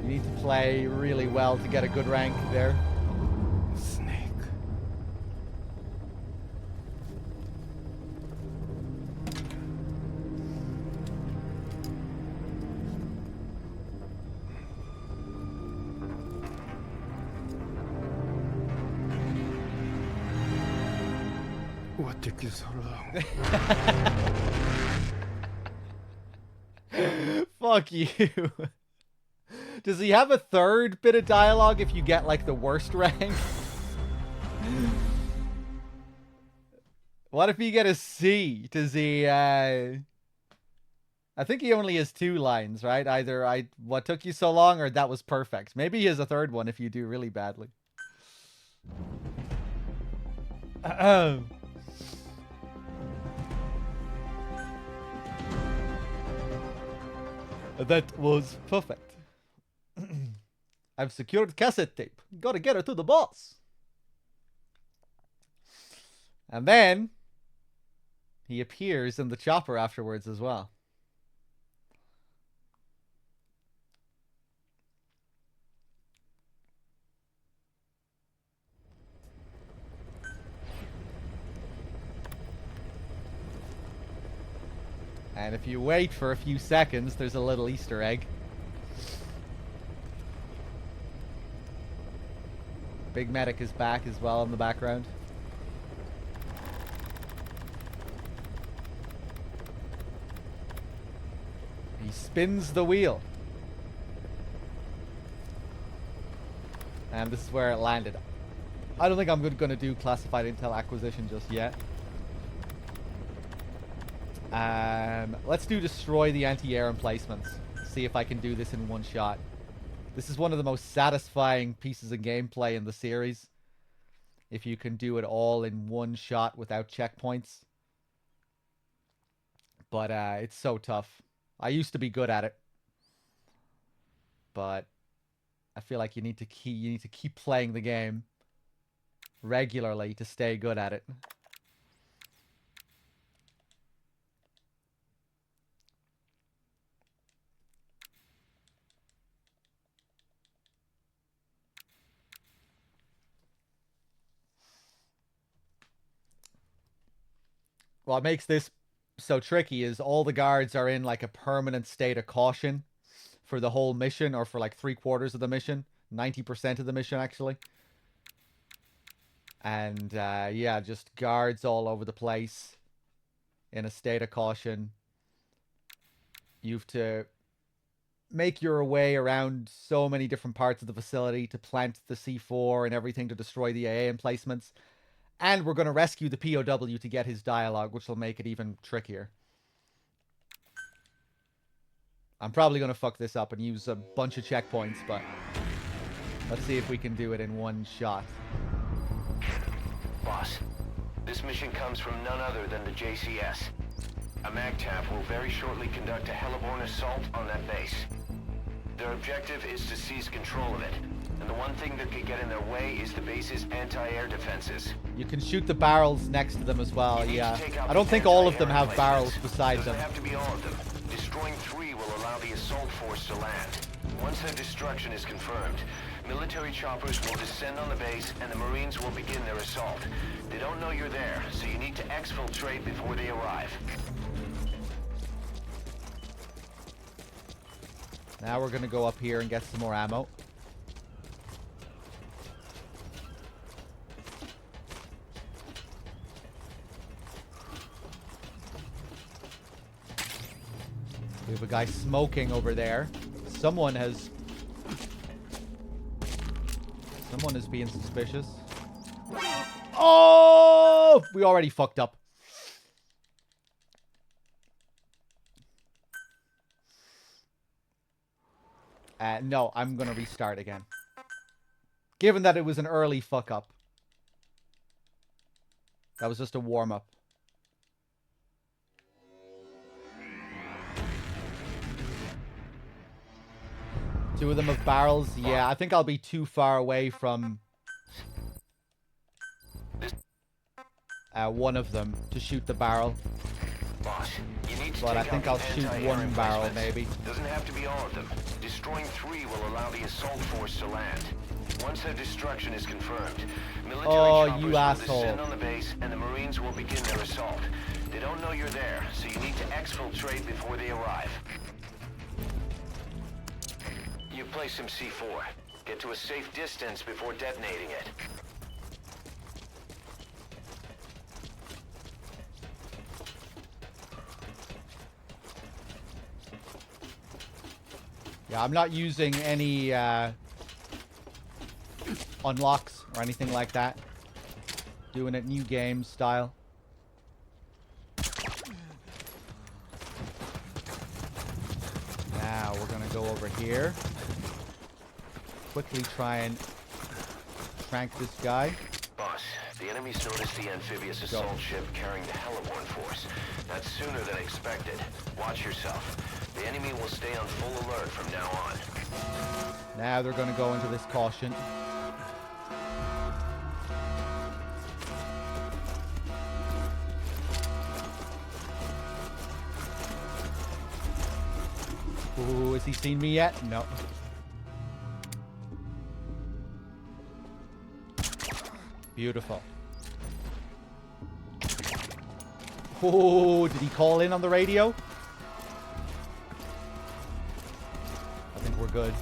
You need to play really well to get a good rank there. Snake. What took you so long? Fuck you. Does he have a third bit of dialogue if you get like the worst rank? What if you get a C? Does he I think he only has 2 lines, right? Either what took you so long or that was perfect. Maybe he has a third one if you do really badly. That was perfect. I've secured cassette tape. Gotta get her to the boss. And then he appears in the chopper afterwards as well. And if you wait for a few seconds, there's a little Easter egg. Big Medic is back as well in the background. He spins the wheel. And this is where it landed. I don't think I'm going to do classified intel acquisition just yet. Let's do destroy the anti-air emplacements. See if I can do this in one shot. This is one of the most satisfying pieces of gameplay in the series. If you can do it all in one shot without checkpoints. But it's so tough. I used to be good at it. But I feel like you need to keep playing the game regularly to stay good at it. What makes this so tricky is all the guards are in like a permanent state of caution for the whole mission, or for like 3/4 of the mission, 90% of the mission actually. And yeah, just guards all over the place in a state of caution. You have to make your way around so many different parts of the facility to plant the C4 and everything to destroy the AA emplacements. And we're going to rescue the POW to get his dialogue, which will make it even trickier. I'm probably going to fuck this up and use a bunch of checkpoints, but let's see if we can do it in one shot. Boss, this mission comes from none other than the JCS. A MAGTF will very shortly conduct a heliborne assault on that base. Their objective is to seize control of it, and the one thing that could get in their way is the base's anti-air defenses. You can shoot the barrels next to them as well, yeah. I don't think all of them have barrels beside them. Doesn't have to be all of them. Destroying 3 will allow the assault force to land. Once their destruction is confirmed, military choppers will descend on the base and the Marines will begin their assault. They don't know you're there, so you need to exfiltrate before they arrive. Now we're gonna go up here and get some more ammo. We have a guy smoking over there. Someone is being suspicious. Oh! We already fucked up. No, I'm gonna restart again. Given that it was an early fuck up. That was just a warm up. Two of them have barrels. Yeah, I think I'll be too far away from one of them to shoot the barrel. Boss, you need to but I think I'll shoot one barrel, maybe. Doesn't have to be all of them. Destroying 3 will allow the assault force to land. Once their destruction is confirmed, military choppers will descend on the base and the Marines will begin their assault. They don't know you're there, so you need to exfiltrate before they arrive. You place some C4. Get to a safe distance before detonating it. Yeah, I'm not using any unlocks or anything like that. Doing it new game style. Now we're gonna go over here. Quickly try and trank this guy. Boss, the enemy's noticed the amphibious assault ship carrying the Heliborn force. That's sooner than expected. Watch yourself. The enemy will stay on full alert from now on. Now they're going to go into this caution. Ooh, has he seen me yet? No. Beautiful. Oh, did he call in on the radio? I think we're good.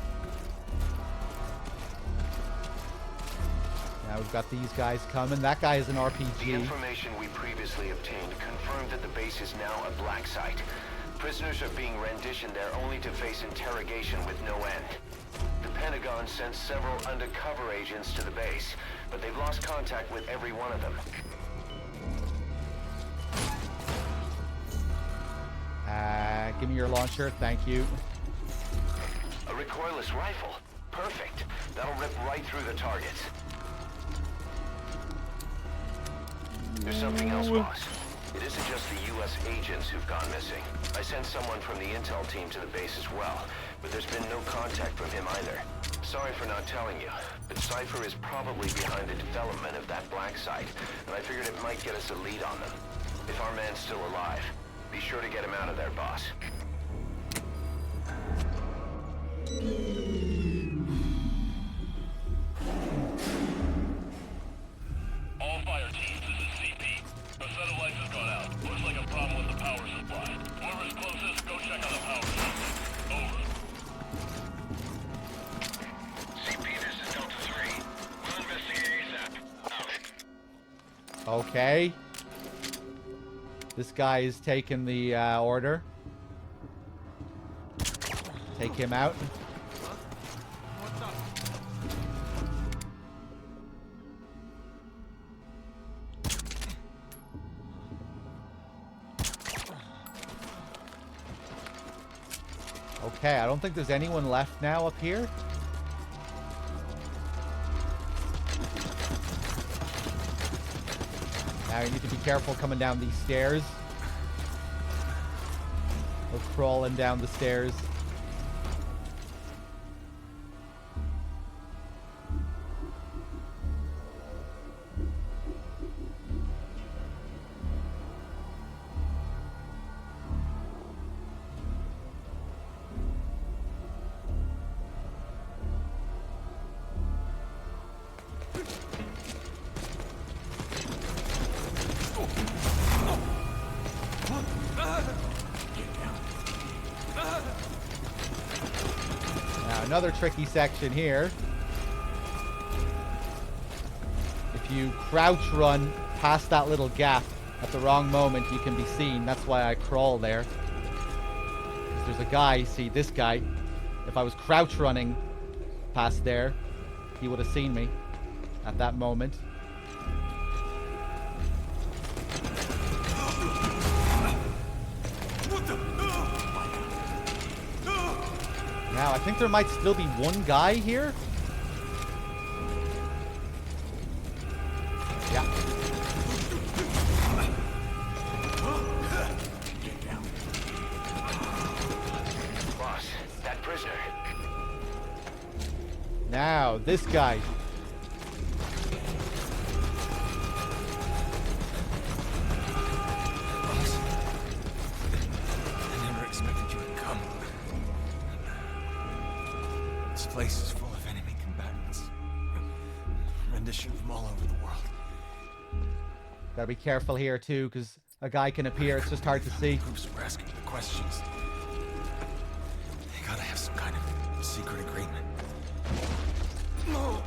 Now we've got these guys coming. That guy is an RPG. The information we previously obtained confirmed that the base is now a black site. Prisoners are being renditioned there only to face interrogation with no end. The Pentagon sent several undercover agents to the base, but they've lost contact with every one of them. Give me your launcher, thank you. A recoilless rifle. Perfect. That'll rip right through the targets. There's something else, boss. It isn't just the U.S. agents who've gone missing. I sent someone from the intel team to the base as well, but there's been no contact from him either. Sorry for not telling you, but Cypher is probably behind the development of that black site, and I figured it might get us a lead on them. If our man's still alive, be sure to get him out of there, boss. All fire teams, this is CP. Our satellite has gone out. Looks like a problem with the power supply. Whoever's closest, go check on the power system. Over. CP, this is Delta 3. We'll investigate ASAP. Out. Okay. This guy is taking the order. Take him out. Okay, I don't think there's anyone left now up here. Now you need to be careful coming down these stairs. We're crawling down the stairs. Another tricky section here. If you crouch run past that little gap at the wrong moment, you can be seen. That's why I crawl there. There's a guy, see this guy. If I was crouch running past there, he would have seen me at that moment. Now, I think there might still be one guy here. Yeah. Boss, that prisoner. Now, this guy. I never expected you to come. This place is full of enemy combatants. Rendition from all over the world. Gotta be careful here too, because a guy can appear. It's just hard to see. Groups were asking the questions. They gotta have some kind of secret agreement. No.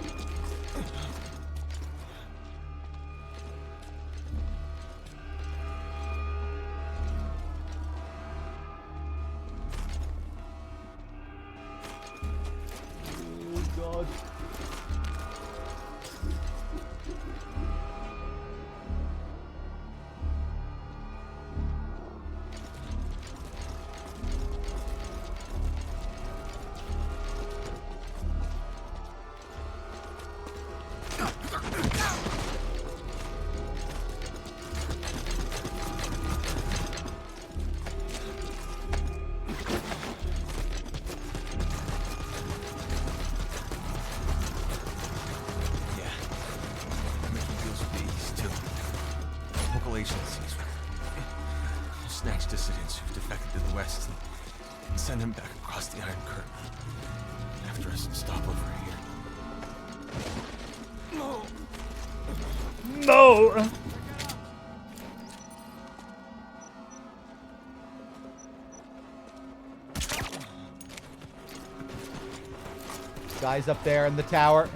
Oh God. Agencies will snatch dissidents who've defected to the West and send them back across the Iron Curtain after us and stop over here. No! No! Guys up there in the tower.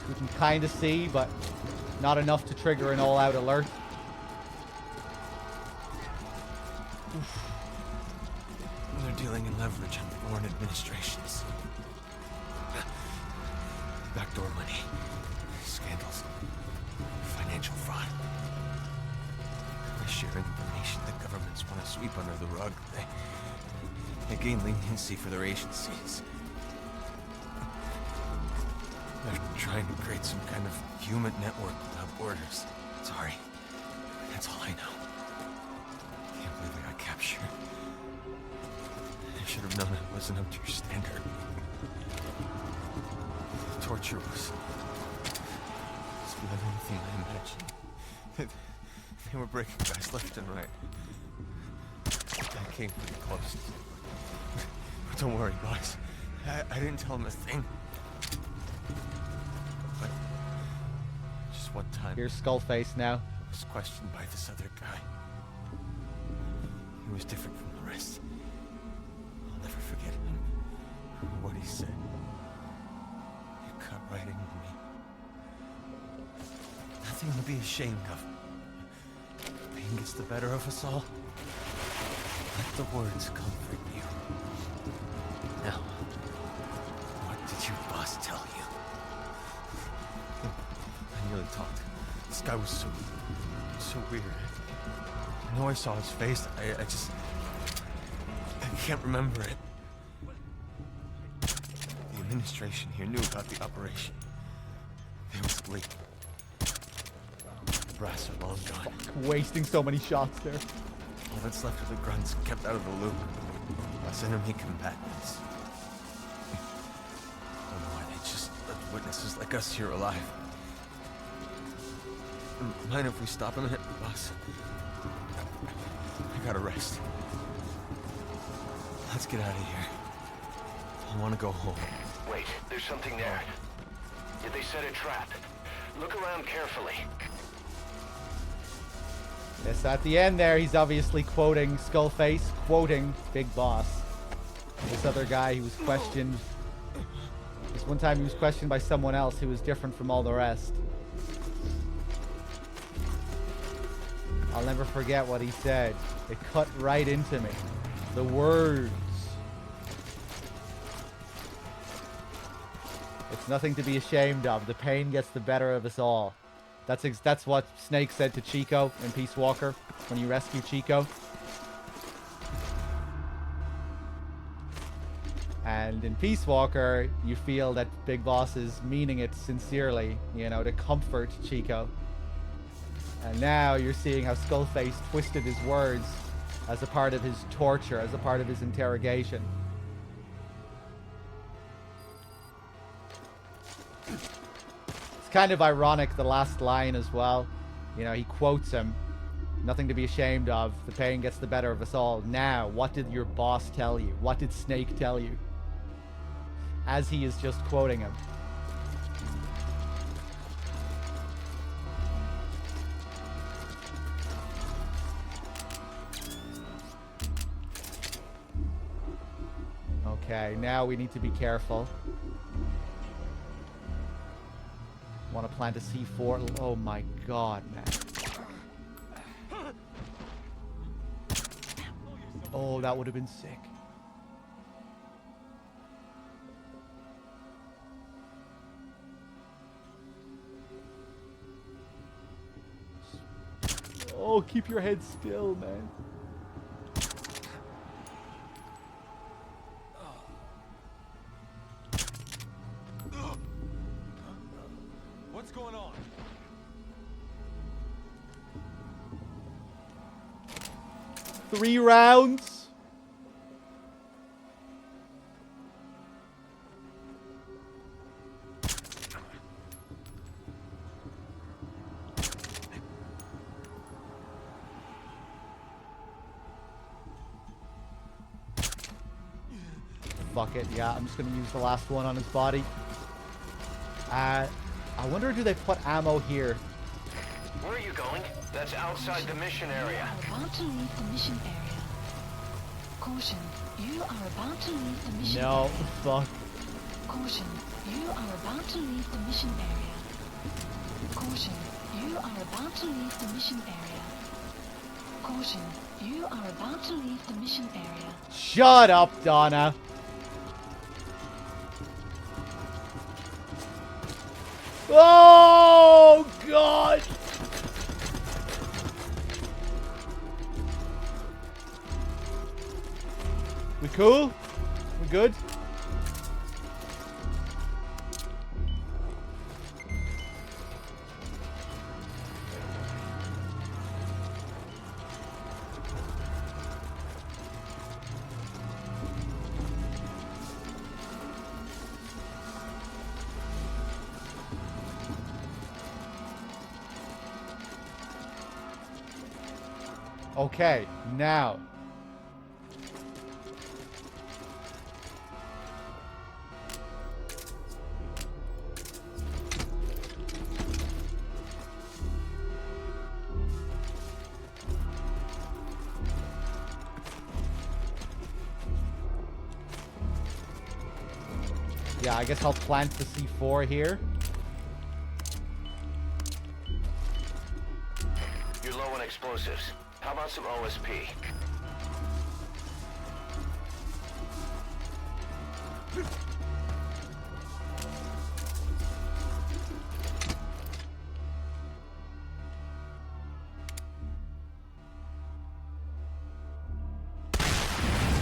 We can kind of see, but not enough to trigger an all-out alert. They're dealing in leverage on foreign administrations. Backdoor money, scandals, financial fraud. They share information that governments want to sweep under the rug. They gain leniency for their agencies. They're trying to create some kind of human network without borders. Sorry, that's all I know. Can't believe I got captured. I should have known I wasn't up to your standard. The torture was beyond anything I imagined. They were breaking guys left and right. I came pretty close. But don't worry, boys. I didn't tell him a thing. But just one time. Here's Skullface now. I was questioned by this other guy. He was different from the rest. I'll never forget him. What he said. It cut right into me. Nothing to be ashamed of. Pain gets the better of us all. Let the words comfort you. Now, what did your boss tell you? I nearly talked. This guy was so weird. I know I saw his face. I can't remember it. The administration here knew about the operation. They was leaking. The brass are long gone. Fuck, wasting so many shots there. All that's left of the grunts kept out of the loop. Us enemy combatants. I don't know why they just let witnesses like us here alive. Mind if we stop a minute, boss? I gotta rest. Let's get out of here. I want to go home. Wait, there's something there. Did they set a trap? Look around carefully. Yes, at the end there, he's obviously quoting Skullface, quoting Big Boss. This other guy who was questioned Because one time he was questioned by someone else who was different from all the rest. I'll never forget what he said. It cut right into me. The words. It's nothing to be ashamed of. The pain gets the better of us all. That's what Snake said to Chico in Peace Walker when you rescue Chico. And in Peace Walker, you feel that Big Boss is meaning it sincerely, you know, to comfort Chico. And now you're seeing how Skullface twisted his words as a part of his torture, as a part of his interrogation. It's kind of ironic, the last line as well. You know, he quotes him, "Nothing to be ashamed of. The pain gets the better of us all." Now, what did your boss tell you? What did Snake tell you? As he is just quoting him. Okay, now we need to be careful. Want to plant a C4? Oh my god, man. Oh, that would have been sick. Oh, keep your head still, man. What's going on? Three rounds. Fuck it, yeah, I'm just gonna use the last one on his body. I wonder, do they put ammo here? Where are you going? That's outside the mission area. You are about to leave the mission area. Caution, you are about to leave the mission area. No, fuck. Caution, you are about to leave the mission area. Caution, you are about to leave the mission area. Caution, you are about to leave the mission area. Shut up, Donna. Oh, God. We cool? We good? Okay, now. Yeah, I guess I'll plant the C4 here. You're low on explosives. How about some OSP?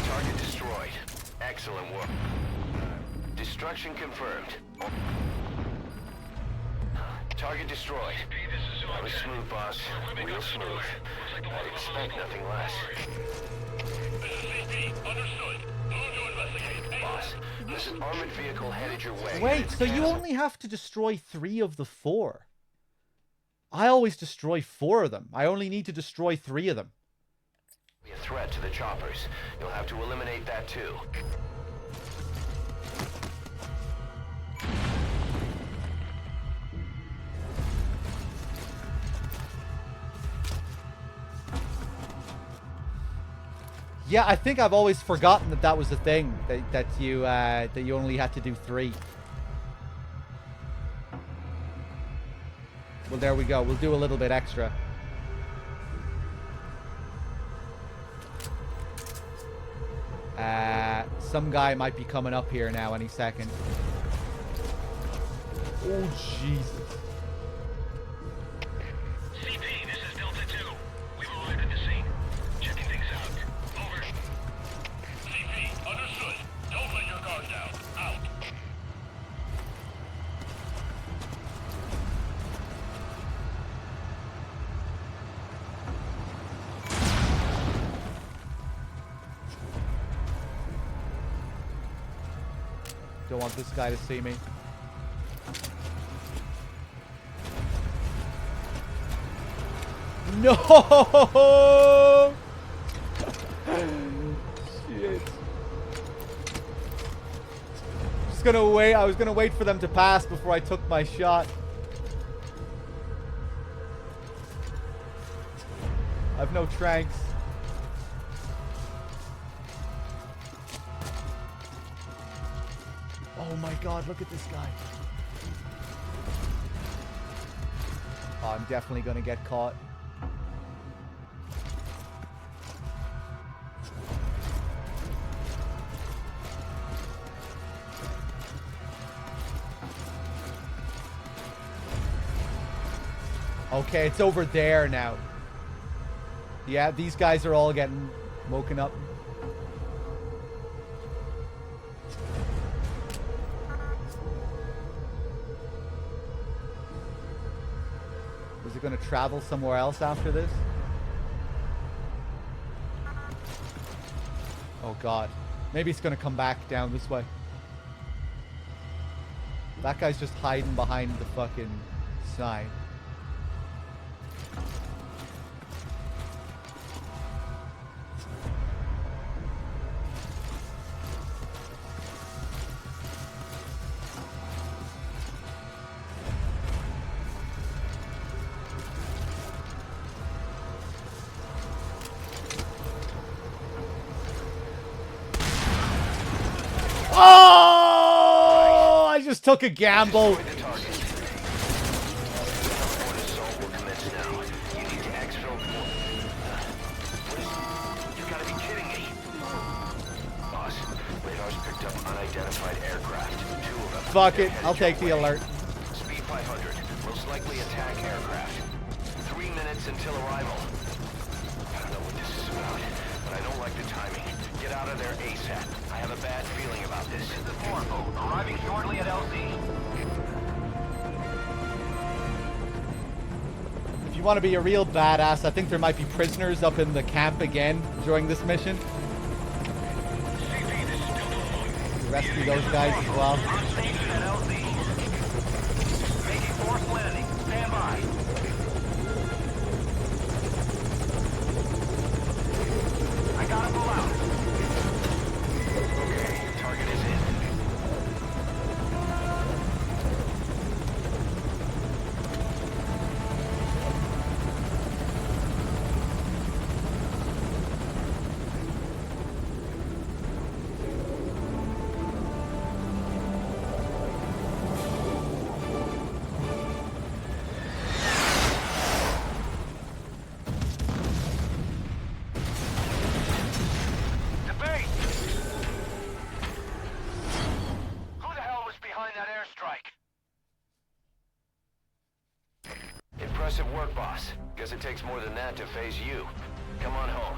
Target destroyed. Excellent work. Destruction confirmed. Target destroyed. That was smooth, boss. Real smooth. I'd expect nothing less. Understood. Move to investigate. Boss, there's an armored vehicle headed your way. Wait, so you only have to destroy 3 of the 4? I always destroy 4 of them. I only need to destroy 3 of them. Be a threat to the choppers. You'll have to eliminate that too. Yeah, I think I've always forgotten that that was a thing, that you only had to do 3. Well, there we go. We'll do a little bit extra. Some guy might be coming up here now any second. Oh, Jesus. CP, this is Delta 2. We've arrived at the scene. Checking things out. Over. CP, understood. Don't let your guard down. Out. Don't want this guy to see me. No! Shit. Just gonna wait. I was gonna wait for them to pass before I took my shot. I've no tranks. Oh my god, look at this guy. Oh, I'm definitely gonna get caught. Okay, it's over there now. Yeah, these guys are all getting woken up. Is it going to travel somewhere else after this? Oh god. Maybe it's going to come back down this way. That guy's just hiding behind the fucking sign. Oh! I just took a gamble. Fuck it, I'll take the alert. Speed 500, most likely attack aircraft. 3 minutes until arrival. I don't know what this is about, but I don't like the timing. Get out of there ASAP. I have a bad feeling about this. This is Morpho, arriving shortly at LZ. If you want to be a real badass, I think there might be prisoners up in the camp again during this mission. Rescue those guys as well. Making forced landing. Stand by. I gotta pull out. Okay, target is in. Impressive work, boss. Guess it takes more than that to phase you. Come on home.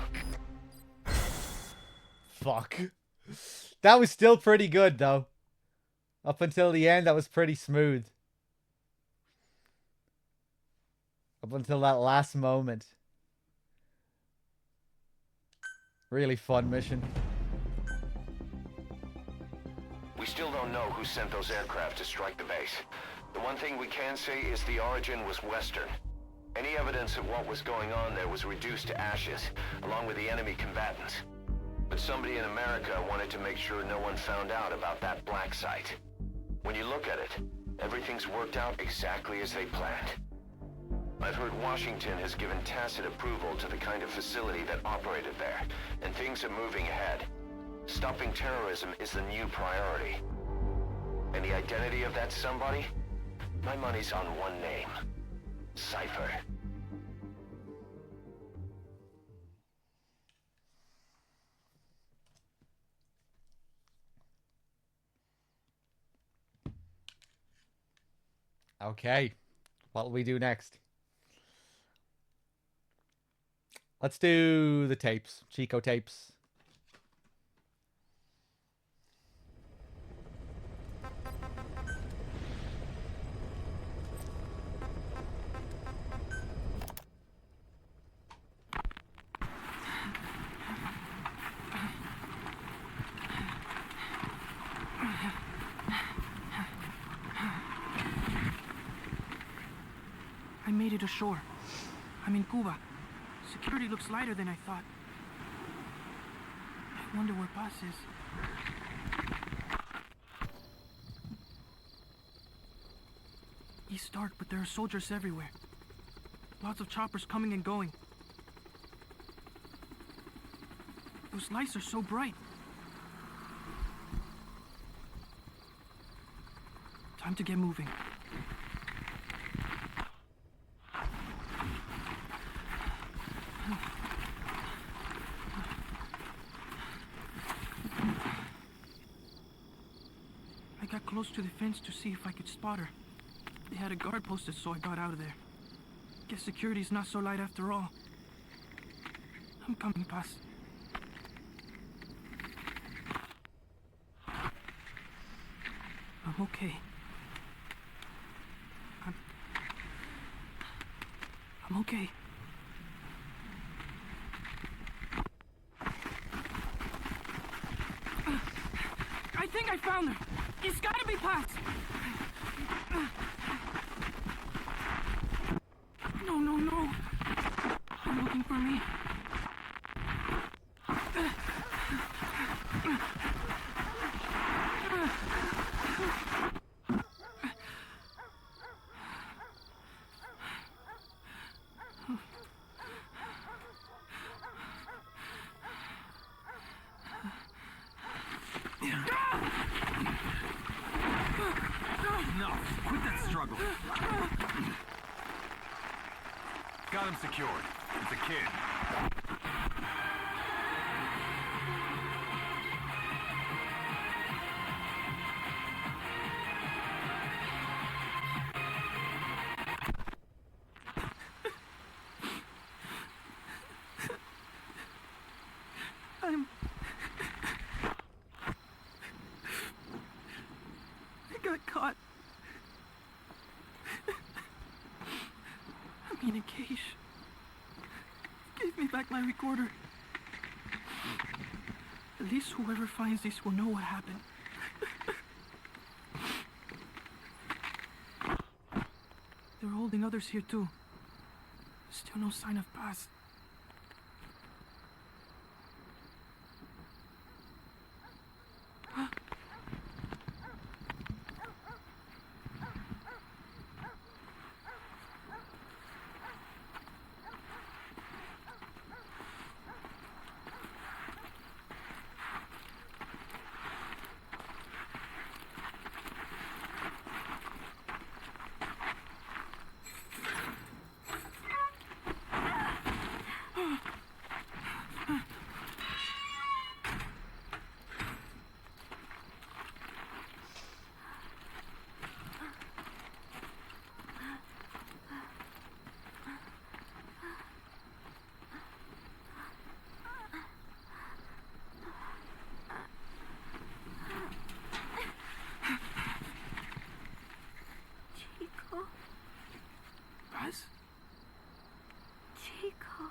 Fuck. That was still pretty good, though. Up until the end, that was pretty smooth. Up until that last moment. Really fun mission. We still don't know who sent those aircraft to strike the base. The one thing we can say is the origin was Western. Any evidence of what was going on there was reduced to ashes, along with the enemy combatants. But somebody in America wanted to make sure no one found out about that black site. When you look at it, everything's worked out exactly as they planned. I've heard Washington has given tacit approval to the kind of facility that operated there, and things are moving ahead. Stopping terrorism is the new priority. And the identity of that somebody? My money's on one name. Cypher. Okay. What will we do next? Let's do the tapes. Chico tapes. I made it ashore. I'm in Cuba. Security looks lighter than I thought. I wonder where Paz is. It's dark, but there are soldiers everywhere. Lots of choppers coming and going. Those lights are so bright. Time to get moving. I got close to the fence to see if I could spot her. They had a guard posted, so I got out of there. Guess security's not so light after all. I'm coming, Paz. I'm okay. I'm okay. I think I found her. It's gotta be Paz. No, no, no. They're looking for me. Enough. Quit that struggle. Got him secured. It's a kid. I got caught. I'm in a cage. Give me back my recorder. At least whoever finds this will know what happened. They're holding others here too. Still no sign of Paz. Paz? Chico.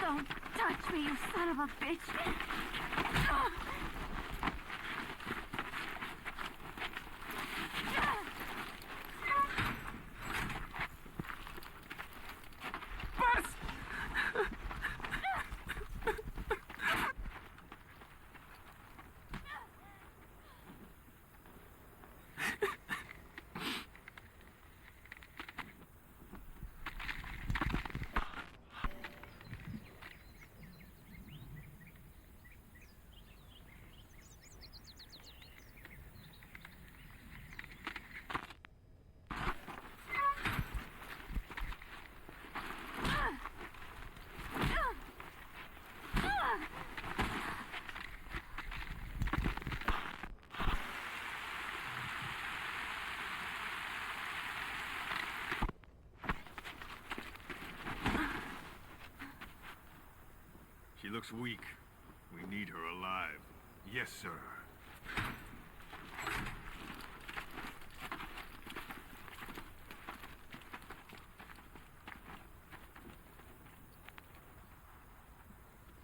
Don't touch me, you son of a bitch! She looks weak. We need her alive. Yes, sir.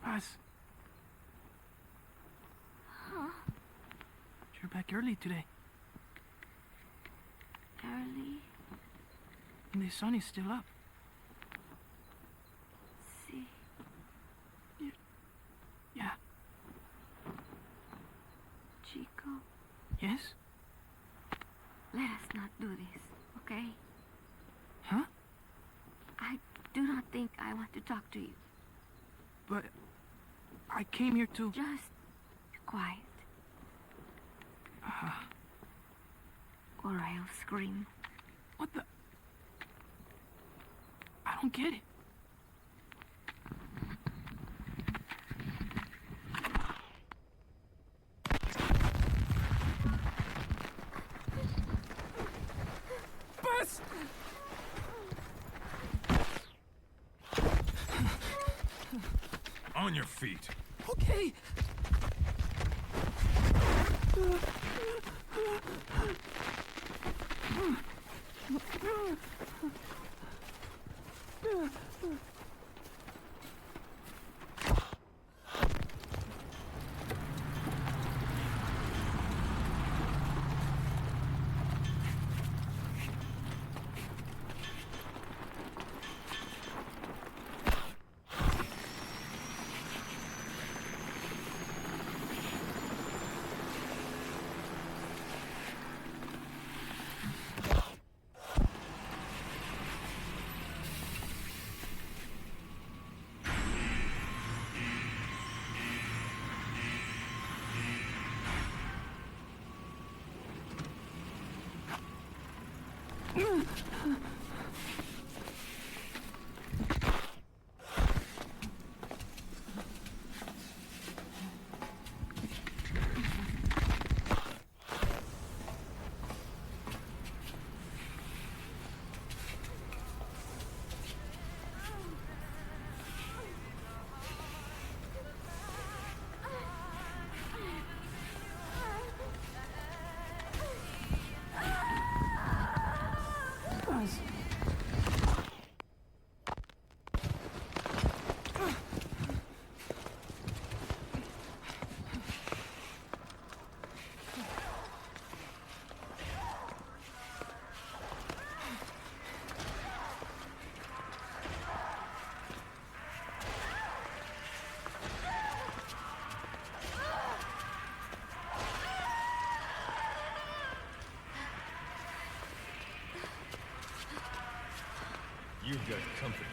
Paz, Huh? you're back early today. Early? And the sun is still up. See? Yeah. Chico, Yes? let us not do this, okay? Huh? I do not think I want to talk to you. But I came here to... Just be quiet, or I'll scream. What the... I don't get it. Bus! On your feet. Okay. You've got company.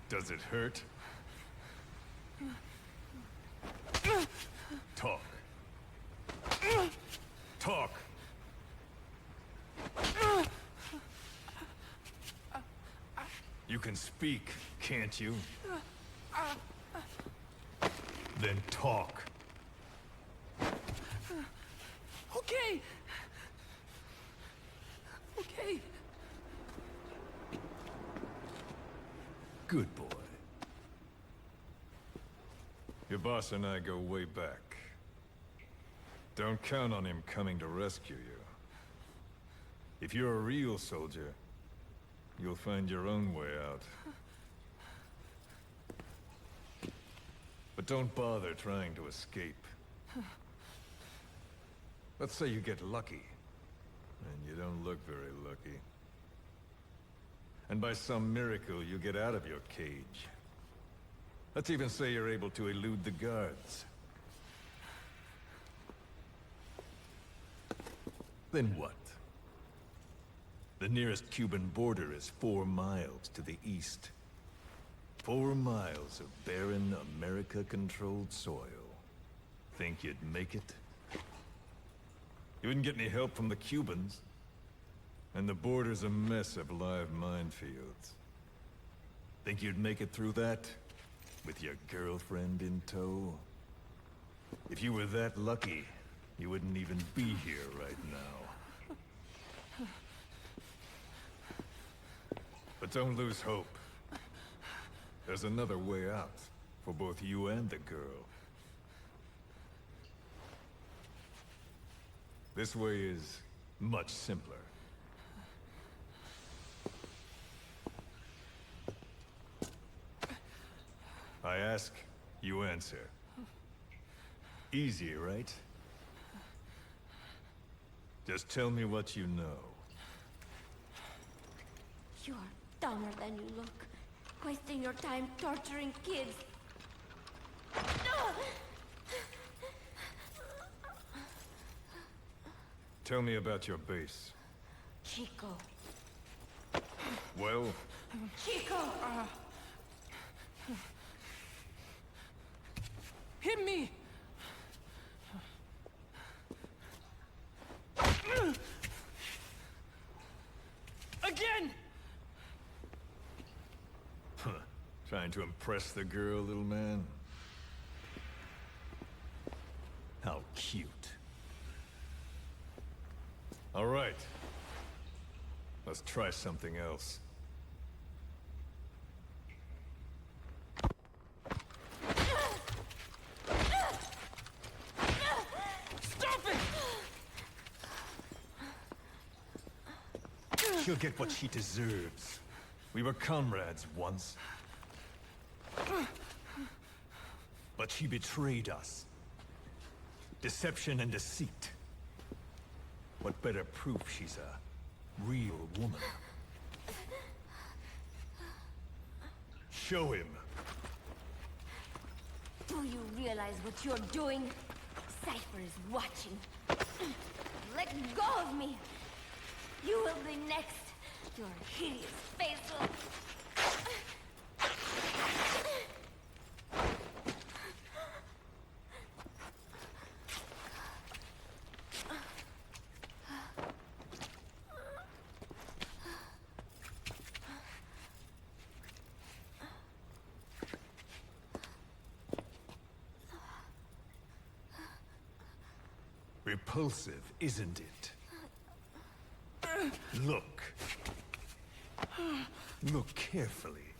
Does it hurt? Talk. Talk. You can speak, can't you? Then talk. Okay. Okay. Good boy. Your boss and I go way back. Don't count on him coming to rescue you. If you're a real soldier, you'll find your own way out. But don't bother trying to escape. Let's say you get lucky, and you don't look very lucky. And by some miracle, you get out of your cage. Let's even say you're able to elude the guards. Then what? The nearest Cuban border is 4 miles to the east. 4 miles of barren, America-controlled soil. Think you'd make it? You wouldn't get any help from the Cubans. And the border's a mess of live minefields. Think you'd make it through that? With your girlfriend in tow? If you were that lucky, you wouldn't even be here right now. But don't lose hope. There's another way out, for both you and the girl. This way is much simpler. I ask, you answer. Easy, right? Just tell me what you know. You're dumber than you look. Wasting your time torturing kids. Tell me about your base. Chico. Well, Chico! Hit me! Again! huh, trying to impress the girl, little man? How cute. All right. Let's try something else. Stop it! She'll get what she deserves. We were comrades once. But she betrayed us. Deception and deceit. What better proof she's a real woman? Show him. Do you realize what you're doing? Cypher is watching. Let go of me! You will be next. Your hideous face will... Repulsive, isn't it? Look. Look carefully.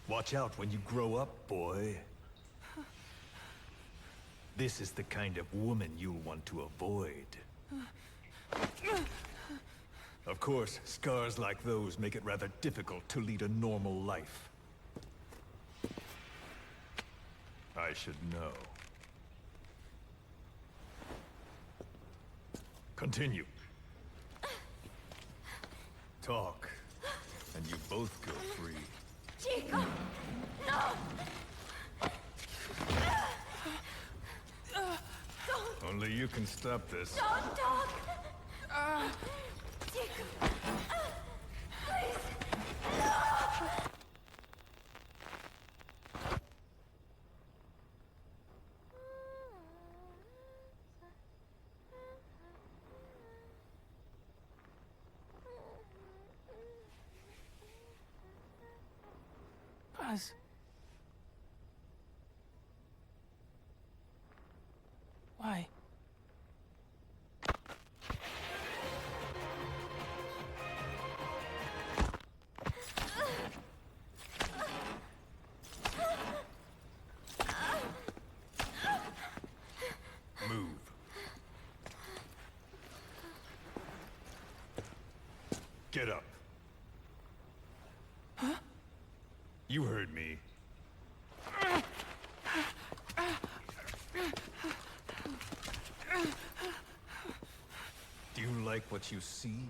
Watch out when you grow up, boy. This is the kind of woman you'll want to avoid. Of course, scars like those make it rather difficult to lead a normal life. I should know. Continue. Talk, and you both go free. Chico! No! Only you can stop this. Don't talk! Chico! Please! No! Buzz. Why? Move. Get up. Huh? You heard me. Do you like what you see?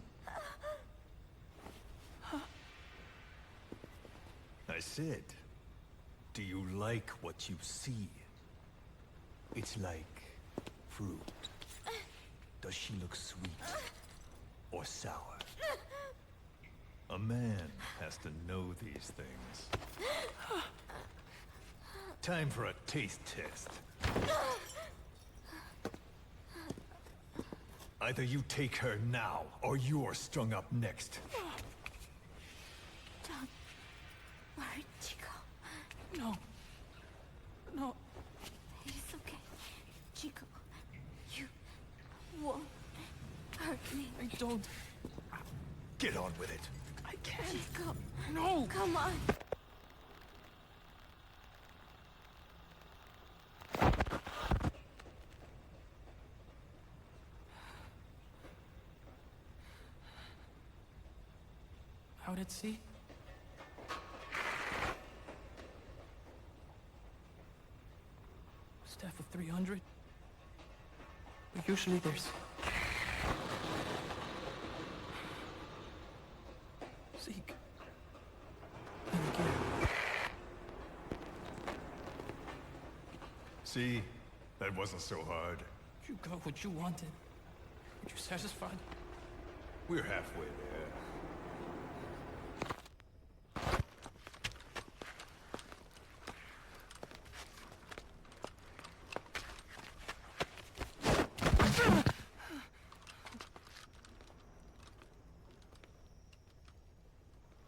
I said, do you like what you see? It's like fruit. Does she look sweet or sour? A man has to know these things. Time for a taste test. Either you take her now, or you're strung up next. Don't worry, Chico. No. No. It's okay. Chico, you won't hurt me. I don't. Get on with it. I can't. Chico. No! Come on. Out at sea? Staff of 300? But usually there's... Zeke. And again. See? That wasn't so hard. You got what you wanted. Were you satisfied? We're halfway there.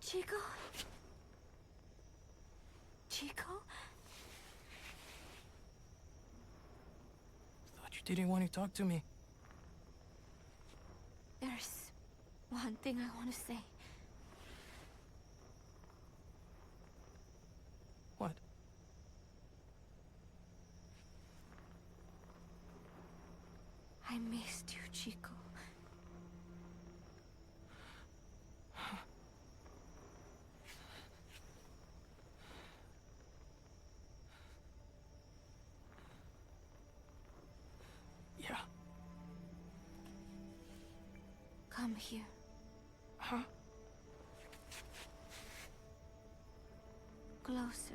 Chico? Chico? Thought you didn't want to talk to me. There's one thing I want to say. What? I missed you, Chico. Yeah. Come here. Huh? Closer.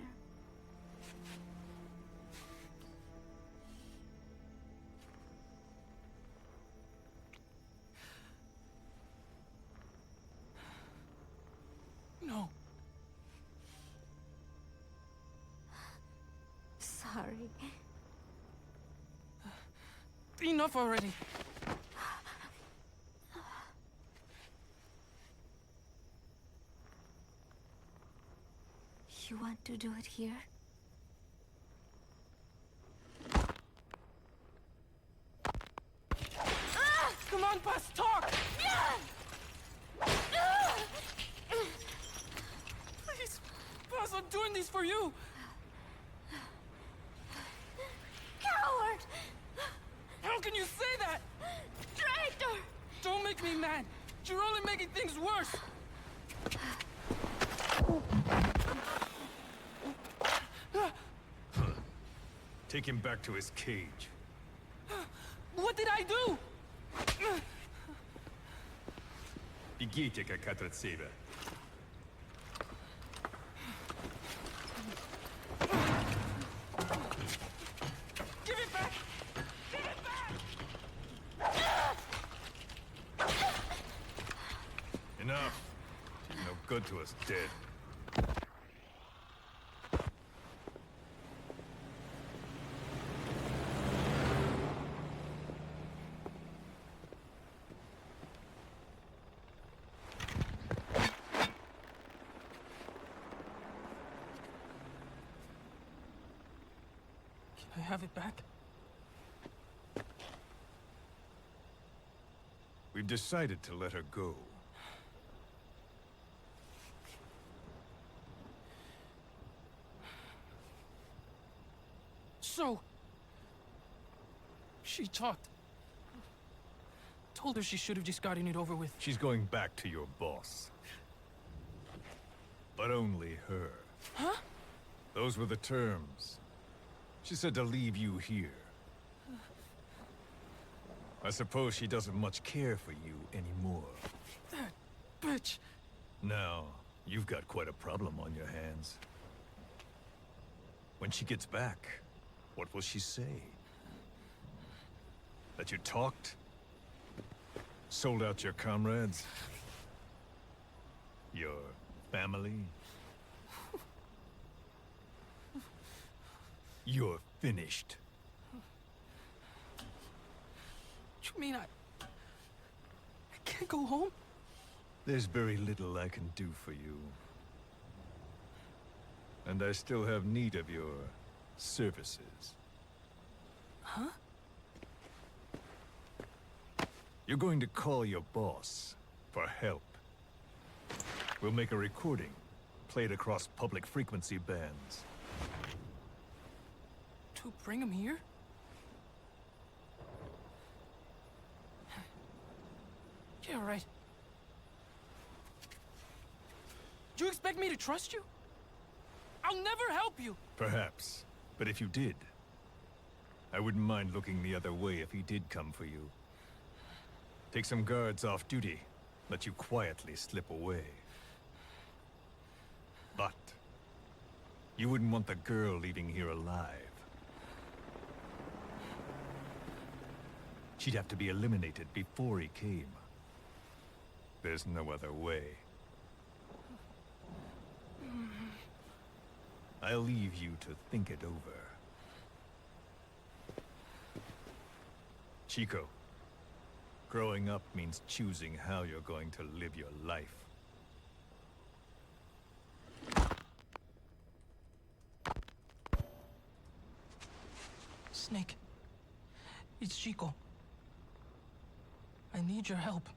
No. Sorry. Enough already. You want to do it here? Come on, Buzz, talk! Please, Buzz, I'm doing this for you! Coward! How can you say that? Traitor! Don't make me mad! You're only making things worse! Take him back to his cage. What did I do? Бегите, как от себя. Give it back! Give it back! Enough. She's no good to us dead. Can I have it back? We've decided to let her go. So... she talked. Told her she should have just gotten it over with. She's going back to your boss. But only her. Huh? Those were the terms. She said to leave you here. I suppose she doesn't much care for you anymore. That bitch! Now, you've got quite a problem on your hands. When she gets back, what will she say? That you talked? Sold out your comrades? Your family? You're finished. You mean can't go home? There's very little I can do for you. And I still have need of your services. Huh? You're going to call your boss for help. We'll make a recording, play it across public frequency bands. To bring him here? Yeah, right. Do you expect me to trust you? I'll never help you! Perhaps. But if you did, I wouldn't mind looking the other way if he did come for you. Take some guards off duty, let you quietly slip away. But you wouldn't want the girl leaving here alive. She'd have to be eliminated before he came. There's no other way. I'll leave you to think it over. Chico, growing up means choosing how you're going to live your life. Snake. It's Chico. I need your help.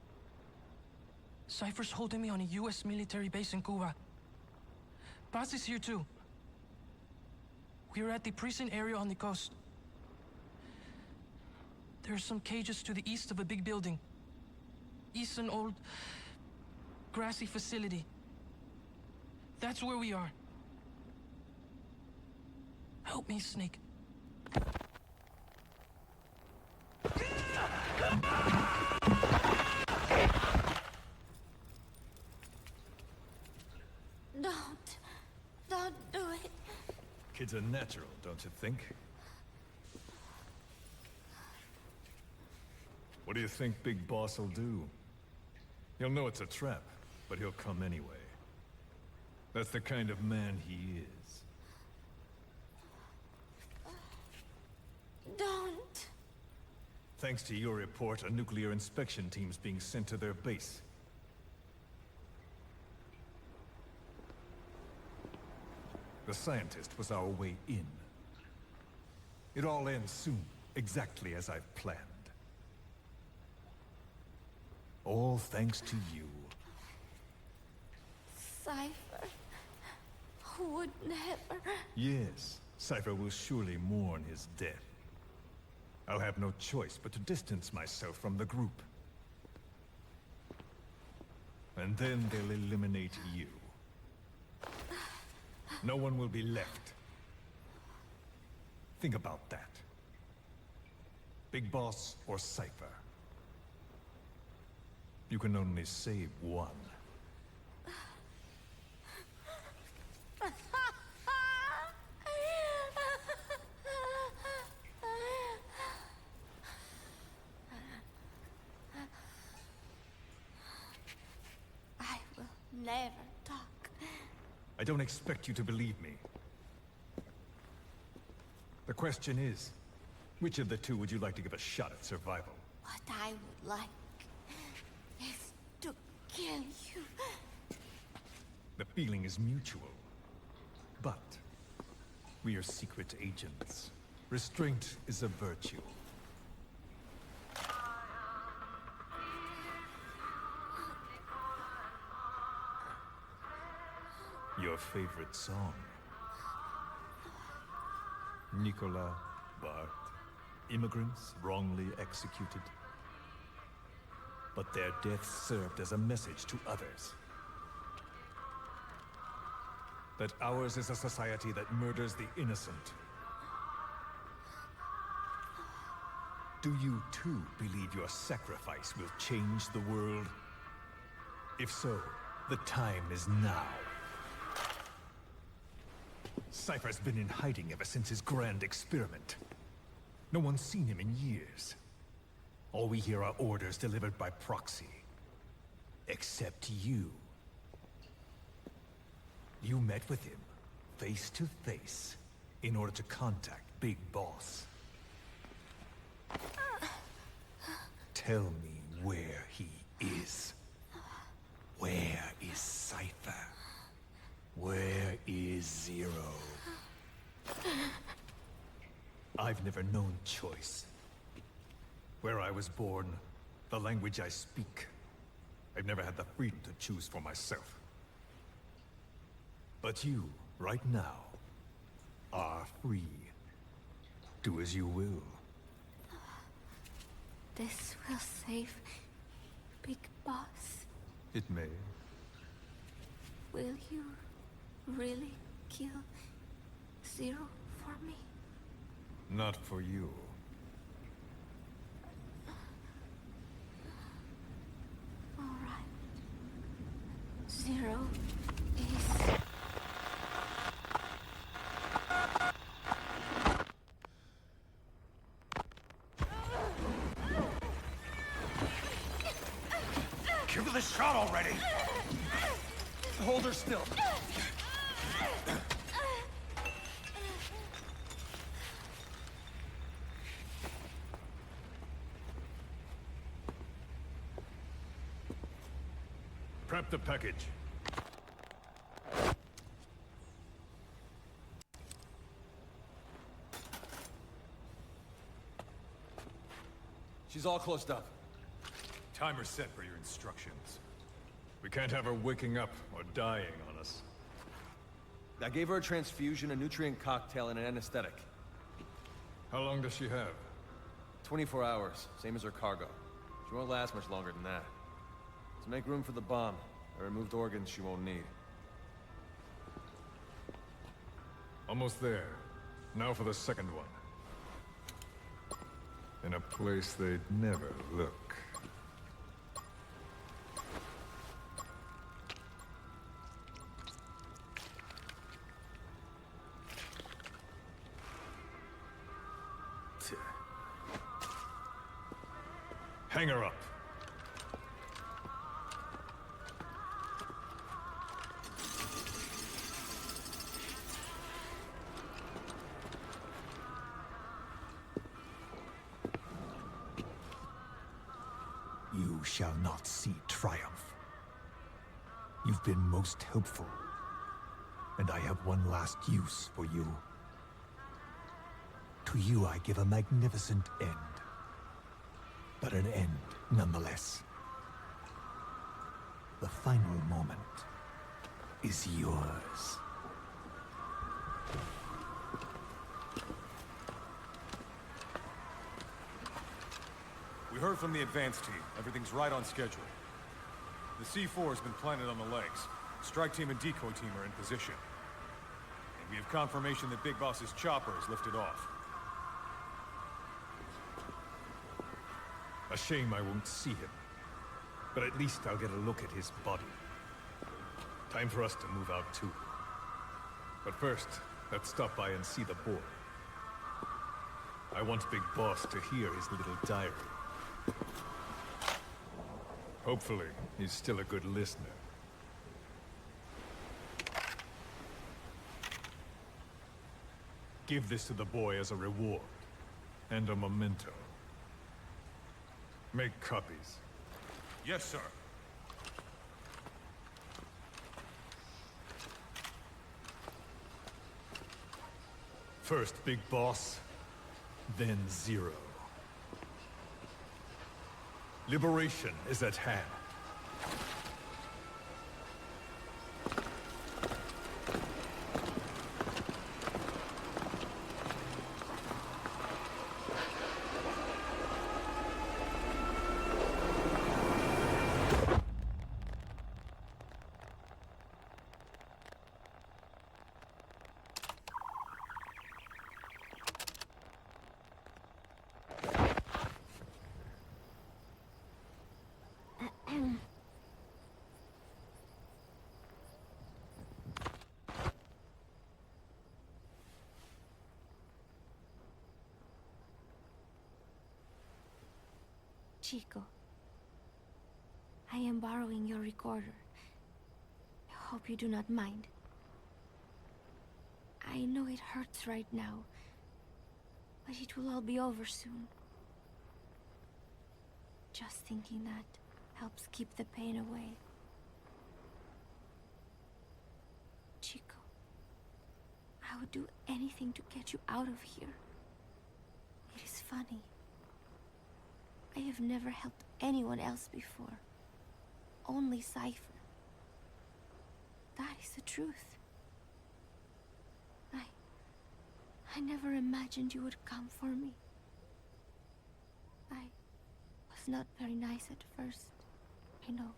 Cypher's holding me on a U.S. military base in Cuba. Paz is here too. We're at the prison area on the coast. There are some cages to the east of a big building. East an old, grassy facility. That's where we are. Help me, Snake. Don't do it. Kids are natural, don't you think? What do you think Big Boss will do? He'll know it's a trap, but he'll come anyway. That's the kind of man he is. Don't. Thanks to your report, a nuclear inspection team's being sent to their base. The scientist was our way in. It all ends soon, exactly as I've planned. All thanks to you. Cypher would never. Yes, Cypher will surely mourn his death. I'll have no choice but to distance myself from the group. And then they'll eliminate you. No one will be left. Think about that. Big Boss or Cypher. You can only save one. I will never talk. I don't expect you to believe me. The question is, which of the two would you like to give a shot at survival? What I would like is to kill you. The feeling is mutual. But we are secret agents. Restraint is a virtue. Your favorite song? Nicola, Bart, immigrants wrongly executed. But their deaths served as a message to others. That ours is a society that murders the innocent. Do you too believe your sacrifice will change the world? If so, the time is now. Cypher's been in hiding ever since his grand experiment. No one's seen him in years. All we hear are orders delivered by proxy. Except you. You met with him, face to face, in order to contact Big Boss. Tell me where he is? Where is Cypher? Where is Zero? I've never known choice. Where I was born, the language I speak. I've never had the freedom to choose for myself. But you, right now, are free. Do as you will. This will save Big Boss. It may. Will you really kill Zero for me? Not for you. All right. Zero is... Give it a shot already! Hold her still. Prep the package. She's all closed up. Timer set for your instructions. We can't have her waking up or dying on us. I gave her a transfusion, a nutrient cocktail, and an anesthetic. How long does she have? 24 hours, same as her cargo. She won't last much longer than that. To make room for the bomb, I removed organs she won't need. Almost there. Now for the second one. In a place they'd never look. Hang her up. You shall not see triumph. You've been most helpful, and I have one last use for you. To you I give a magnificent end. But an end, nonetheless. The final moment is yours. We heard from the advance team. Everything's right on schedule. The C4 has been planted on the legs. Strike team and decoy team are in position. And we have confirmation that Big Boss's chopper is lifted off. A shame I won't see him. But at least I'll get a look at his body. Time for us to move out too. But first, let's stop by and see the boy. I want Big Boss to hear his little diary. Hopefully, he's still a good listener. Give this to the boy as a reward. And a memento. Make copies. Yes, sir. First Big Boss, then Zero. Liberation is at hand. Chico, I am borrowing your recorder. I hope you do not mind. I know it hurts right now, but it will all be over soon. Just thinking that helps keep the pain away. Chico, I would do anything to get you out of here. It is funny. I have never helped anyone else before. Only Cypher. That is the truth. I never imagined you would come for me. I was not very nice at first, I know.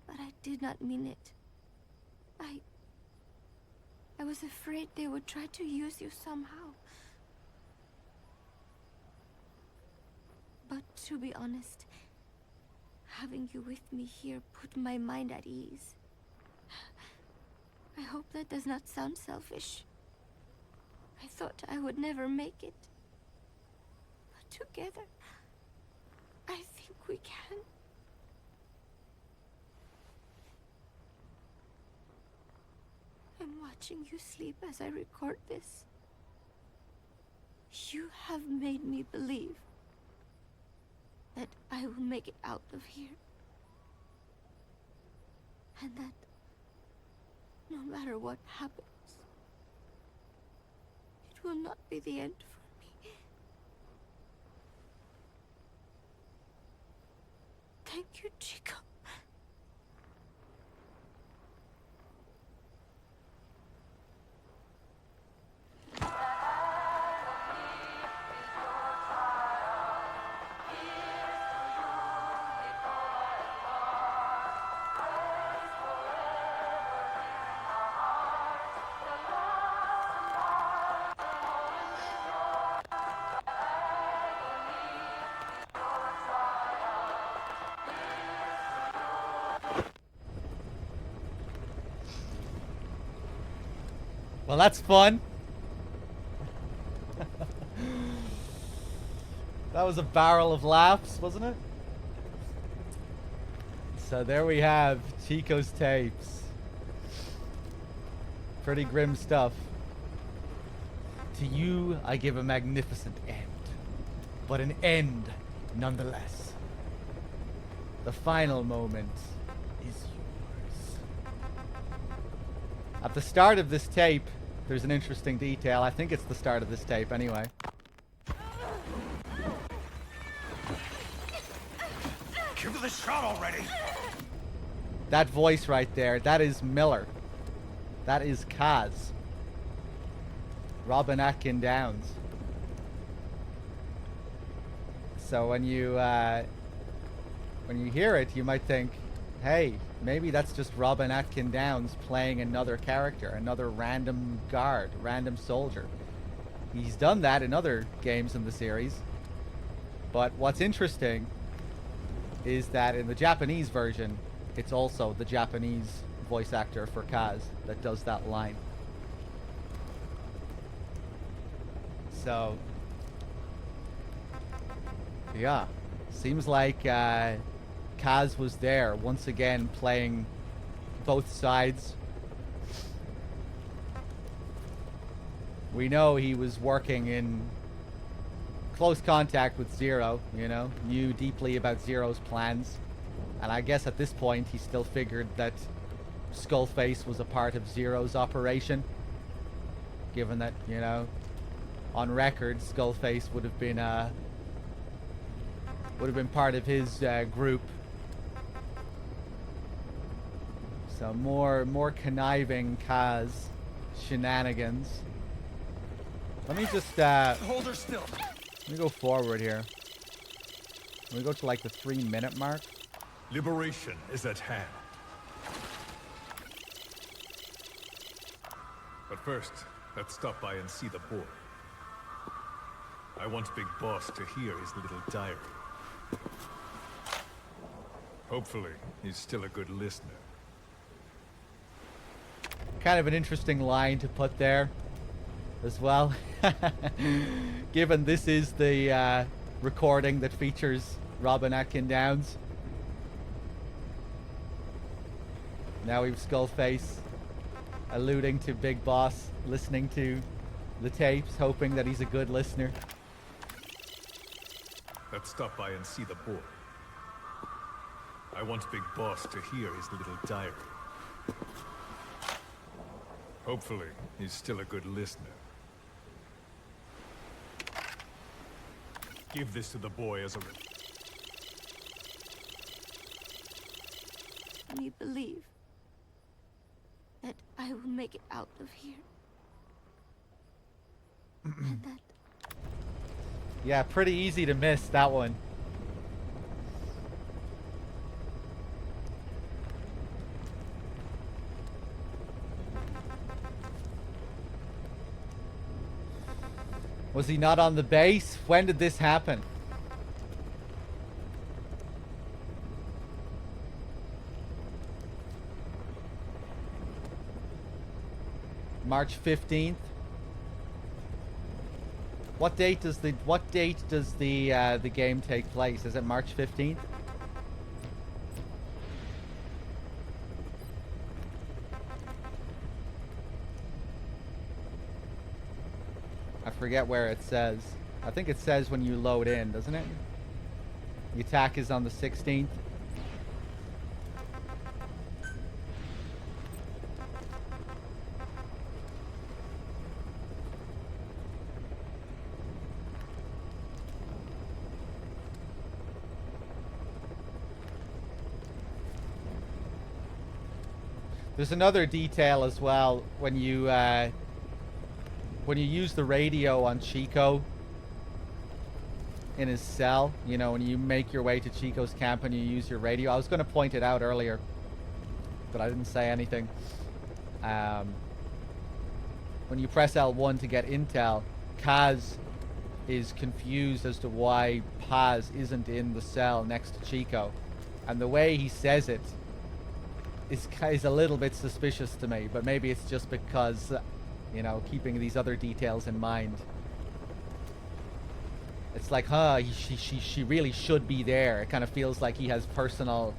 But I did not mean it. I was afraid they would try to use you somehow. But to be honest, having you with me here put my mind at ease. I hope that does not sound selfish. I thought I would never make it. But together, I think we can. I'm watching you sleep as I record this. You have made me believe that I will make it out of here. And that no matter what happens, it will not be the end for me. Thank you, Chico. Well, that's fun. That was a barrel of laughs, wasn't it? So there we have Chico's tapes. Pretty grim stuff. To you, I give a magnificent end. But an end, nonetheless. The final moment is yours. At the start of this tape, there's an interesting detail. I think it's the start of this tape anyway. Give the shot already! That voice right there, that is Miller. That is Kaz. Robin Atkin Downes. So when you hear it, you might think, hey, maybe that's just Robin Atkin Downes playing another character, another random guard, random soldier. He's done that in other games in the series. But what's interesting is that in the Japanese version, it's also the Japanese voice actor for Kaz that does that line. So, yeah, seems like Kaz was there once again playing both sides. We know he was working in close contact with Zero, you know, knew deeply about Zero's plans. And I guess at this point he still figured that Skullface was a part of Zero's operation. Given that, you know, on record, Skullface would have been part of his group. So more conniving Kaz shenanigans. Let me just hold her still. Let me go forward here. Let me go to like the 3-minute mark. Liberation is at hand. But first, let's stop by and see the boy. I want Big Boss to hear his little diary. Hopefully, he's still a good listener. Kind of an interesting line to put there as well. Given this is the recording that features Robin Atkin Downes. Now we've Skullface alluding to Big Boss, listening to the tapes, hoping that he's a good listener. Let's stop by and see the boy. I want Big Boss to hear his little diary. Hopefully, he's still a good listener. Give this to the boy as a... Let me believe that I will make it out of here. And that Yeah, pretty easy to miss that one. Was he not on the base? When did this happen? March 15th. What date does the game take place? Is it March 15th? I forget where it says. I think it says when you load in, doesn't it? The attack is on the 16th. There's another detail as well when you use the radio on Chico in his cell. You know, when you make your way to Chico's camp and you use your radio. I was going to point it out earlier, but I didn't say anything. When you press L1 to get intel, Kaz is confused as to why Paz isn't in the cell next to Chico, and the way he says it is a little bit suspicious to me, but maybe it's just because, you know, keeping these other details in mind. It's like, she really should be there. It kind of feels like he has personal,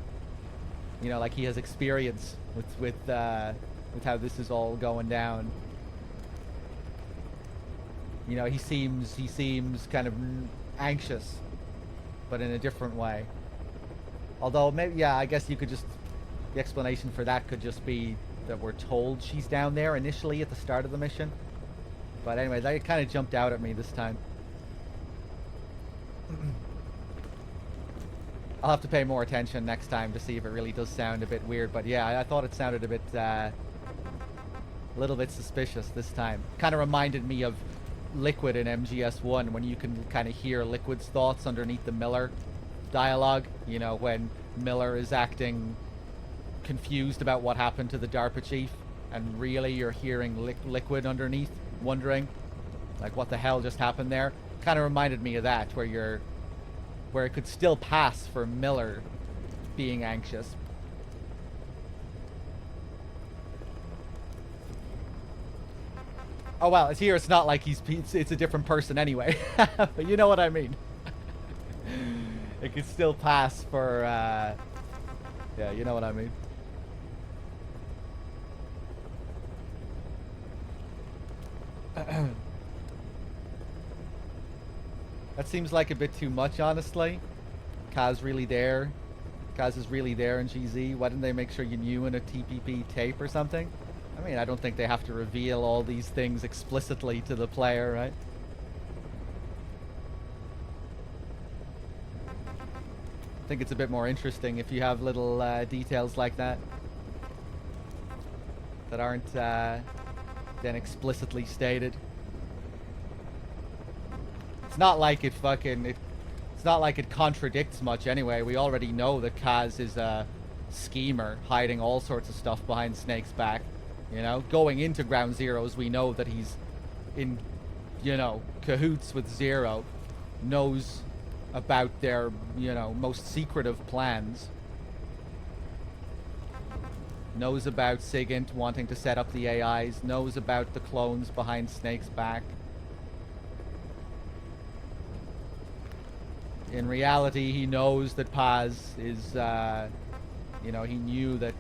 you know, like he has experience with how this is all going down. You know, he seems kind of anxious, but in a different way. Although maybe, yeah, I guess you could just, the explanation for that could just be that we're told she's down there initially at the start of the mission. But anyways, that kind of jumped out at me this time. I'll have to pay more attention next time to see if it really does sound a bit weird. But yeah, I thought it sounded a bit, a little bit suspicious this time. Kind of reminded me of Liquid in MGS1, when you can kind of hear Liquid's thoughts underneath the Miller dialogue. You know, when Miller is acting confused about what happened to the DARPA chief, and really you're hearing Liquid underneath, wondering like what the hell just happened there. Kind of reminded me of that, where it could still pass for Miller being anxious. Oh well, it's here. It's not like it's a different person anyway. But you know what I mean. It could still pass for yeah, you know what I mean. That seems like a bit too much, honestly. Kaz really there. Kaz is really there in GZ. Why didn't they make sure you knew in a TPP tape or something? I mean, I don't think they have to reveal all these things explicitly to the player, right? I think it's a bit more interesting if you have little details like that that aren't then explicitly stated. It's not like it it's not like it contradicts much anyway. We already know that Kaz is a schemer, hiding all sorts of stuff behind Snake's back. You know, going into Ground Zeroes, we know that he's in, you know, cahoots with Zero, knows about their, you know, most secretive plans, knows about Sigint wanting to set up the AIs, knows about the clones behind Snake's back. In reality, he knows that Paz is, you know, he knew that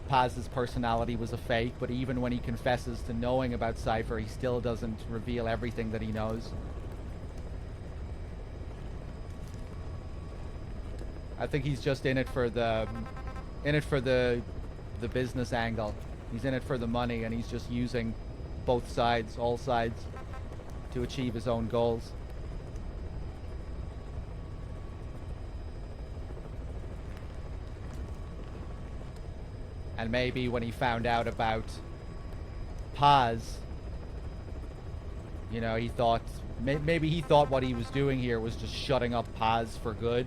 Paz's personality was a fake, but even when he confesses to knowing about Cypher, he still doesn't reveal everything that he knows. I think he's just in it for the business angle. He's in it for the money, and he's just using both sides, all sides, to achieve his own goals. And maybe when he found out about Paz, you know, he thought, maybe he thought what he was doing here was just shutting up Paz for good.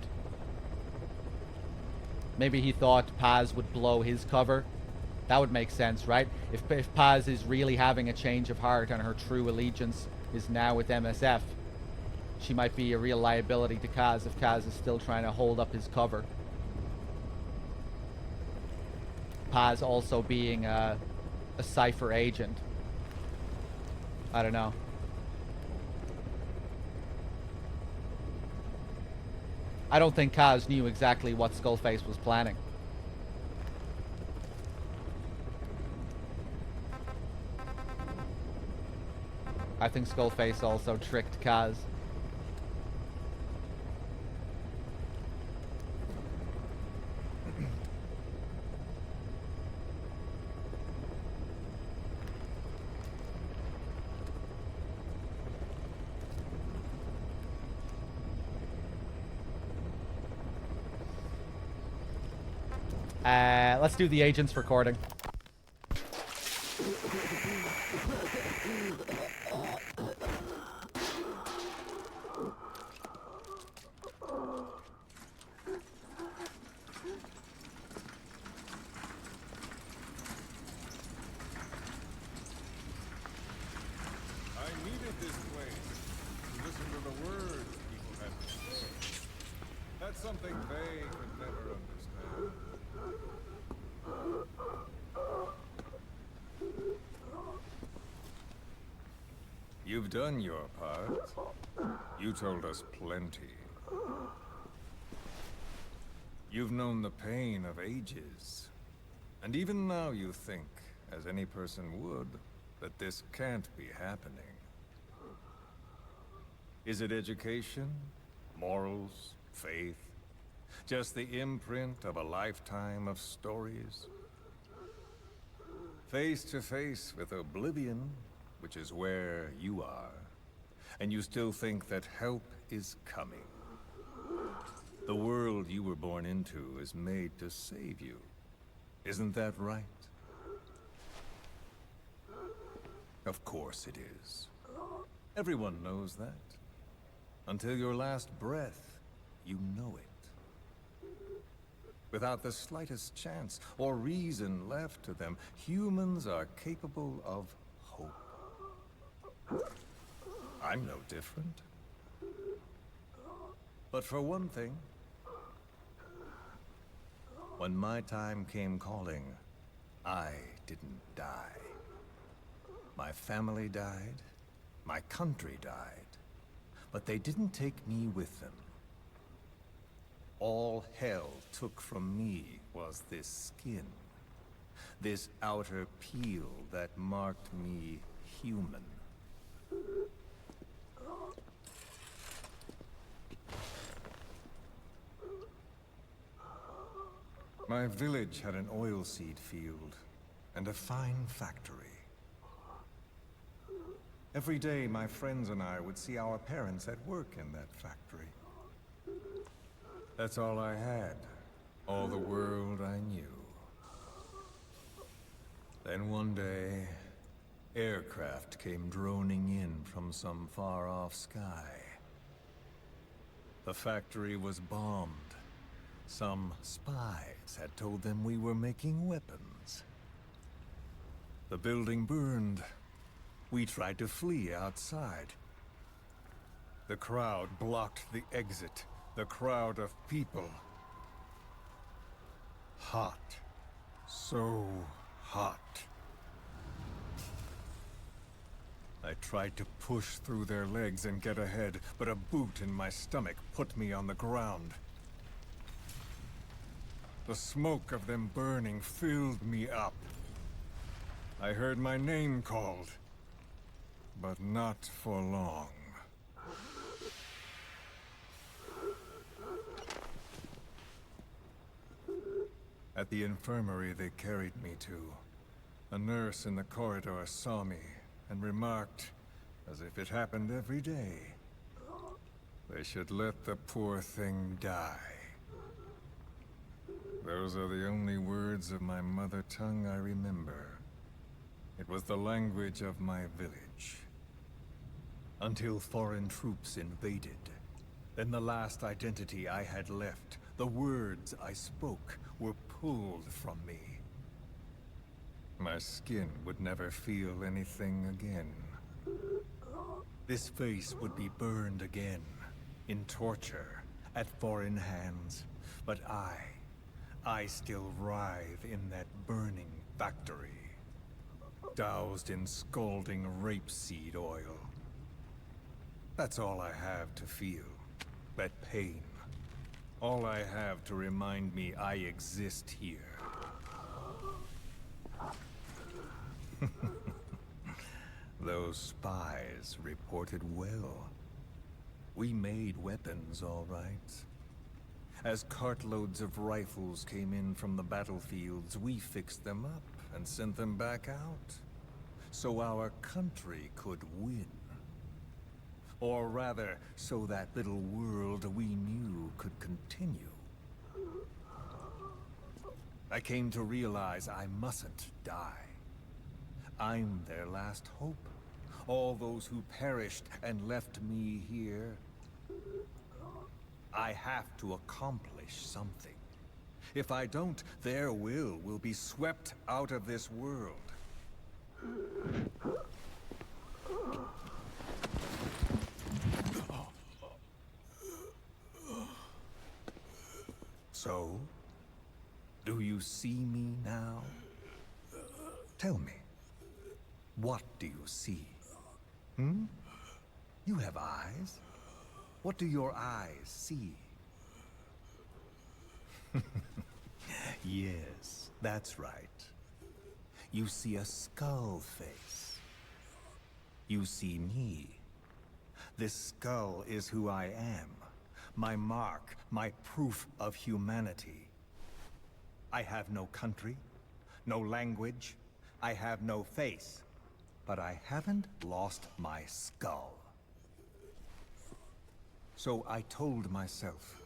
Maybe he thought Paz would blow his cover. That would make sense, right? If Paz is really having a change of heart and her true allegiance is now with MSF, she might be a real liability to Kaz if Kaz is still trying to hold up his cover. Paz also being a Cypher agent. I don't know. I don't think Kaz knew exactly what Skullface was planning. I think Skullface also tricked Kaz. Let's do the agent's recording. Something they could never understand. You've done your part. You told us plenty. You've known the pain of ages. And even now you think, as any person would, that this can't be happening. Is it education? Morals? Faith? Just the imprint of a lifetime of stories? Face to face with oblivion, which is where you are, and you still think that help is coming. The world you were born into is made to save you. Isn't that right? Of course it is. Everyone knows that. Until your last breath, you know it. Without the slightest chance or reason left to them, humans are capable of hope. I'm no different. But for one thing, when my time came calling, I didn't die. My family died, my country died, but they didn't take me with them. All hell took from me was this skin, this outer peel that marked me human. My village had an oilseed field and a fine factory. Every day, my friends and I would see our parents at work in that factory. That's all I had. All the world I knew. Then one day, aircraft came droning in from some far-off sky. The factory was bombed. Some spies had told them we were making weapons. The building burned. We tried to flee outside. The crowd blocked the exit. The crowd of people. Hot. So hot. I tried to push through their legs and get ahead, but a boot in my stomach put me on the ground. The smoke of them burning filled me up. I heard my name called, but not for long. At the infirmary they carried me to, a nurse in the corridor saw me and remarked, as if it happened every day, they should let the poor thing die. Those are the only words of my mother tongue I remember. It was the language of my village. Until foreign troops invaded. Then the last identity I had left, the words I spoke, were pulled from me. My skin would never feel anything again. This face would be burned again, in torture, at foreign hands. But I still writhe in that burning factory, doused in scalding rapeseed oil. That's all I have to feel, that pain. All I have to remind me I exist here. Those spies reported well. We made weapons, all right. As cartloads of rifles came in from the battlefields, we fixed them up and sent them back out. So our country could win. Or rather, so that little world we knew could continue. I came to realize I mustn't die. I'm their last hope. All those who perished and left me here. I have to accomplish something. If I don't, their will be swept out of this world. So, do you see me now? Tell me, what do you see? You have eyes. What do your eyes see? Yes, that's right. You see a skull face. You see me. This skull is who I am. My mark, my proof of humanity. I have no country, no language, I have no face. But I haven't lost my skull. So I told myself,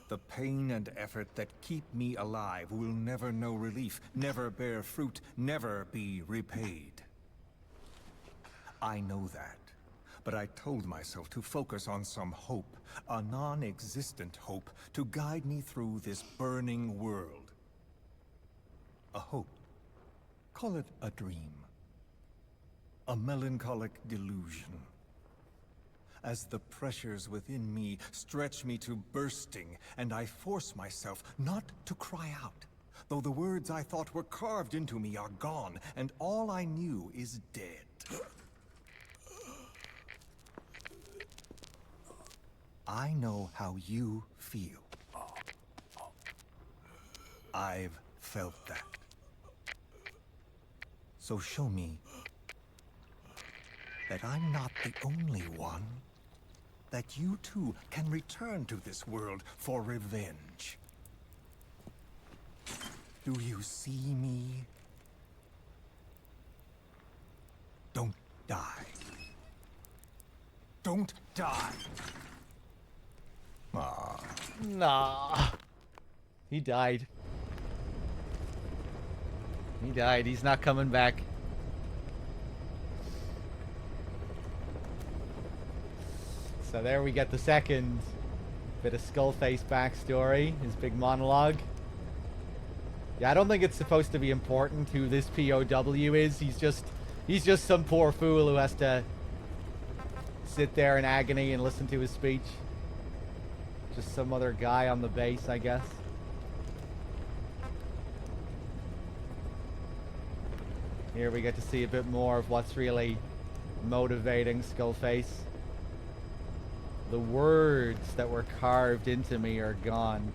the pain and effort that keep me alive will never know relief, never bear fruit, never be repaid. I know that, but I told myself to focus on some hope, a non-existent hope, to guide me through this burning world. A hope. Call it a dream. A melancholic delusion. As the pressures within me stretch me to bursting, and I force myself not to cry out, though the words I thought were carved into me are gone, and all I knew is dead. I know how you feel. I've felt that. So show me that I'm not the only one. That you too can return to this world for revenge. Do you see me? Don't die. Don't die. Ah. Nah. He died. He died. He's not coming back. So there we get the second bit of Skullface backstory, his big monologue. Yeah, I don't think it's supposed to be important who this POW is. He's just some poor fool who has to sit there in agony and listen to his speech. Just some other guy on the base, I guess. Here we get to see a bit more of what's really motivating Skullface. The words that were carved into me are gone.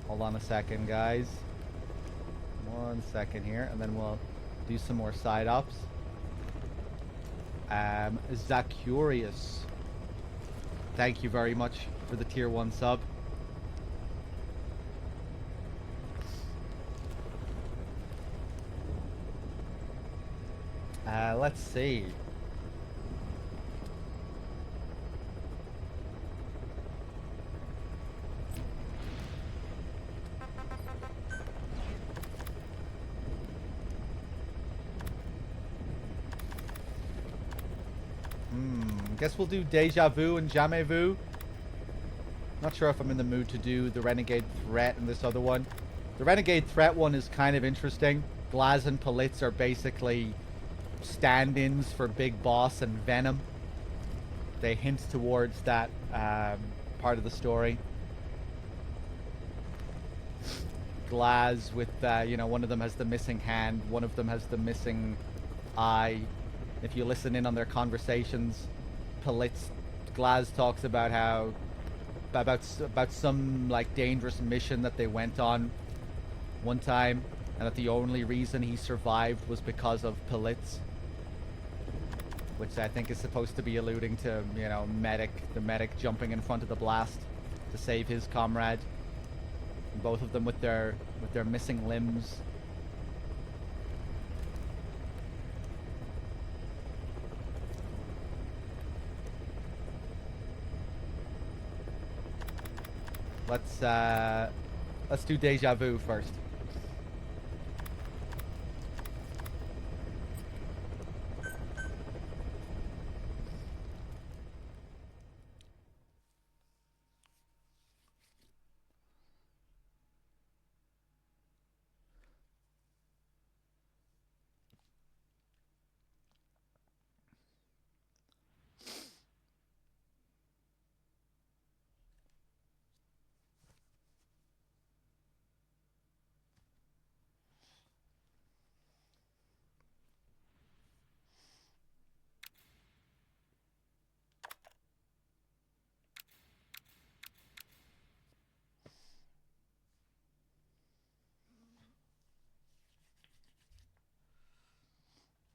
Hold on a second, guys. 1 second here, and then we'll do some more side ops. Zacurius, thank you very much for the tier 1 sub. Let's see. Guess we'll do Deja Vu and Jamais Vu. Not sure if I'm in the mood to do the Renegade Threat and this other one. The Renegade Threat one is kind of interesting. Glaz and Politz are basically stand-ins for Big Boss and Venom. They hint towards that part of the story. Glaz with, you know, one of them has the missing hand, one of them has the missing eye. If you listen in on their conversations, Glaz talks about how about some like dangerous mission that they went on one time, and that the only reason he survived was because of Politz, which I think is supposed to be alluding to, you know, the medic jumping in front of the blast to save his comrade. And both of them with their missing limbs. Let's do Deja Vu first.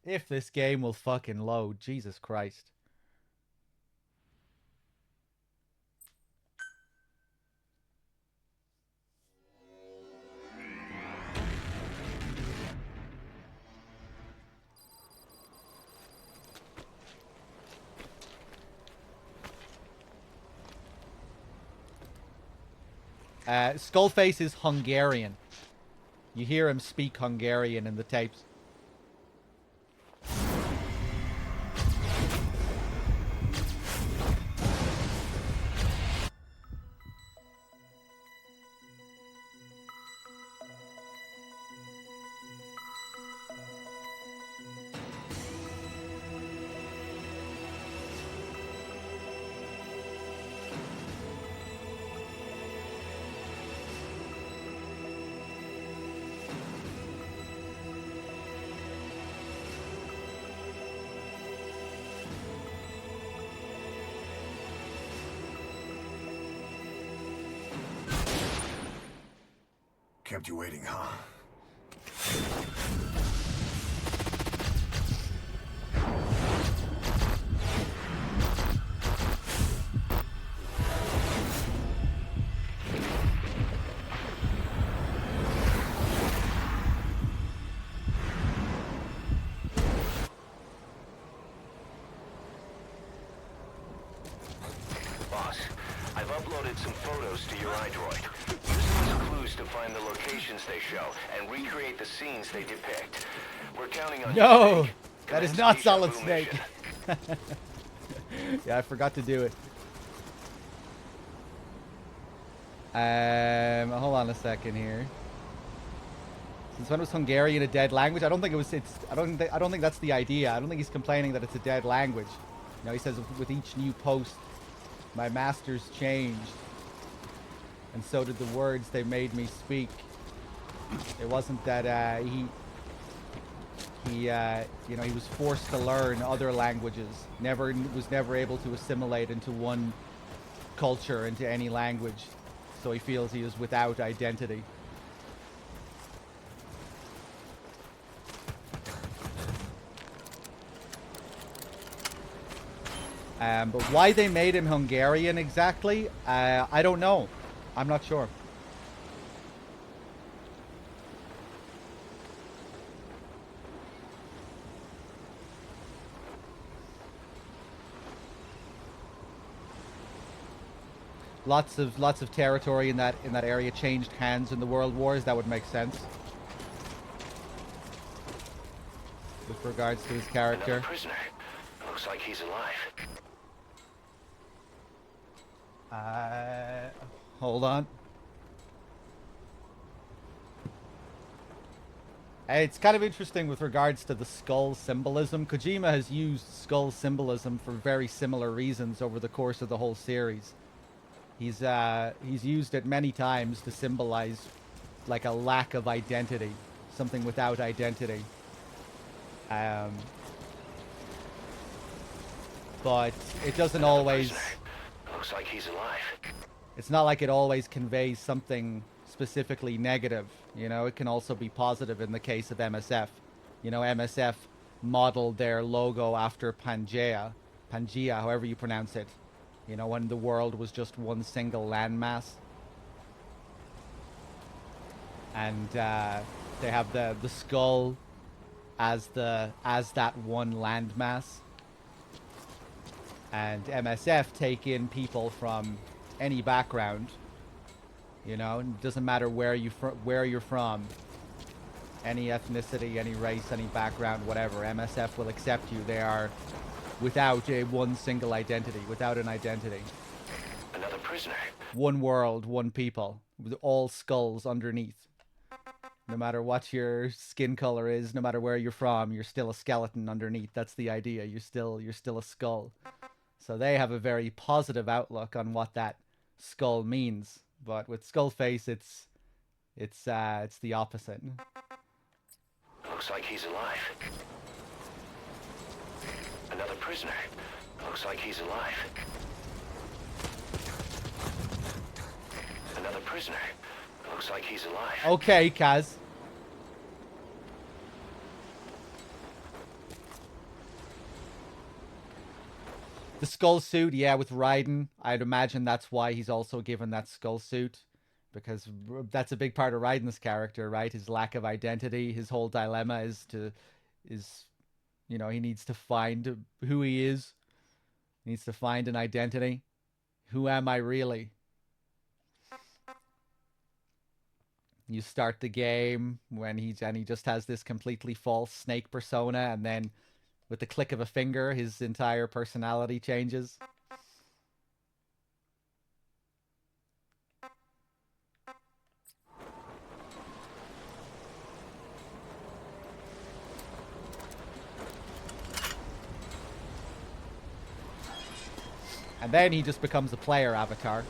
If this game will fucking load, Jesus Christ. Skullface is Hungarian. You hear him speak Hungarian in the tapes. Kept you waiting, huh? Boss, I've uploaded some photos to your iDroid. Use those clues to find the locations they show and recreate the scenes they depict. We're counting on No! you. That is not Solid Snake. Yeah, I forgot to do it. Hold on a second here. Since when was Hungarian a dead language? I don't think it was. I don't think that's the idea. I don't think he's complaining that it's a dead language. You know, he says with each new post, my masters changed, and so did the words they made me speak. It wasn't that he you know, he was forced to learn other languages. Was never able to assimilate into one culture, into any language. So he feels he is without identity. But why they made him Hungarian exactly, I don't know. I'm not sure. Lots of territory in that area changed hands in the World Wars. That would make sense. With regards to his character. Another prisoner. Looks like he's alive. Hold on. It's kind of interesting with regards to the skull symbolism. Kojima has used skull symbolism for very similar reasons over the course of the whole series. He's used it many times to symbolize like a lack of identity, something without identity. But it doesn't always. Looks like he's alive. It's not like it always conveys something specifically negative. You know, it can also be positive in the case of MSF. You know, MSF modeled their logo after Pangea, however you pronounce it. You know, when the world was just one single landmass. And they have the skull as that one landmass. And MSF take in people from any background. You know, it doesn't matter where you're from, any ethnicity, any race, any background, whatever. MSF will accept you. They are without one single identity, without an identity. Another prisoner. One world, one people, with all skulls underneath. No matter what your skin color is, no matter where you're from, you're still a skeleton underneath. That's the idea. You're still a skull. So they have a very positive outlook on what that skull means. But with Skullface, it's the opposite. Looks like he's alive. Another prisoner. Looks like he's alive. Another prisoner. Looks like he's alive. Okay, Kaz. The skull suit, yeah, with Raiden. I'd imagine that's why he's also given that skull suit. Because that's a big part of Raiden's character, right? His lack of identity. His whole dilemma is you know, he needs to find who he is. He needs to find an identity. Who am I really? You start the game when he just has this completely false Snake persona, and then with the click of a finger, his entire personality changes. And then he just becomes a player avatar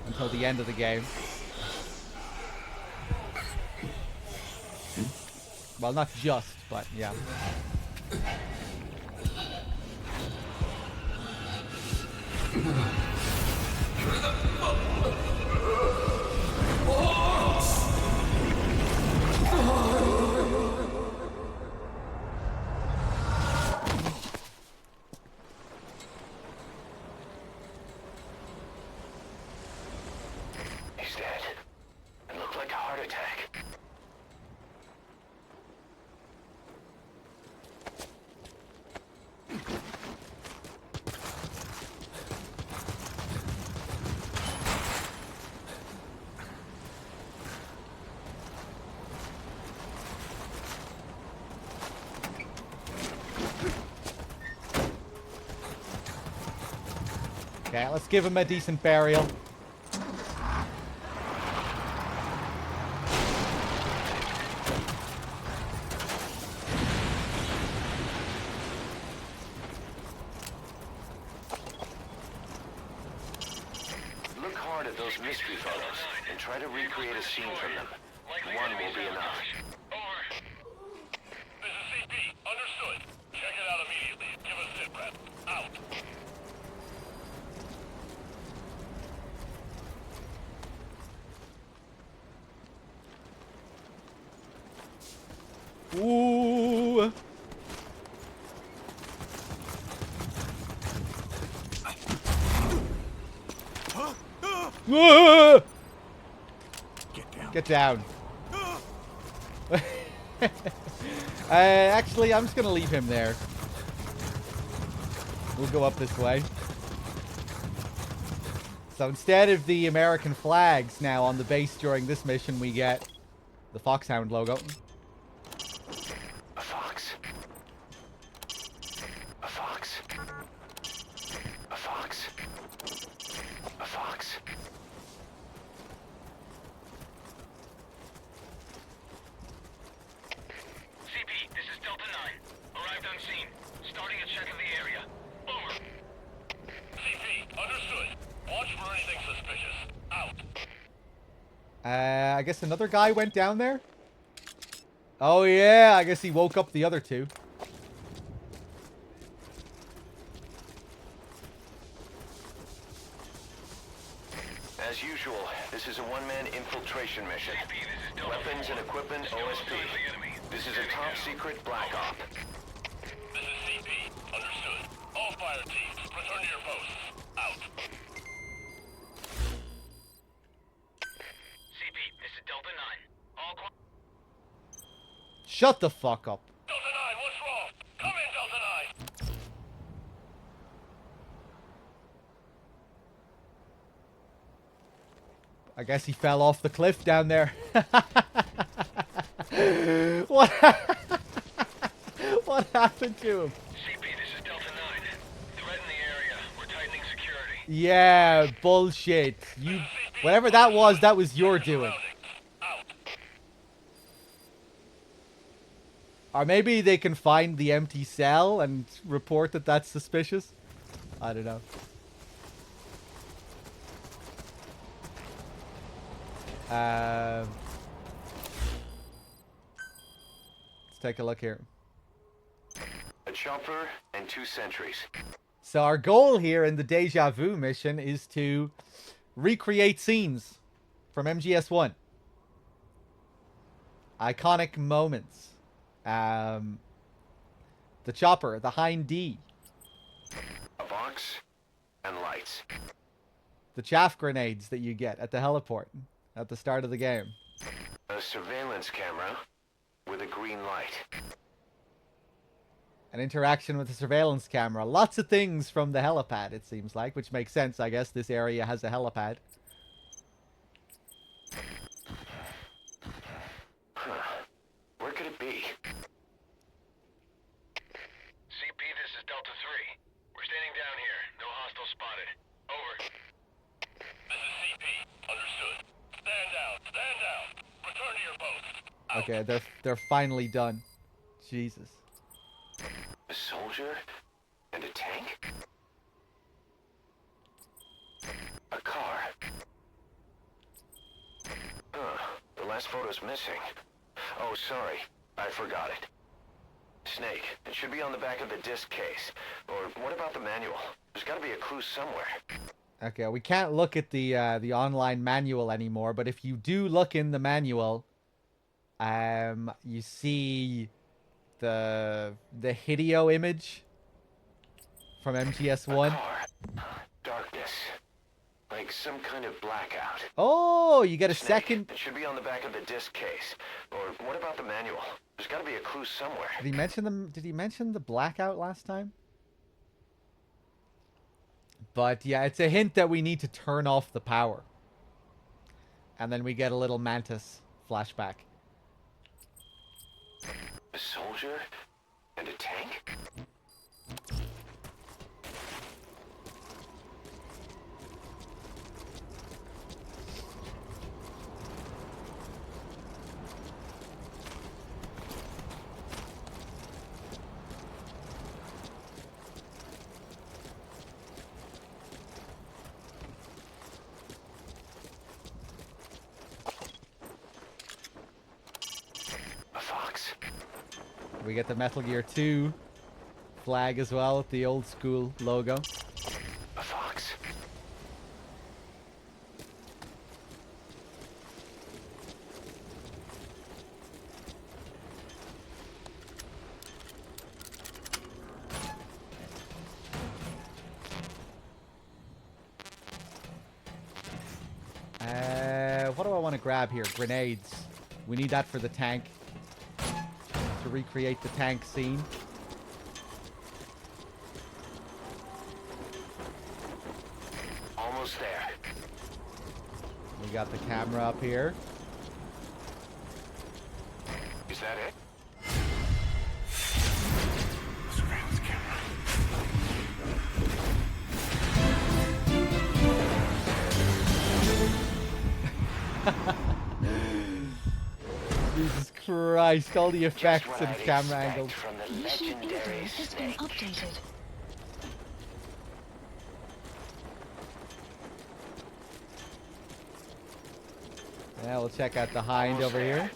until the end of the game. Well, not just, but yeah. He's dead. It looked like a heart attack. Okay, let's give him a decent burial. Look hard at those mystery photos and try to recreate a scene from them. One will be enough. This is CP. Understood. Check it out immediately. Give us sit rep. Out. Ooh. Get down. Actually, I'm just gonna leave him there. We'll go up this way. So instead of the American flags now on the base during this mission, we get the Foxhound logo. A fox. A fox. A fox. A fox. CP, this is Delta 9. Arrived on scene. Starting a check of the area. Over. CP, understood. Watch for anything suspicious. Out. I guess another guy went down there? Oh yeah, I guess he woke up the other two. As usual, this is a one-man infiltration mission. Weapons and equipment OSP. This is a top-secret Black Op. This is CP. Understood. All fire teams, return to your posts. Out. CP, this is Delta 9. All Shut the fuck up. Delta 9, what's wrong? Come in, Delta 9. I guess he fell off the cliff down there. What? What happened to him? CP, this is Delta 9. Threat in the area. We're tightening security. Yeah, bullshit. You, whatever that was your doing. Or maybe they can find the empty cell and report that that's suspicious. I don't know. Let's take a look here. A chopper and 2 sentries. So our goal here in the Deja Vu mission is to recreate scenes from MGS1. Iconic moments. The chopper, the Hind D. A box and lights. The chaff grenades that you get at the heliport at the start of the game. A surveillance camera with a green light. An interaction with the surveillance camera. Lots of things from the helipad, it seems like, which makes sense, I guess. This area has a helipad. Huh. Where could it be? CP, this is Delta 3. We're standing down here. No hostile spotted. Over. This is CP. Understood. Stand down. Stand down. Return to your post. Okay, they're finally done. Jesus. A soldier and a tank? A car. The last photo's missing. Oh, sorry. I forgot it. Snake. It should be on the back of the disc case. Or what about the manual? There's got to be a clue somewhere. Okay, we can't look at the online manual anymore, but if you do look in the manual, you see the Hideo image from MGS1. Darkness. Like some kind of blackout. Oh, you get a Snake. second. It should be on the back of the disc case. Or what about the manual? There's got to be a clue somewhere. Did he mention them? Did he mention the blackout last time? But yeah, it's a hint that we need to turn off the power. And then we get a little Mantis flashback. A soldier and a tank? We get the Metal Gear 2 flag as well with the old school logo. A fox. to grab here? Grenades. We need that for the tank. To recreate the tank scene. Almost there. We got the camera up here. Is that it? Surveillance camera. Jesus Christ, all the effects and camera angles. From the Mission legendary info has been updated. Yeah, we'll check out the hind over here.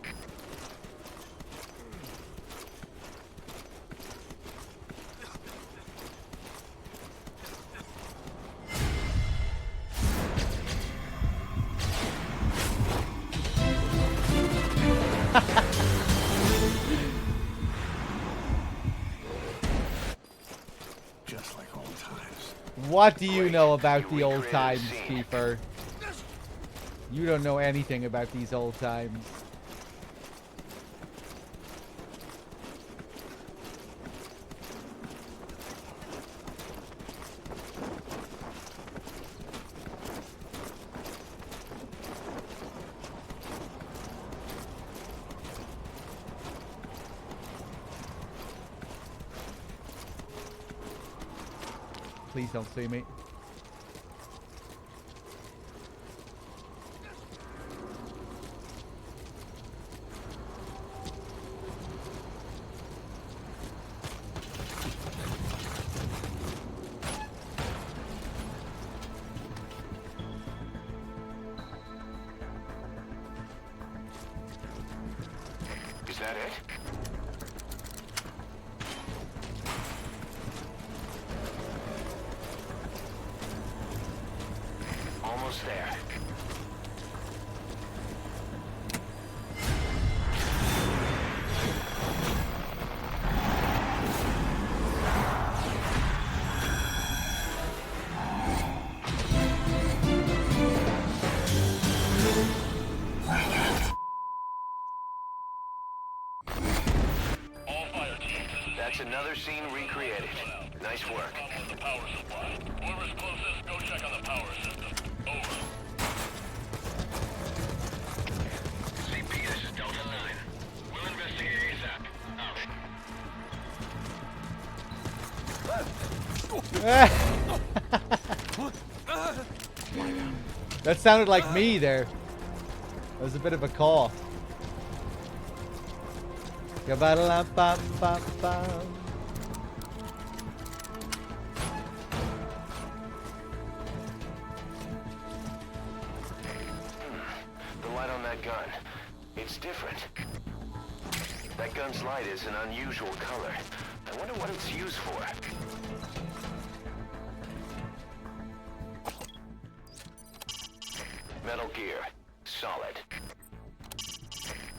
Just like old times. What do you know about the old times, Kiefer? You don't know anything about these old times. Please don't see me. Is that it? Almost there. That's another scene recreated. Nice work. The power supply. Whoever's closest, go check on the power system. Over. CP, this is Delta 9. We'll investigate ASAP. That sounded like me there. That was a bit of a call. Ga-ba-da-lam-bam-bam-bam. The light on that gun. It's different. That gun's light is an unusual color. I wonder what it's used for. Metal Gear. Solid.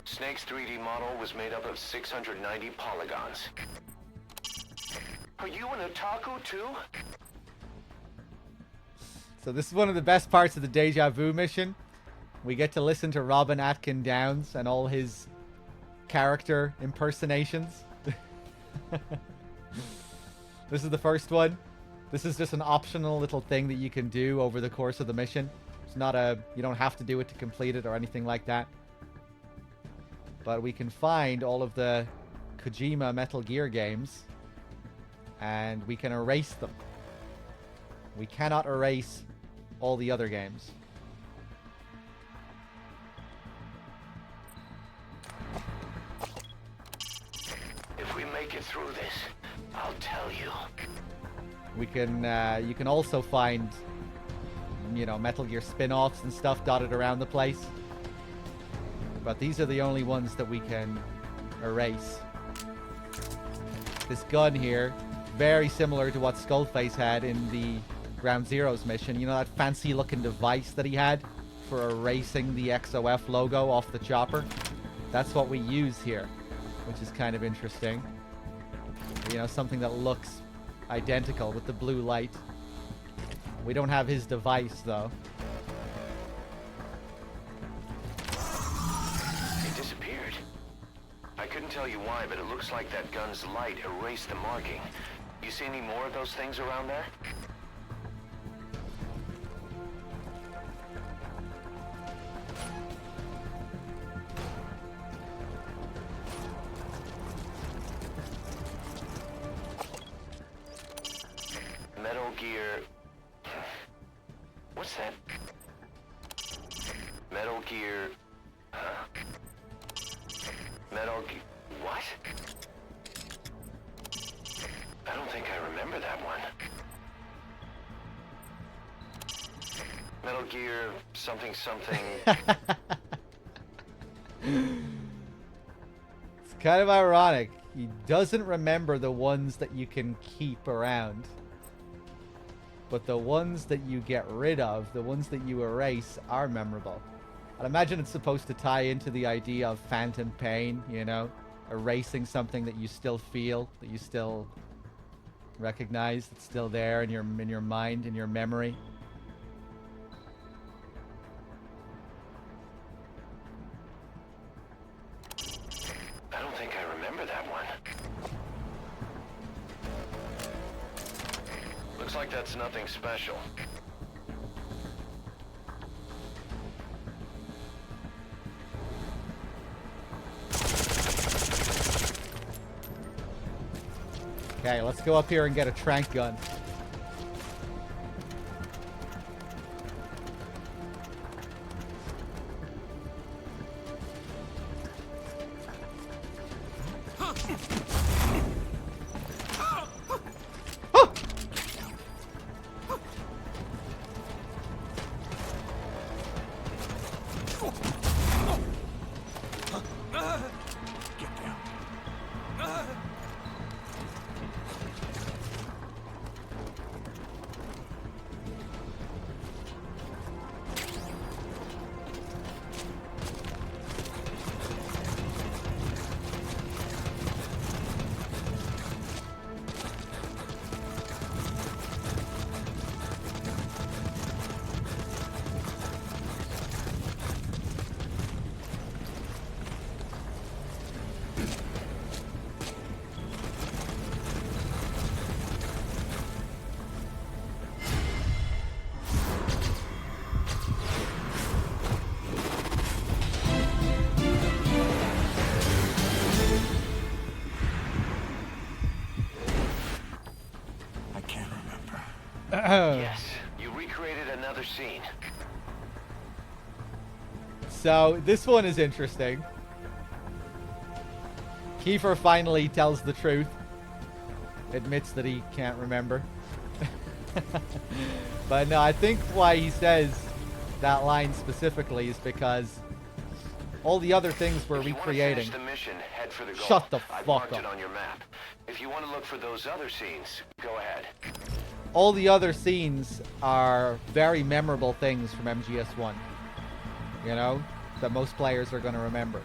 Snake's 3D model was made up of 690 polygons. Are you an otaku too? So this is one of the best parts of the Deja Vu mission. We get to listen to Robin Atkin Downes and all his character impersonations. This is the first one. This is just an optional little thing that you can do over the course of the mission. It's not a... You don't have to do it to complete it or anything like that. But we can find all of the Kojima Metal Gear games. And we can erase them. We cannot erase all the other games. If we make it through this, I'll tell you. We can, you can also find, you know, Metal Gear spin-offs and stuff dotted around the place. But these are the only ones that we can erase. This gun here, very similar to what Skullface had in the Ground Zeroes mission. You know that fancy looking device that he had for erasing the XOF logo off the chopper? That's what we use here, which is kind of interesting. You know, something that looks identical with the blue light. We don't have his device, though. Couldn't tell you why, but it looks like that gun's light erased the marking. You see any more of those things around there? Metal Gear... What's that? Metal Gear... Huh? Metal Gear... What? I don't think I remember that one. Metal Gear... something something... It's kind of ironic. He doesn't remember the ones that you can keep around. But the ones that you get rid of, the ones that you erase, are memorable. I'd imagine it's supposed to tie into the idea of phantom pain, you know? Erasing something that you still feel, that you still recognize, that's still there in your mind, in your memory. I don't think I remember that one. Looks like that's nothing special. Okay, let's go up here and get a trank gun. Yes, you recreated another scene. So, this one is interesting. Kiefer finally tells the truth. Admits that he can't remember. But no, I think why he says that line specifically is because all the other things we're recreating. The mission, head for the goal. Shut the I've fuck marked up. it on your map. If you want to look for those other scenes, go ahead. All the other scenes are very memorable things from MGS1. You know, that most players are going to remember.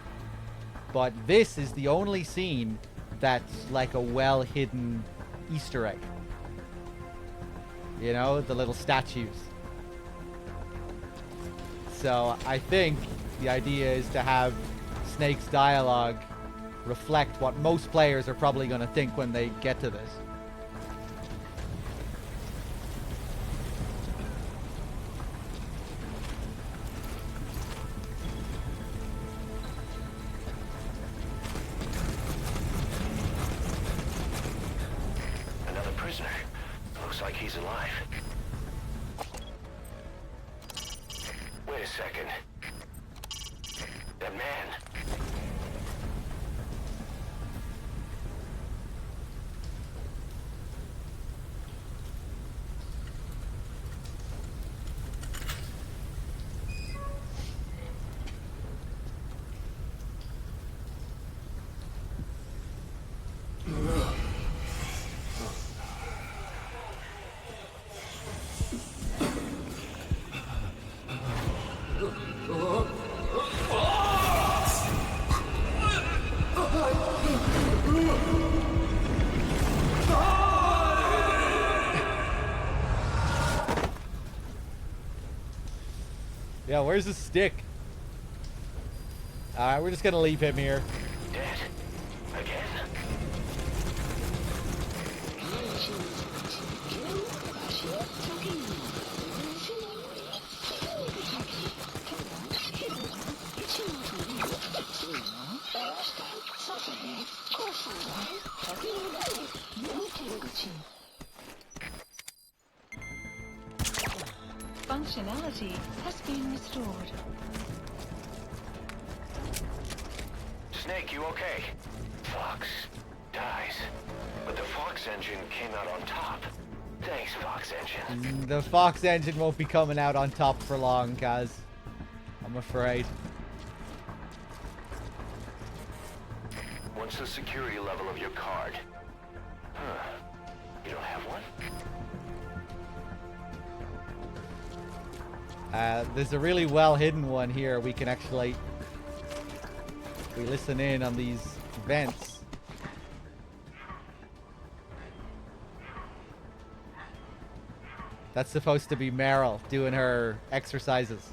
But this is the only scene that's like a well-hidden Easter egg. You know, the little statues. So I think the idea is to have Snake's dialogue reflect what most players are probably going to think when they get to this. Another prisoner. Looks like he's alive. Wait a second. That man. Yeah, where's the stick? Alright, we're just gonna leave him here. Dead. Functionality has been restored. Snake, you okay? Fox dies, but the Fox engine came out on top. Thanks, Fox engine. The Fox engine won't be coming out on top for long, Kaz. I'm afraid. What's the security level of your card? Huh. You don't have one? There's a really well hidden one here. We can actually, if we listen in on these vents. That's supposed to be Meryl doing her exercises.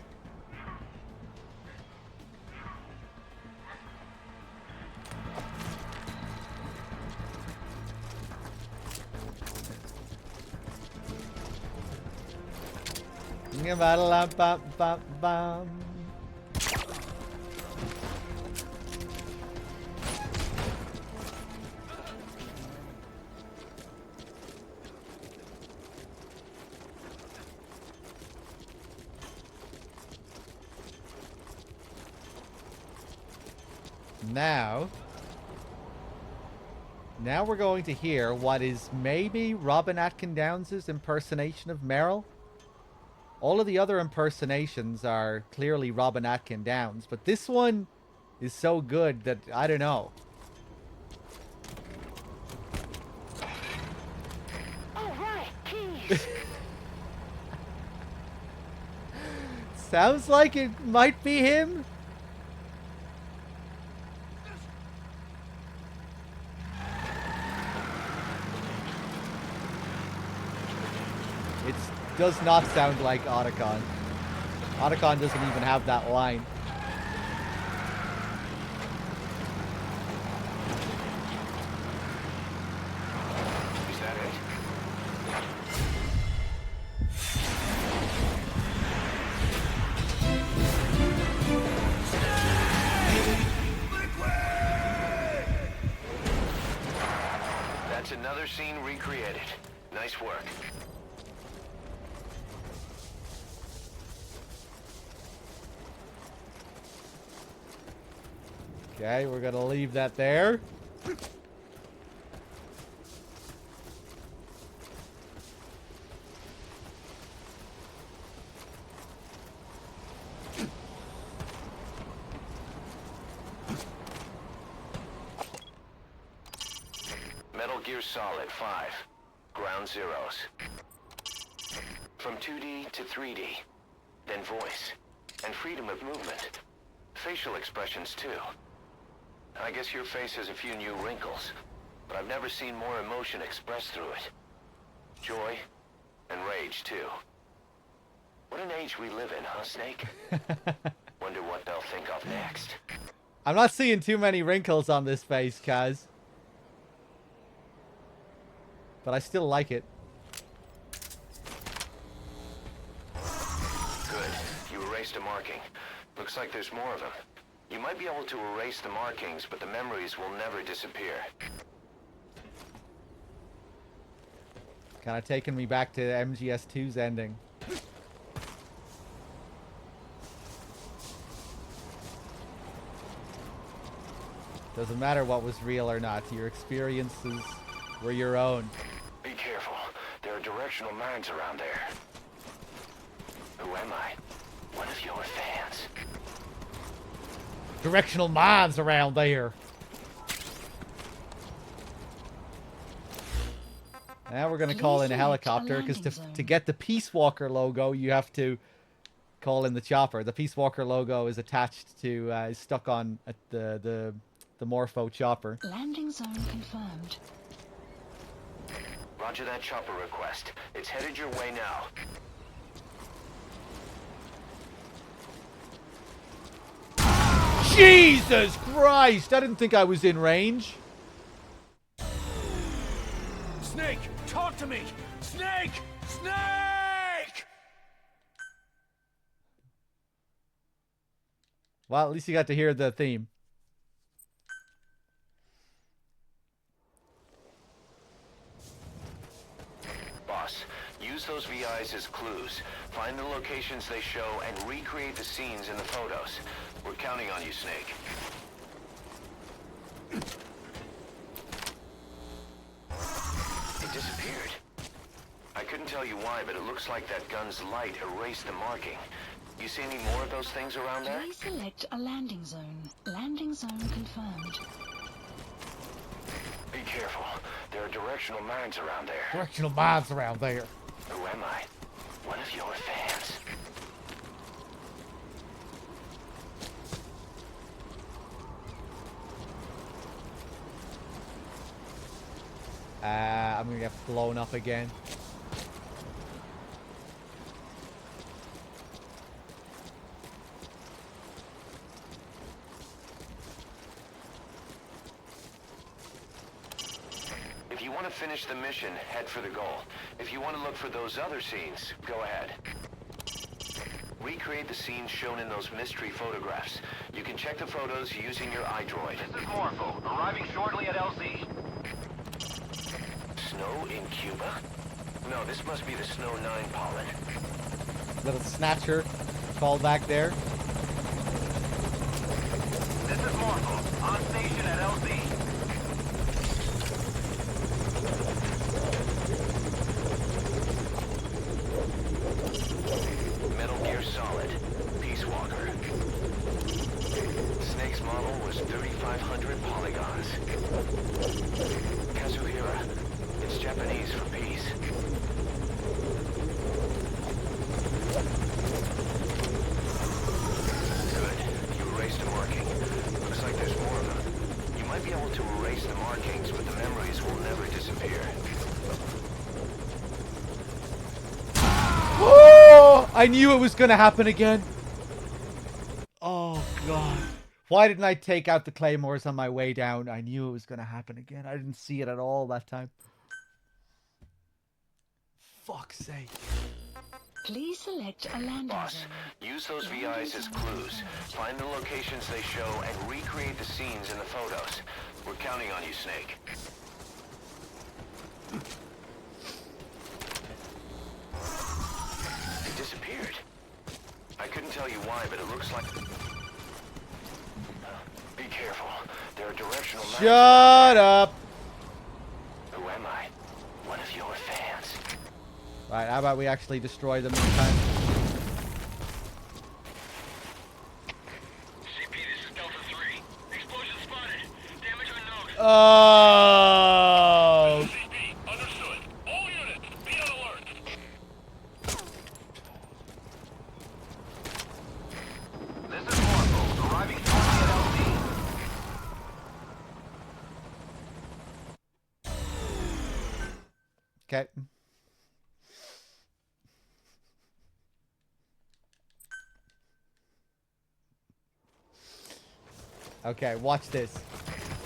Now we're going to hear what is maybe Robin Atkin Downes' impersonation of Meryl. All of the other impersonations are clearly Robin Atkin Downes, but this one is so good that I don't know. All right, keys. Sounds like it might be him. It does not sound like Otacon. Otacon doesn't even have that line. Is that it? That's another scene recreated. Nice work. Okay, we're gonna leave that there. Metal Gear Solid 5. Ground Zeroes. From 2D to 3D. Then voice. And freedom of movement. Facial expressions, too. I guess your face has a few new wrinkles, but I've never seen more emotion expressed through it. Joy and rage, too. What an age we live in, huh, Snake? Wonder what they'll think of next. I'm not seeing too many wrinkles on this face, Kaz. But I still like it. Good. You erased a marking. Looks like there's more of them. You might be able to erase the markings, but the memories will never disappear. Kind of taking me back to MGS2's ending. Doesn't matter what was real or not. Your experiences were your own. Be careful. There are directional mines around there. Who am I? One of your fans. Directional mines around there. Now we're going to call in a helicopter, because to get the Peace Walker logo, you have to call in the chopper. The Peace Walker logo is attached to, is stuck on the Morpho chopper. Landing zone confirmed. Roger that chopper request. It's headed your way now. Jesus Christ! I didn't think I was in range. Snake, talk to me! Snake! Snake! Well, at least you got to hear the theme. Boss, use those VIs as clues. Find the locations they show and recreate the scenes in the photos. We're counting on you, Snake. It disappeared. I couldn't tell you why, but it looks like that gun's light erased the marking. You see any more of those things around there? Please select a landing zone. Landing zone confirmed. Be careful. There are directional mines around there. Directional mines around there. Who am I? One of your fans. I'm gonna get blown up again. If you want to finish the mission, head for the goal. If you want to look for those other scenes, go ahead. Recreate the scenes shown in those mystery photographs. You can check the photos using your iDroid. This is Morpho, arriving shortly at LZ. Snow in Cuba? No, this must be the Snow 9 pollen. Little snatcher call back there. This is Morpho, on station at LZ. Metal Gear Solid, Peace Walker. Snake's model was 3,500 polygons. Kazuhira, it's Japanese for peace. Good, you erased a marking. Looks like there's more of them. You might be able to erase the markings, but the memories will never disappear. Oh, I knew it was going to happen again. Oh, God. Why didn't I take out the claymores on my way down? I knew it was going to happen again. I didn't see it at all that time. Fuck's sake. Please select a landing Boss, zone. use those VIs as clues. Find the locations they show and recreate the scenes in the photos. We're counting on you, Snake. It disappeared. I couldn't tell you why, but it looks like... Be careful. There are directional... Shut up! Who am I? One of your fans. Right, how about we actually destroy them this time? CP, this is Delta 3. Explosion spotted. Damage unknown. Oh! CP, understood. All units, be on alert. This is Morpho, arriving shortly at LZ. Okay. Okay, watch this.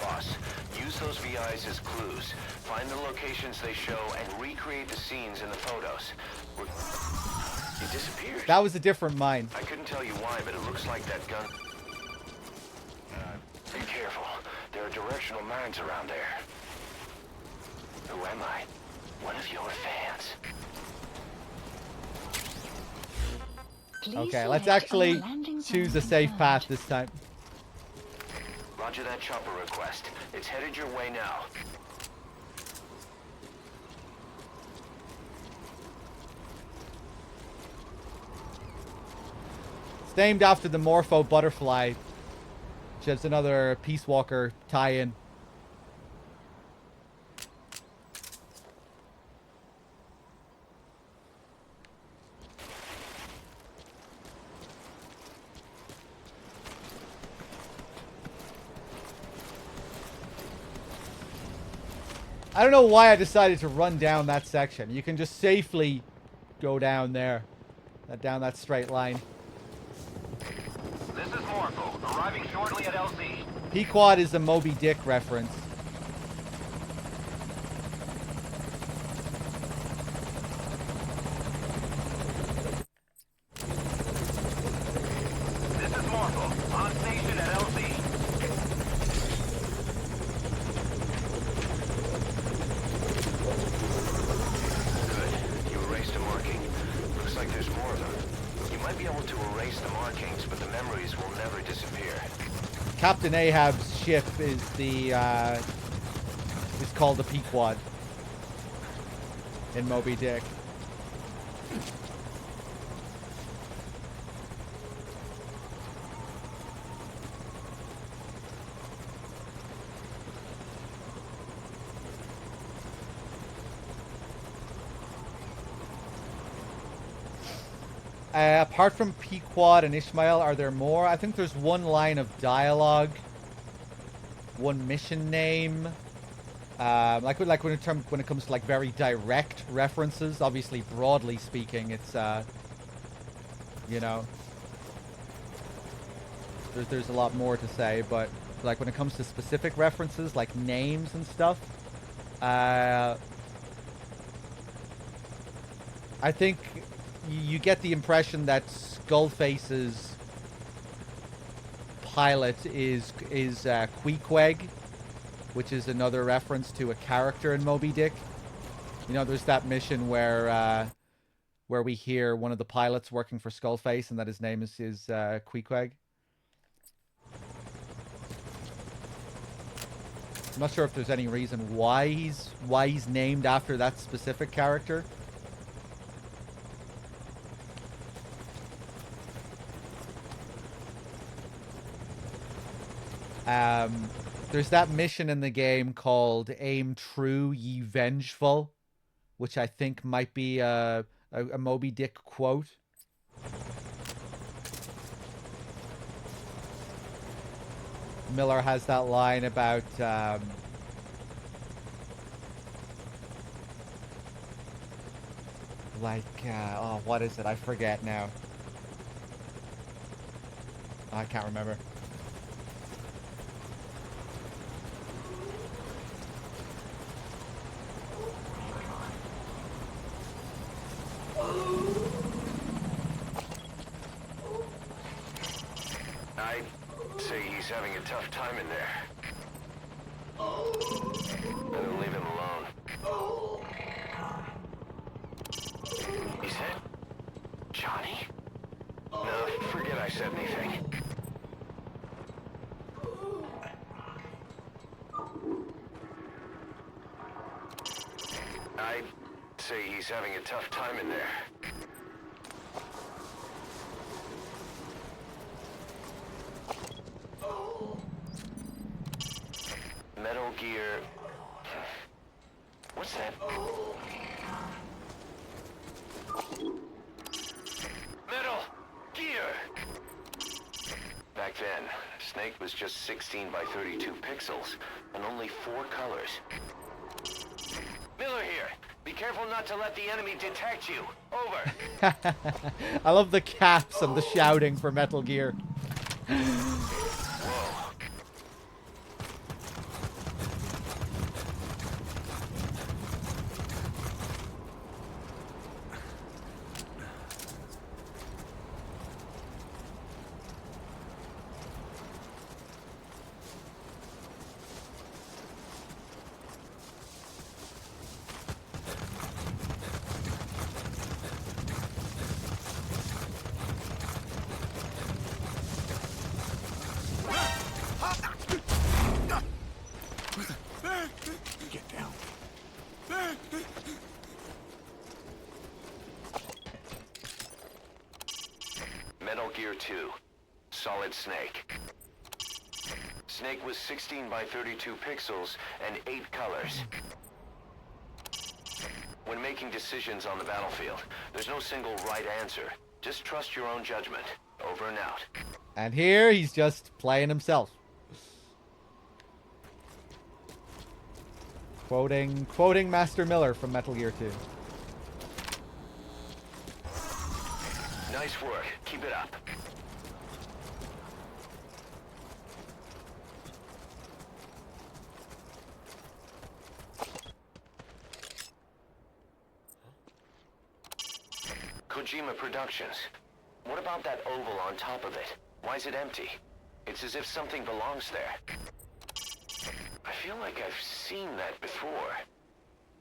Boss, use those VIs as clues. Find the locations they show and recreate the scenes in the photos. It disappeared. That was a different mine. I couldn't tell you why, but it looks like that gun... Be careful. There are directional mines around there. Who am I? One of your fans. Okay, let's actually choose a safe path this time. Roger that chopper request. It's headed your way now. It's named after the Morpho butterfly, which is another Peace Walker tie-in. I don't know why I decided to run down that section. You can just safely go down there. Down that straight line. This is Morpho, arriving shortly at LZ. Pequod is a Moby Dick reference. Captain Ahab's ship is the is called the Pequod in Moby Dick. Apart from Pequod and Ishmael, are there more? I think there's one line of dialogue, one mission name. Like when it comes to like very direct references. Obviously, broadly speaking, it's you know, there's a lot more to say. But like when it comes to specific references, like names and stuff, I think you get the impression that Skullface's pilot is Queequeg, which is another reference to a character in Moby Dick. You know, there's that mission where we hear one of the pilots working for Skullface, and that his name is Queequeg. I'm not sure if there's any reason why he's named after that specific character. There's that mission in the game called Aim True, Ye Vengeful, which I think might be a Moby Dick quote. Miller has that line about oh, what is it? I forget now. I can't remember. I'd say he's having a tough time in there. Better leave him alone. He said, Johnny? No, forget I said anything. I'd say he's having a tough time in there. Metal Gear... What's that? Metal Gear! Back then, Snake was just 16 by 32 pixels, and only 4 colors. Miller here. Be careful not to let the enemy detect you. Over. I love the caps and the shouting for Metal Gear. Get down. Metal Gear 2. Solid Snake. Snake was 16 by 32 pixels and 8 colors. When making decisions on the battlefield, there's no single right answer. Just trust your own judgment. Over and out. And here he's just playing himself. Quoting Master Miller from Metal Gear 2. Nice work. Keep it up. Kojima Productions. What about that oval on top of it? Why is it empty? It's as if something belongs there. I feel like I've seen that before.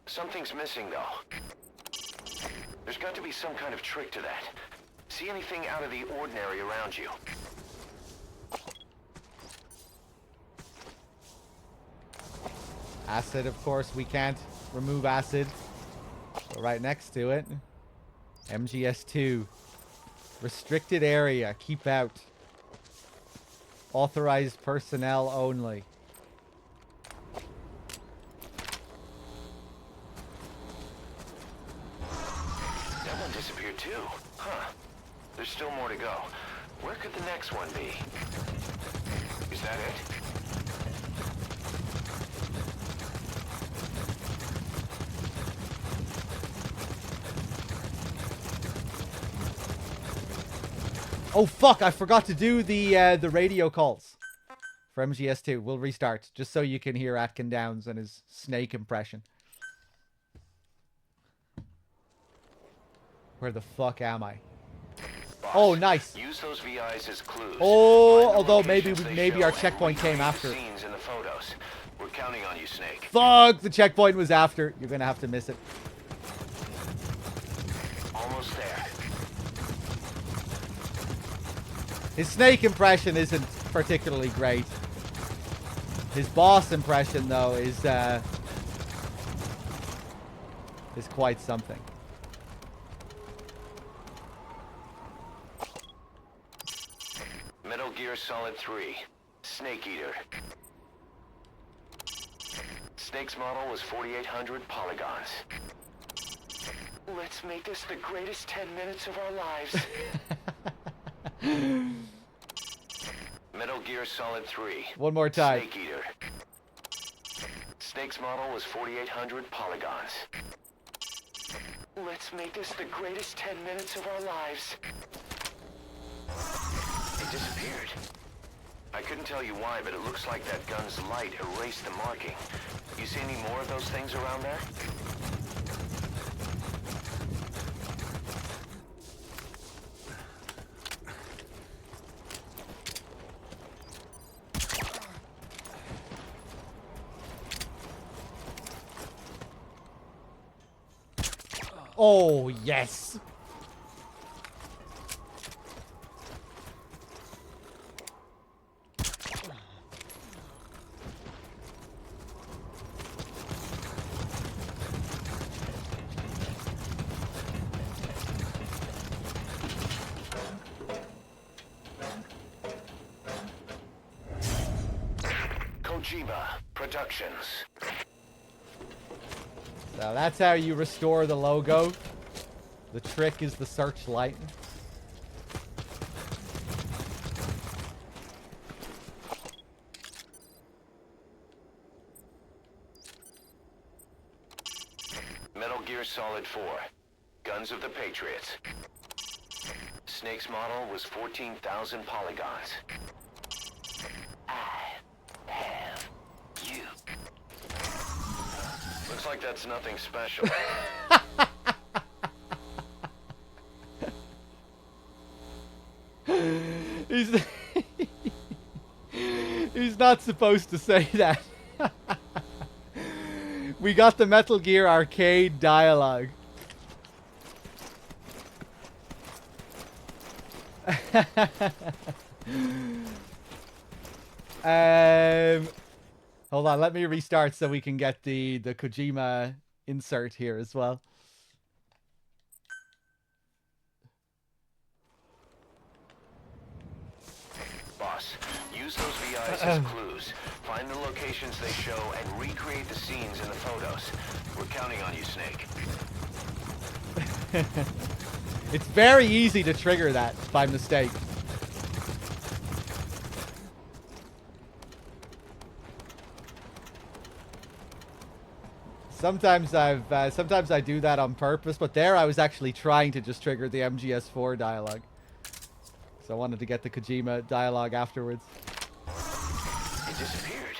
Something's missing, though. There's got to be some kind of trick to that. See anything out of the ordinary around you? Acid, of course, we can't remove acid. So right next to it. MGS2. Restricted area. Keep out. Authorized personnel only. That one disappeared too. Huh. There's still more to go. Where could the next one be? Is that it? Oh fuck, I forgot to do the radio calls for MGS2. We'll restart just so you can hear Atkin Downs and his snake impression. Where the fuck am I? Boss, oh, nice. Use those VIs as clues. Oh, although maybe our checkpoint came after. Scenes in the photos. We're counting on you, Snake. Fuck, the checkpoint was after. You're gonna have to miss it. Almost there. His snake impression isn't particularly great. His boss impression, though, is quite something. Metal Gear Solid 3. Snake Eater. Snake's model was 4,800 polygons. Let's make this the greatest 10 minutes of our lives. Metal Gear Solid 3. One more time. Snake Eater. Snake's model was 4,800 polygons. Let's make this the greatest 10 minutes of our lives. It disappeared. I couldn't tell you why, but it looks like that gun's light erased the marking. You see any more of those things around there? Oh, yes. Kojima Productions. So that's how you restore the logo. The trick is the searchlight. Metal Gear Solid 4. Guns of the Patriots. Snake's model was 14,000 polygons. I have you. Looks like that's nothing special. He's not supposed to say that. We got the Metal Gear Arcade dialogue. Hold on, let me restart so we can get the Kojima insert here as well. Boss, use those VIs as clues. Find the locations they show and recreate the scenes in the photos. We're counting on you, Snake. It's very easy to trigger that by mistake. Sometimes I do that on purpose, but there I was actually trying to just trigger the MGS4 dialogue. So I wanted to get the Kojima dialogue afterwards. It disappeared.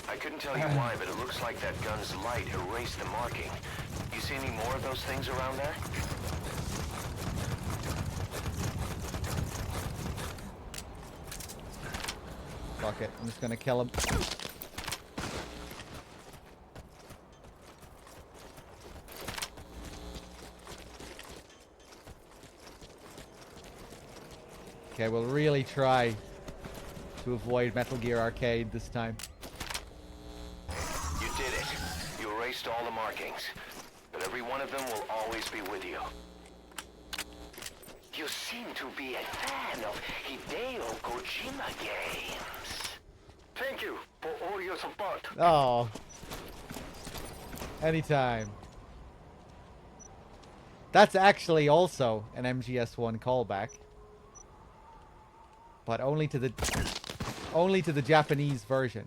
I couldn't tell you why, but it looks like that gun's light erased the marking. You see any more of those things around there? Fuck it, I'm just gonna kill him. Okay, we'll really try to avoid Metal Gear Arcade this time. You erased all the markings, but every one of them will always be with you. You seem to be a fan of Hideo Kojima games. Thank you for all your support. Oh. Anytime. That's actually also an MGS1 callback. But only to the Japanese version.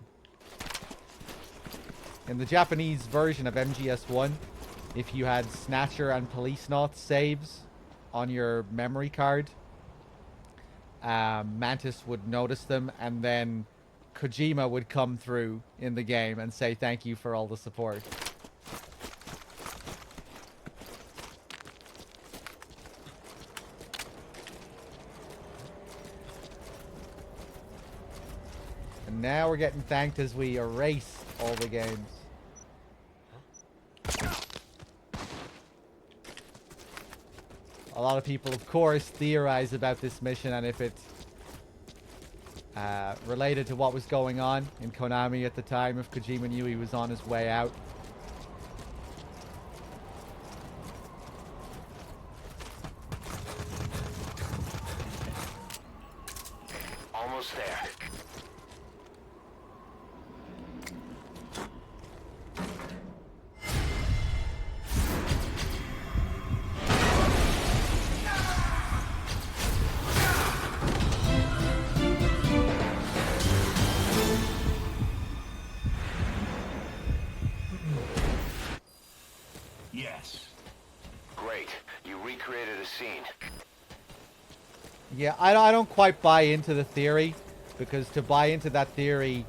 In the Japanese version of MGS1, if you had Snatcher and Policenaut saves on your memory card, Mantis would notice them, and then Kojima would come through in the game and say thank you for all the support. And now we're getting thanked as we erase all the games. A lot of people, of course, theorize about this mission and if it's related to what was going on in Konami at the time, if Kojima knew he was on his way out. Almost there. Yes. Great. You recreated a scene. Yeah, I don't quite buy into the theory, because to buy into that theory,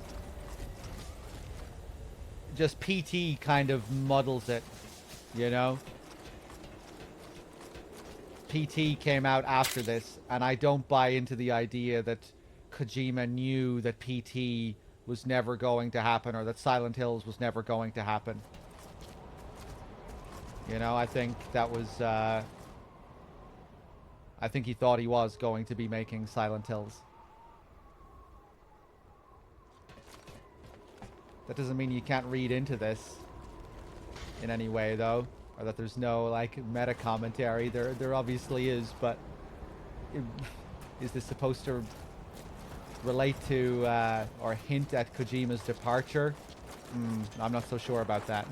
just PT kind of muddles it, you know? PT came out after this, and I don't buy into the idea that Kojima knew that PT was never going to happen, or that Silent Hills was never going to happen. You know, I think that was, I think he thought he was going to be making Silent Hills. That doesn't mean you can't read into this in any way, though. Or that there's no, like, meta commentary. There obviously is, but is this supposed to relate to, or hint at Kojima's departure? I'm not so sure about that.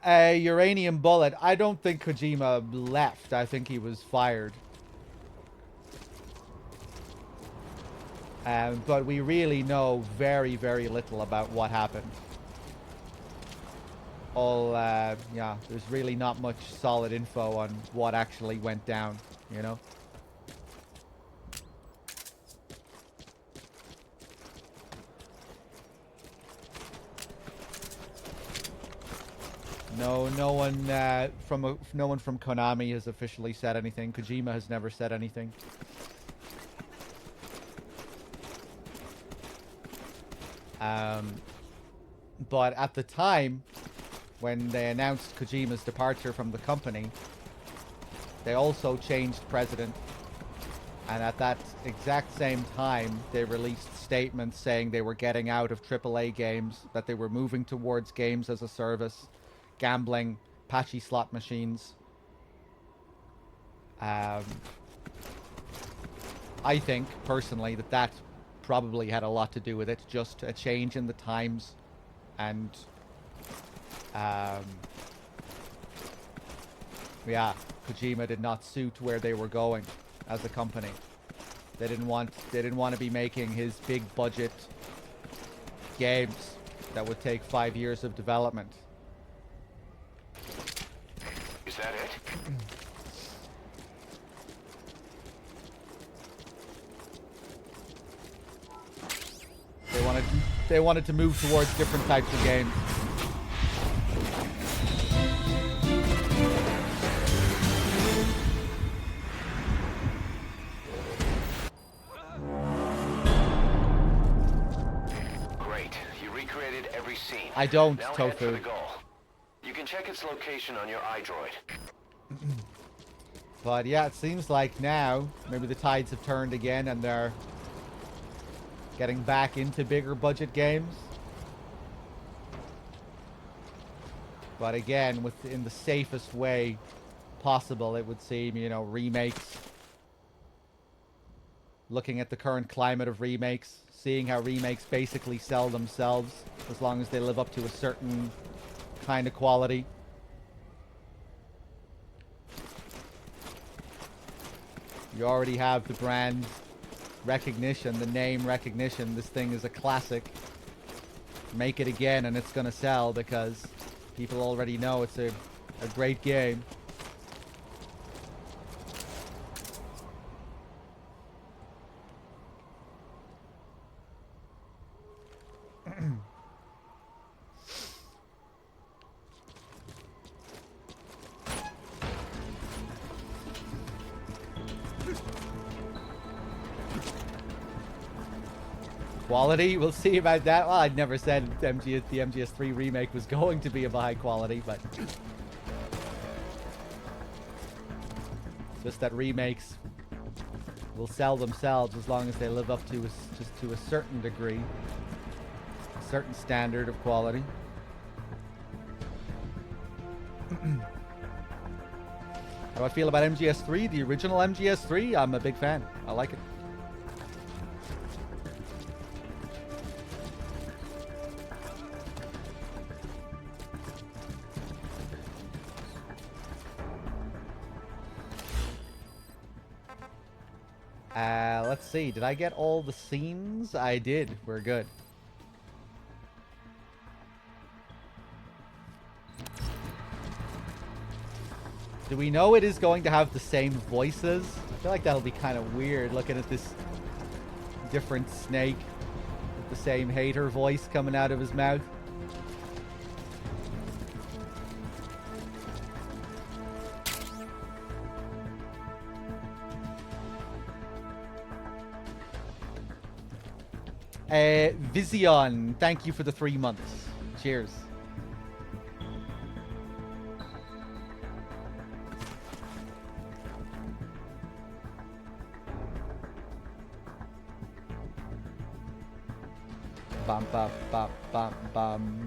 A uranium bullet. I don't think Kojima left. I think he was fired. But we really know very, very little about what happened. Yeah, there's really not much solid info on what actually went down, you know? No one from Konami has officially said anything. Kojima has never said anything. But at the time, when they announced Kojima's departure from the company, they also changed president. And at that exact same time, they released statements saying they were getting out of AAA games, that they were moving towards games as a service, gambling, patchy slot machines. I think, personally, that probably had a lot to do with it. Just a change in the times. And, yeah, Kojima did not suit where they were going as a company. They didn't want to be making his big budget games that would take 5 years of development. Is that it? they wanted to move towards different types of games. Great. You recreated every scene. I don't, now head for Tofu. the goal. You can check its location on your iDroid. But yeah, it seems like now maybe the tides have turned again and they're getting back into bigger budget games. But again, within the safest way possible, it would seem, you know, remakes. Looking at the current climate of remakes, seeing how remakes basically sell themselves as long as they live up to a certain kind of quality. You already have the brand recognition, the name recognition. This thing is a classic. Make it again and it's gonna sell because people already know it's a great game. Quality, we'll see about that. Well, I'd never said the MGS3 remake was going to be of a high quality, but just that remakes will sell themselves as long as they live up to just to a certain degree, a certain standard of quality. How do I feel about MGS3? The original MGS3? I'm a big fan. I like it. Let's see. Did I get all the scenes? I did. We're good. Do we know it is going to have the same voices? I feel like that'll be kind of weird looking at this different snake with the same hater voice coming out of his mouth. Vision, thank you for the 3 months. Cheers. Bum, bum, bum, bum, bum.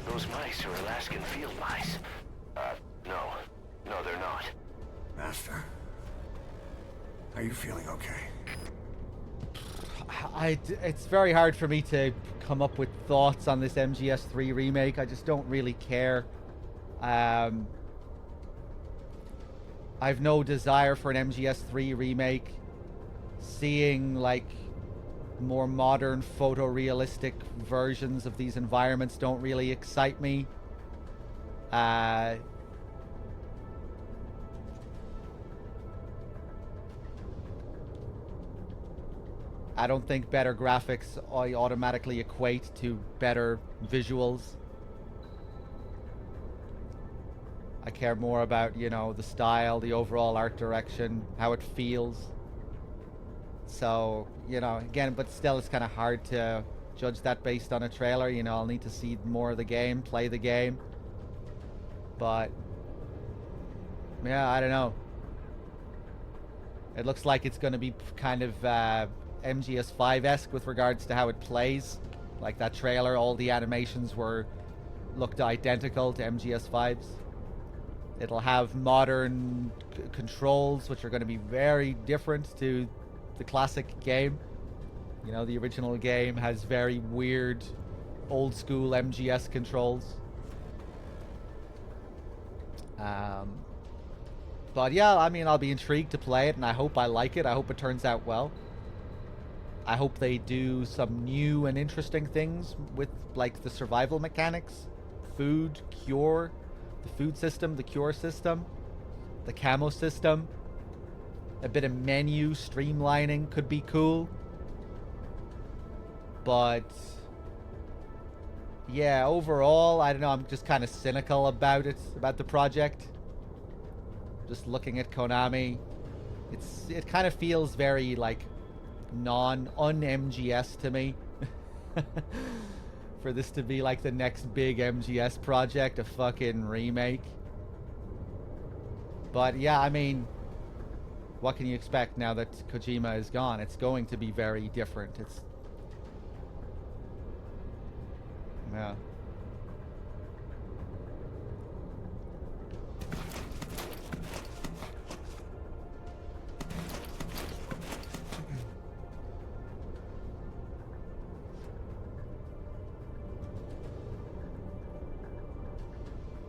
Those mice are Alaskan field mice. No. No, they're not. Master, are you feeling okay? It's very hard for me to come up with thoughts on this MGS3 remake. I just don't really care. I've no desire for an MGS3 remake. Seeing like more modern photorealistic versions of these environments don't really excite me. I don't think better graphics automatically equate to better visuals. I care more about, you know, the style, the overall art direction, how it feels. So, you know, again, but still it's kind of hard to judge that based on a trailer. You know, I'll need to see more of the game, play the game. But, yeah, I don't know. It looks like it's going to be kind of MGS5-esque with regards to how it plays. Like that trailer, all the animations looked identical to MGS5's. It'll have modern controls, which are going to be very different to the classic game. You know, the original game has very weird, old school MGS controls. But yeah, I mean, I'll be intrigued to play it, and I hope I like it. I hope it turns out well. I hope they do some new and interesting things with, like, the survival mechanics, food, cure, the food system, the cure system, the camo system. A bit of menu streamlining could be cool. But yeah, overall, I don't know, I'm just kind of cynical about it, about the project. Just looking at Konami, it kind of feels very, like, un-MGS to me. For this to be, like, the next big MGS project, a fucking remake. But yeah, I mean, what can you expect now that Kojima is gone? It's going to be very different. Yeah.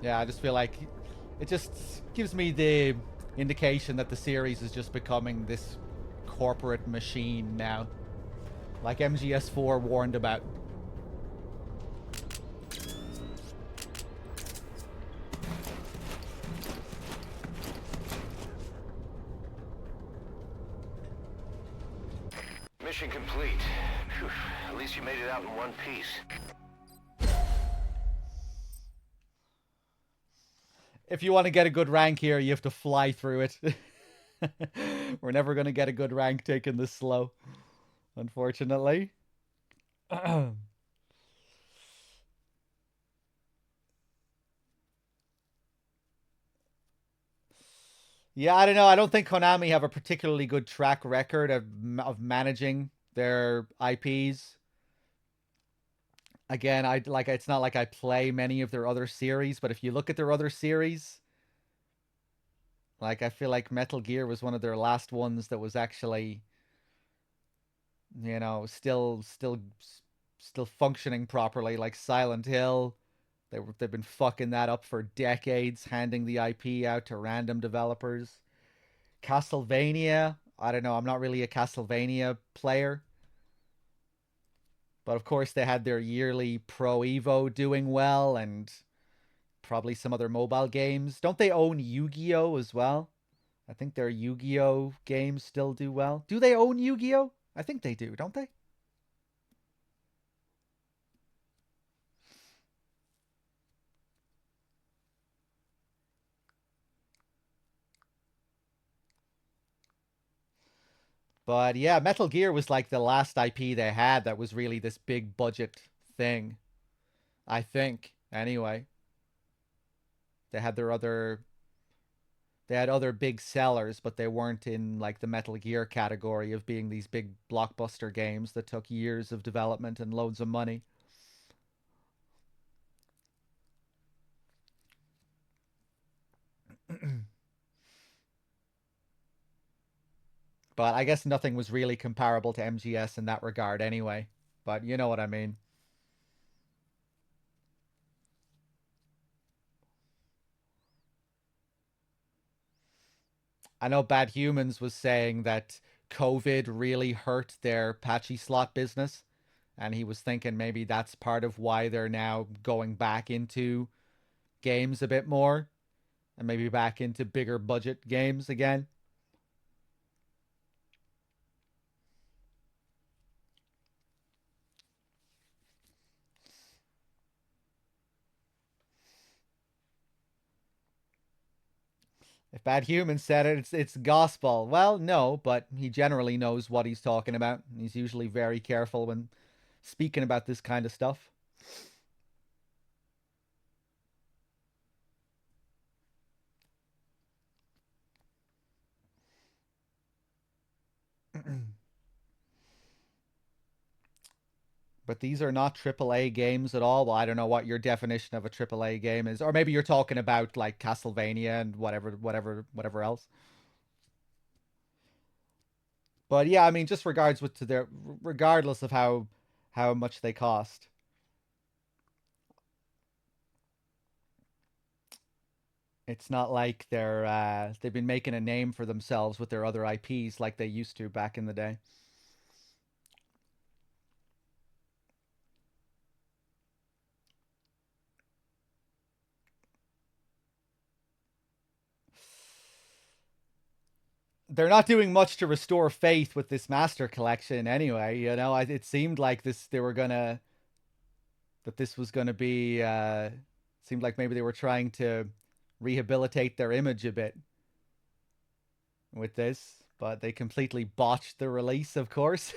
Yeah, I just feel like it just gives me the indication that the series is just becoming this corporate machine now. Like MGS4 warned about. Mission complete. Phew, at least you made it out in one piece. If you want to get a good rank here, you have to fly through it. We're never going to get a good rank taking this slow, unfortunately. Yeah, I don't know. I don't think Konami have a particularly good track record of managing their IPs. Again, it's not like I play many of their other series, but if you look at their other series, like, I feel like Metal Gear was one of their last ones that was actually, you know, still functioning properly. Like Silent Hill, they've been fucking that up for decades, handing the IP out to random developers. Castlevania, I don't know, I'm not really a Castlevania player. But of course they had their yearly Pro Evo doing well, and probably some other mobile games. Don't they own Yu-Gi-Oh as well? I think their Yu-Gi-Oh games still do well. Do they own Yu-Gi-Oh? I think they do, don't they? But yeah, Metal Gear was like the last IP they had that was really this big budget thing. I think, anyway. They had other big sellers, but they weren't in, like, the Metal Gear category of being these big blockbuster games that took years of development and loads of money. But I guess nothing was really comparable to MGS in that regard anyway. But you know what I mean. I know Bad Humans was saying that COVID really hurt their patchy slot business. And he was thinking maybe that's part of why they're now going back into games a bit more. And maybe back into bigger budget games again. If Bad Human said it, it's gospel. Well, no, but he generally knows what he's talking about. He's usually very careful when speaking about this kind of stuff. But these are not AAA games at all. Well, I don't know what your definition of a AAA game is. Or maybe you're talking about, like, Castlevania and whatever else. But yeah, I mean, just regardless of how much they cost. It's not like they've been making a name for themselves with their other IPs like they used to back in the day. They're not doing much to restore faith with this master collection anyway, you know. It seemed like this was gonna be seemed like maybe they were trying to rehabilitate their image a bit with this, but they completely botched the release, of course.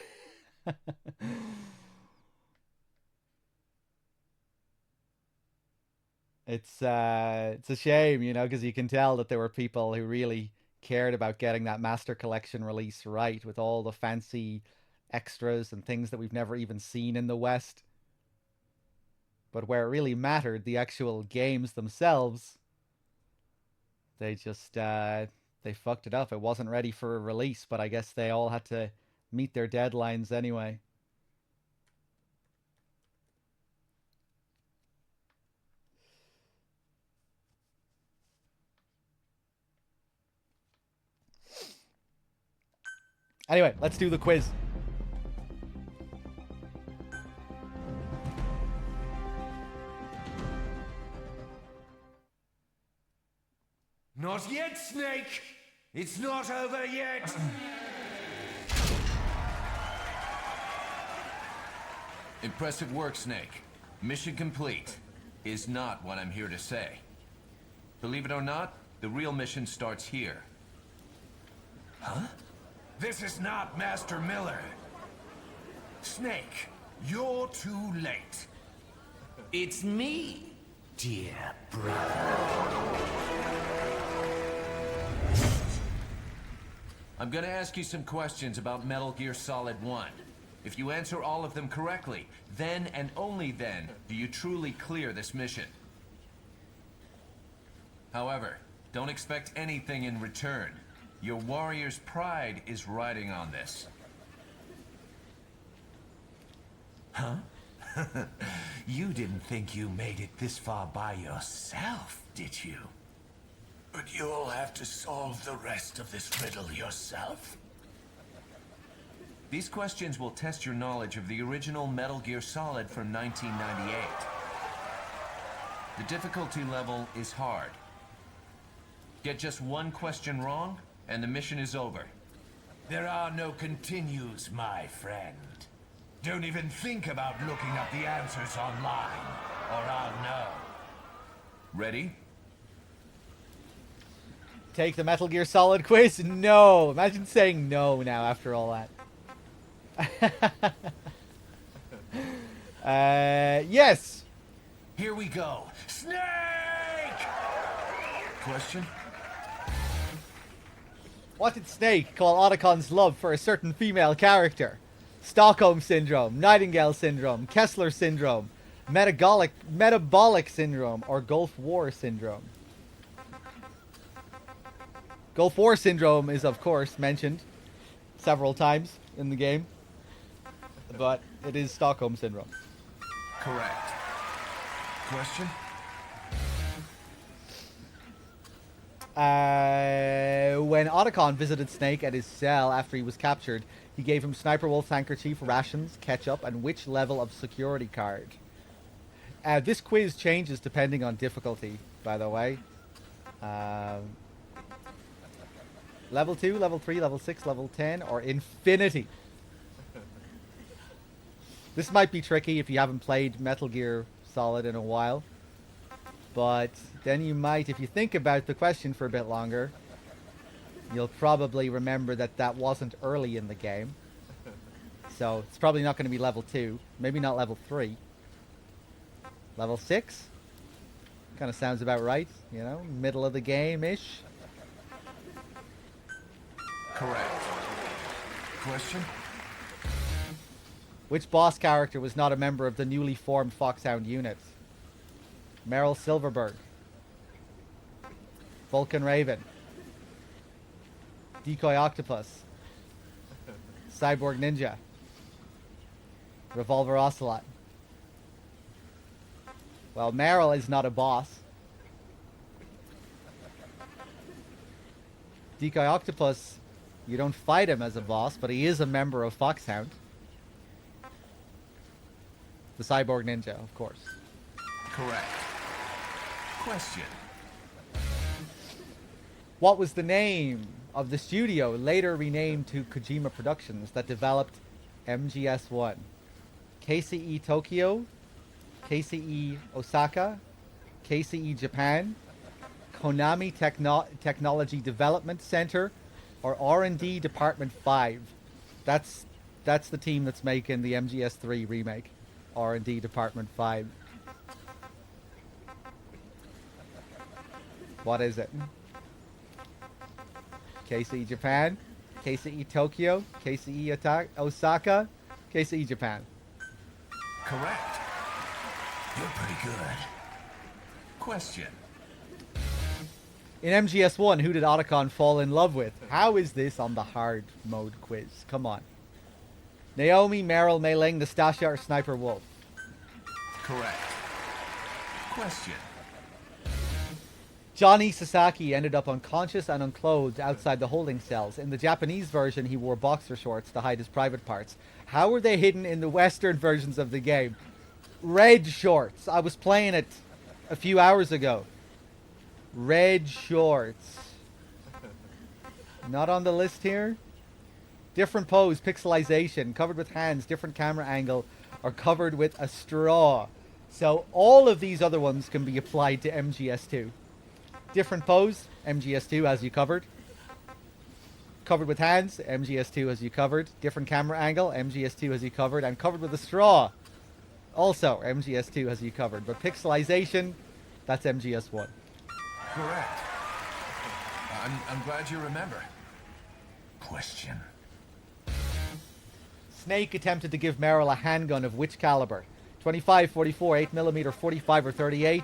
It's a shame, you know, because you can tell that there were people who really cared about getting that Master Collection release right, with all the fancy extras and things that we've never even seen in the West. But where it really mattered, the actual games themselves, they just, they fucked it up. It wasn't ready for a release, but I guess they all had to meet their deadlines anyway. Anyway, let's do the quiz. Not yet, Snake! It's not over yet! Impressive work, Snake. Mission complete. Is not what I'm here to say. Believe it or not, the real mission starts here. Huh? This is not Master Miller. Snake, you're too late. It's me, dear brother. I'm gonna ask you some questions about Metal Gear Solid 1. If you answer all of them correctly, then and only then do you truly clear this mission. However, don't expect anything in return. Your warrior's pride is riding on this. Huh? You didn't think you made it this far by yourself, did you? But you'll have to solve the rest of this riddle yourself. These questions will test your knowledge of the original Metal Gear Solid from 1998. The difficulty level is hard. Get just one question wrong, and the mission is over. There are no continues, my friend. Don't even think about looking up the answers online, or I'll know. Ready? Take the Metal Gear Solid quiz? No! Imagine saying no now after all that. Yes! Here we go. Snake! Question? What did Snake call Otacon's love for a certain female character? Stockholm Syndrome, Nightingale Syndrome, Kessler Syndrome, Metabolic Syndrome, or Gulf War Syndrome? Gulf War Syndrome is, of course, mentioned several times in the game, but it is Stockholm Syndrome. Correct. Question? When Otacon visited Snake at his cell after he was captured, he gave him Sniper Wolf handkerchief, rations, ketchup, and which level of security card? This quiz changes depending on difficulty, by the way. Level 2, level 3, level 6, level 10, or infinity. This might be tricky if you haven't played Metal Gear Solid in a while. But then you might, if you think about the question for a bit longer, you'll probably remember that that wasn't early in the game. So it's probably not going to be level 2. Maybe not level 3. Level 6? Kind of sounds about right, you know? Middle of the game-ish. Correct. Question? Which boss character was not a member of the newly formed Foxhound unit? Meryl Silverberg, Vulcan Raven, Decoy Octopus, Cyborg Ninja, Revolver Ocelot. Well, Meryl is not a boss. Decoy Octopus, you don't fight him as a boss, but he is a member of Foxhound. The cyborg ninja, of course. Correct. Question. What was the name of the studio later renamed to Kojima Productions that developed MGS1? KCE Tokyo, KCE Osaka, KCE Japan, Konami Technology Development Center, or R&D Department 5. That's the team that's making the MGS3 remake. R&D Department 5. What is it? KCE Japan, KCE Tokyo, KCE Osaka, KCE Japan. Correct. You're pretty good. Question. In MGS1, who did Otacon fall in love with? How is this on the hard mode quiz? Come on. Naomi, Meryl, Mei Ling, Nastasia, or Sniper Wolf? Correct. Question. Johnny Sasaki ended up unconscious and unclothed outside the holding cells. In the Japanese version, he wore boxer shorts to hide his private parts. How were they hidden in the Western versions of the game? Red shorts. I was playing it a few hours ago. Red shorts. Not on the list here. Different pose, pixelization, covered with hands, different camera angle, or covered with a straw. So all of these other ones can be applied to MGS2. Different pose, MGS2 has you covered. Covered with hands, MGS2 has you covered. Different camera angle, MGS2 has you covered. And covered with a straw, also MGS2 has you covered. But pixelization, that's MGS1. Correct. I'm glad you remember. Question. Snake attempted to give Meryl a handgun of which caliber? 25, 44, 8mm, 45, or 38?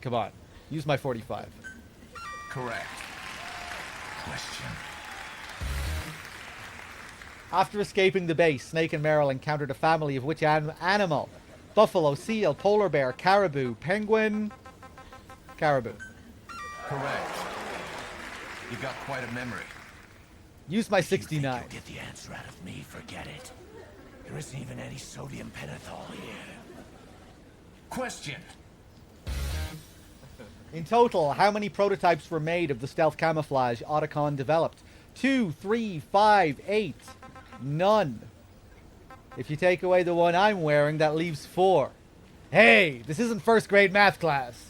Come on. Use my 45. Correct. Question. After escaping the base, Snake and Meryl encountered a family of which animal? Buffalo, seal, polar bear, caribou, penguin, caribou. Correct. You got quite a memory. Use my 69. If you get the answer out of me, forget it. There isn't even any sodium pentothal here. Question. In total, how many prototypes were made of the stealth camouflage Otacon developed? 2, 3, 5, 8. None. If you take away the one I'm wearing, that leaves 4. Hey, this isn't first grade math class.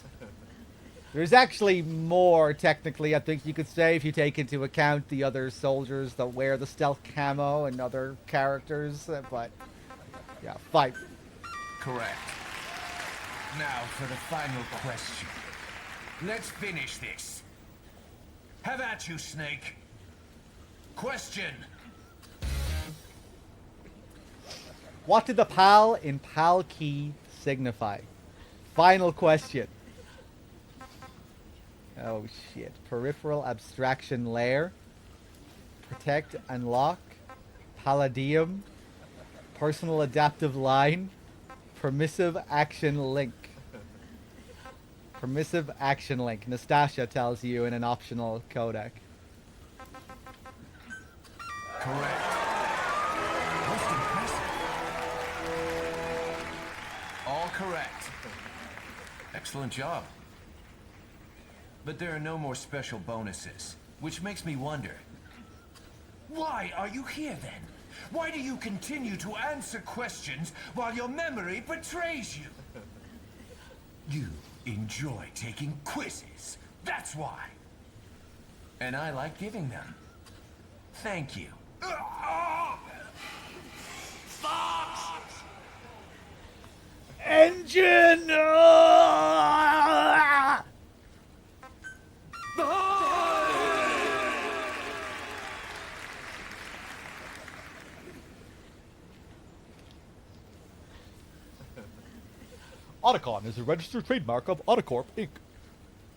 There's actually more, technically, I think you could say, if you take into account the other soldiers that wear the stealth camo and other characters, but yeah, 5. Correct. Now for the final question. Let's finish this. Have at you, Snake. Question. What did the PAL in PAL key signify? Final question. Oh shit. Peripheral abstraction layer. Protect and lock. Palladium. Personal adaptive line. Permissive action link. Permissive action link. Nastasia tells you in an optional codec. Correct. Most impressive. All correct. Excellent job. But there are no more special bonuses, which makes me wonder. Why are you here then? Why do you continue to answer questions while your memory betrays you? You enjoy taking quizzes. That's why. And I like giving them. Thank you. Fox! Engine! Otacon is a registered trademark of Otacorp, Inc.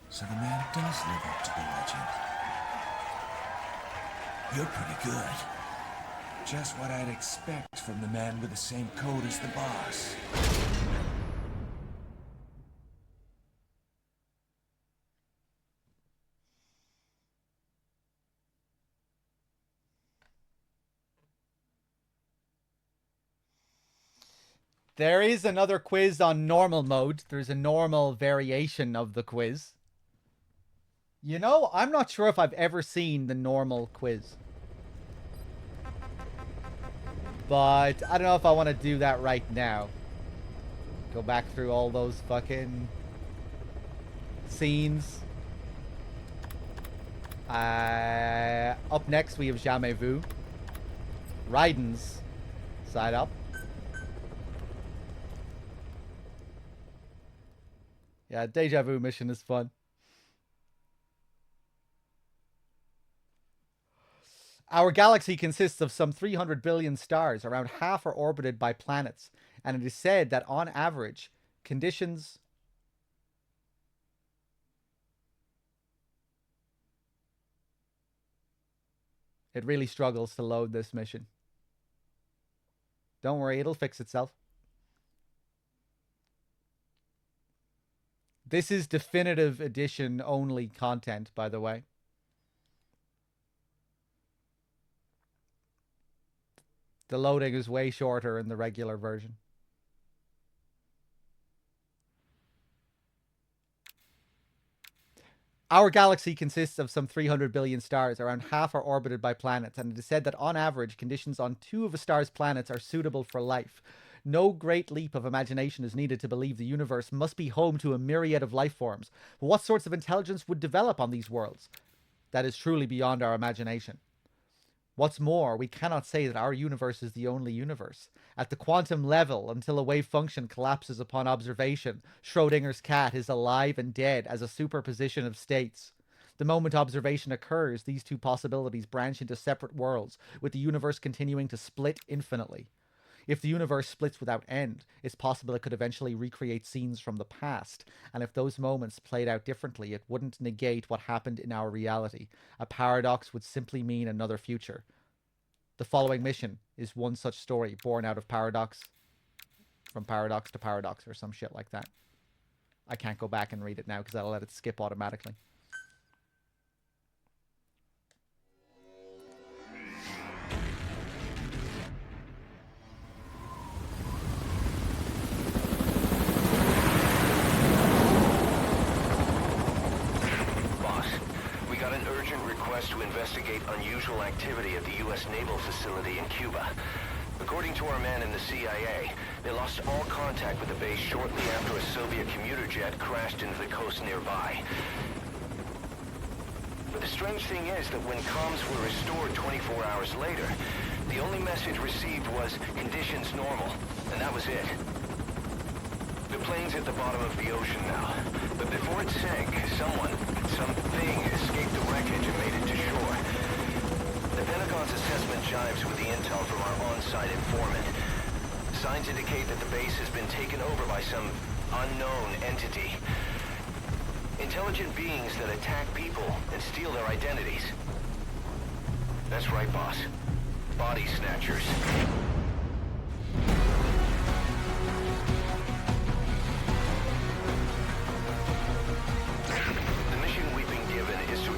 So the man does live up to the legend. You're pretty good. Just what I'd expect from the man with the same code as the boss. There is another quiz on normal mode. There's a normal variation of the quiz. You know, I'm not sure if I've ever seen the normal quiz. But I don't know if I want to do that right now. Go back through all those fucking scenes. Up next we have Jamais Vu. Raiden's side up. Yeah, Deja Vu mission is fun. Our galaxy consists of some 300 billion stars. Around half are orbited by planets. And it is said that on average, conditions... It really struggles to load this mission. Don't worry, it'll fix itself. This is definitive edition only content, by the way. The loading is way shorter in the regular version. Our galaxy consists of some 300 billion stars. Around half are orbited by planets, and it is said that on average, conditions on 2 of a star's planets are suitable for life. No great leap of imagination is needed to believe the universe must be home to a myriad of life forms. But what sorts of intelligence would develop on these worlds? That is truly beyond our imagination. What's more, we cannot say that our universe is the only universe. At the quantum level, until a wave function collapses upon observation, Schrodinger's cat is alive and dead as a superposition of states. The moment observation occurs, these two possibilities branch into separate worlds, with the universe continuing to split infinitely. If the universe splits without end, it's possible it could eventually recreate scenes from the past, and if those moments played out differently, it wouldn't negate what happened in our reality. A paradox would simply mean another future. The following mission is one such story born out of paradox, from paradox to paradox, or some shit like that. I can't go back and read it now because I'll let it skip automatically. To investigate unusual activity at the U.S. naval facility in Cuba. According to our man in the CIA, they lost all contact with the base shortly after a Soviet commuter jet crashed into the coast nearby. But the strange thing is that when comms were restored 24 hours later, the only message received was conditions normal, and that was it. The plane's at the bottom of the ocean now, but before it sank, something escaped the wreckage and made it to shore. The Pentagon's assessment jives with the intel from our on-site informant. Signs indicate that the base has been taken over by some unknown entity. Intelligent beings that attack people and steal their identities. That's right, boss. Body snatchers.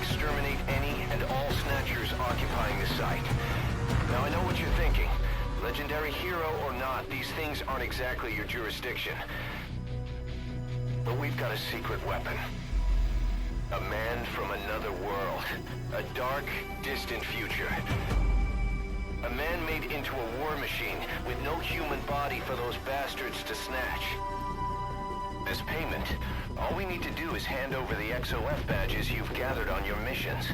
Exterminate any and all snatchers occupying the site. Now I know what you're thinking. Legendary hero or not, these things aren't exactly your jurisdiction. But we've got a secret weapon. A man from another world. A dark, distant future. A man made into a war machine with no human body for those bastards to snatch. As payment, all we need to do is hand over the XOF badges you've gathered on your missions.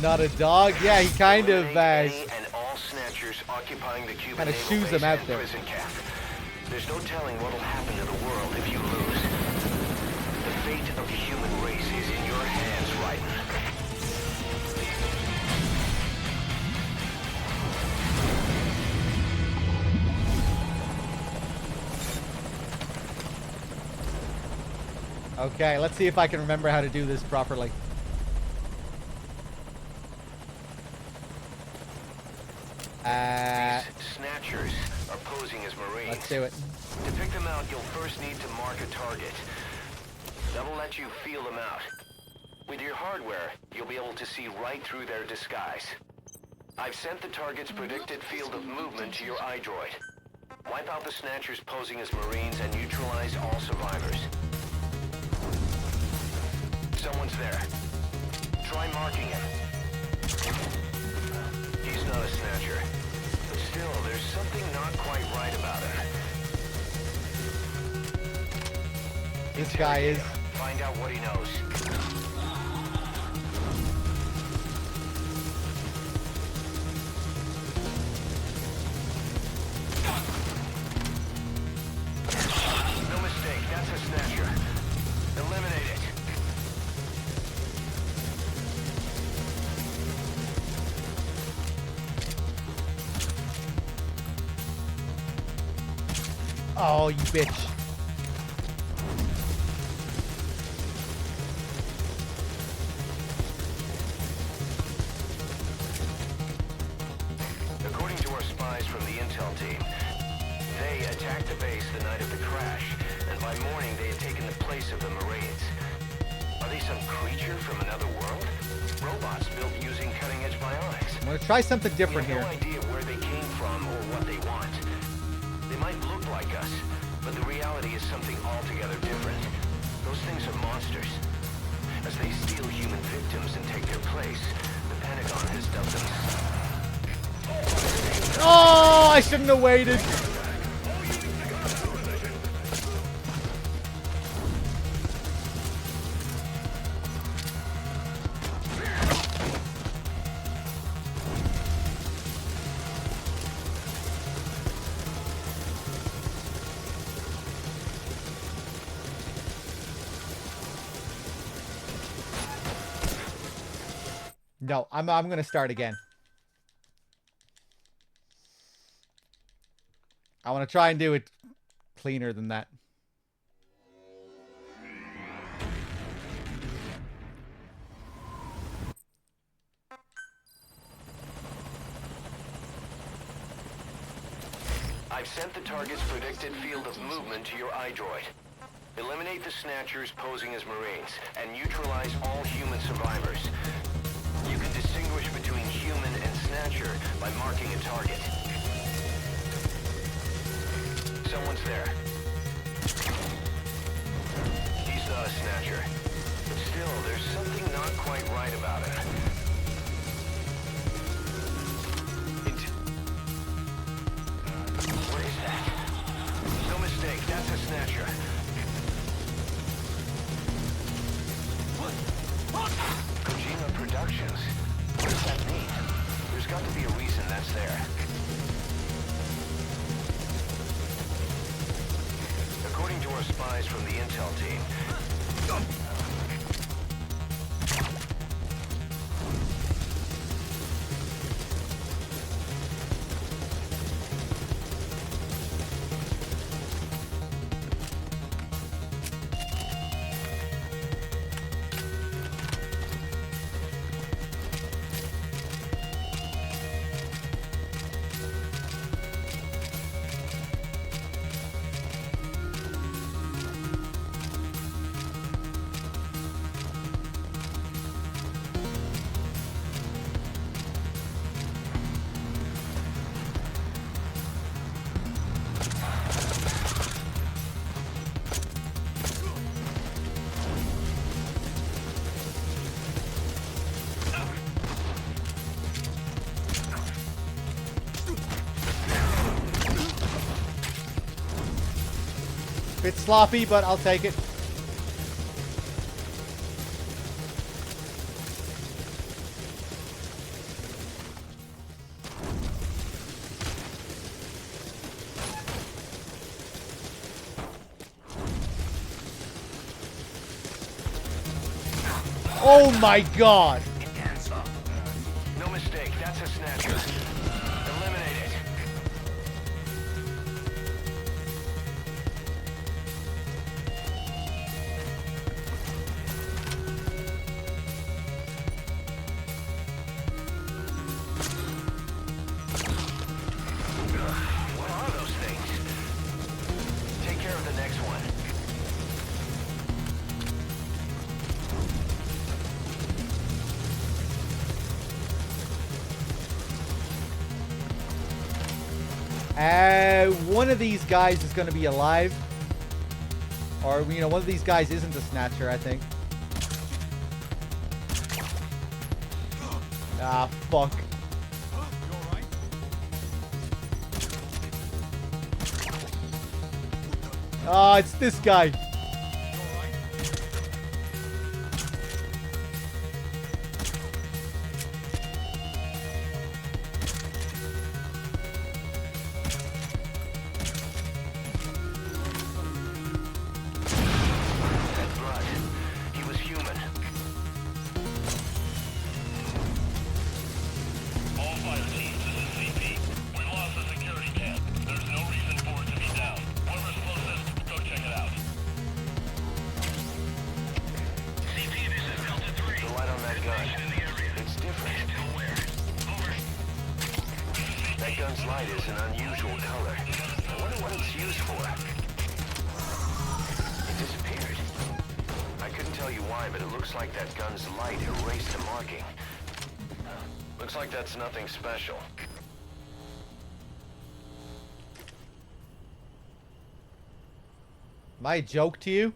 Not a dog? Yeah, he kind of and all snatchers occupying the Cuban kind of naval shoos base him out and there. prison camp. There's no telling what'll happen to the world if you lose. The fate of the human race is in your hands, Raiden. Okay, let's see if I can remember how to do this properly. These snatchers are posing as Marines. Let's do it. To pick them out, you'll first need to mark a target. That'll let you feel them out. With your hardware, you'll be able to see right through their disguise. I've sent the target's predicted field of movement to your iDroid. Wipe out the snatchers posing as Marines and neutralize all survivors. Someone's there. Try marking him. He's not a snatcher. But still, there's something not quite right about him. This guy is. Find out what he knows. No mistake, that's a snatcher. Eliminate it. Oh, you bitch. According to our spies from the intel team, they attacked the base the night of the crash, and by morning they had taken the place of the Marines. Are they some creature from another world? Robots built using cutting-edge bionics. I'm gonna try something different We have here. no idea where they came from or what they want. They might look like us, but the reality is something altogether different. Those things are monsters. As they steal human victims and take their place, the Pentagon has dubbed them. Oh, I shouldn't have waited. No, I'm gonna start again. I want to try and do it cleaner than that. I've sent the target's predicted field of movement to your iDroid. Eliminate the snatchers posing as Marines and neutralize all human survivors. You can distinguish between human and snatcher by marking a target. Someone's there. He's not a snatcher. But still, there's something not quite right about him. What is that? No mistake, that's a snatcher. Kojima Productions. What does that mean? There's got to be a reason that's there. According to our spies from the intel team, Bit sloppy, but I'll take it. Oh my god! No mistake, that's a snatcher. Eliminate it. What are those things? Take care of the next one. One of these guys is going to be alive. Or, you know, one of these guys isn't a snatcher, I think. Ah, fuck. Ah, it's this guy. He was human. All fire teams, this is CP. We lost the security cam. There's no reason for it to be down. Whoever's closest, go check it out. CP, this is Delta 3. The light on that gun. It's different. That gun's light is an unusual color. I wonder what it's used for. It disappeared. I couldn't tell you why, but it looks like that gun's light erased the marking. Looks like that's nothing special. My joke to you?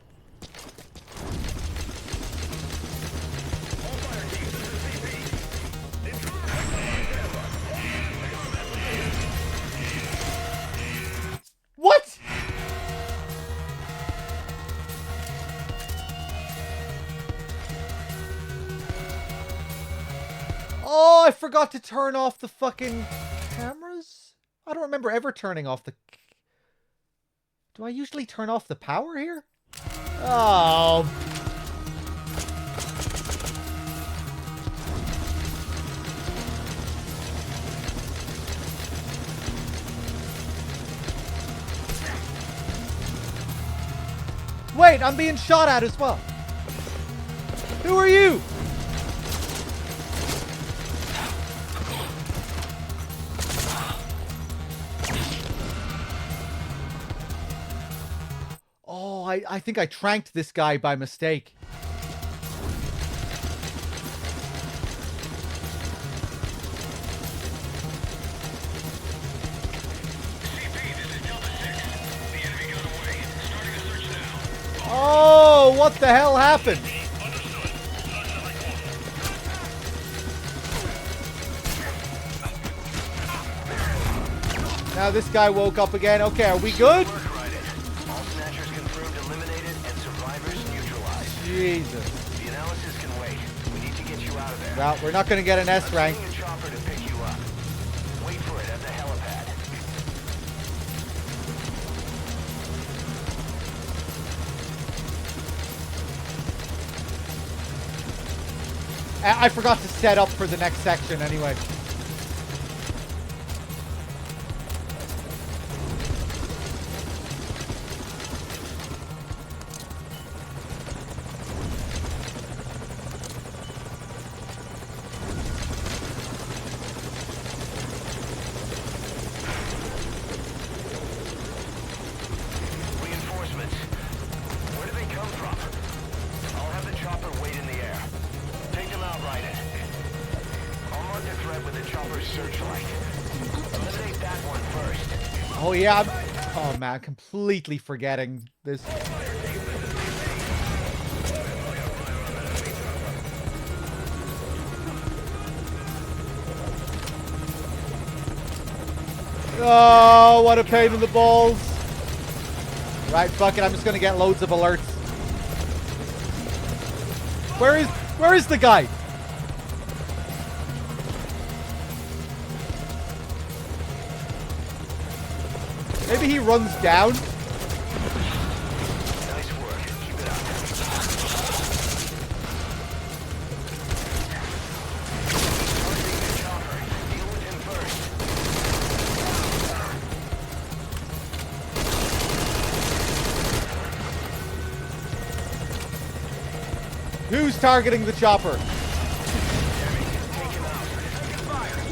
What? Oh, I forgot to turn off the fucking cameras? I don't remember ever turning off the... Do I usually turn off the power here? Oh. Wait, I'm being shot at as well. Who are you? Oh, I think I tranked this guy by mistake. Oh, what the hell happened? Now this guy woke up again. Okay, are we good? All snatchers confirmed eliminated and survivors neutralized. Jesus. The analysis can wait. We need to get you out of there. Well, we're not going to get an S rank. I'm sending a chopper to pick you up. Wait for it at the helipad. I forgot to set up for the next section anyway. Reinforcements. Where do they come from? I'll have the chopper wait in the air. Take them out, Raiden. I'll mark the threat with the chopper's searchlight. Eliminate that one first. Oh yeah, oh man, completely forgetting this. Oh, what a pain in the balls. Right, fuck it, I'm just gonna get loads of alerts. Where is the guy? Maybe he runs down. Nice work. Keep it up. Who's targeting the chopper?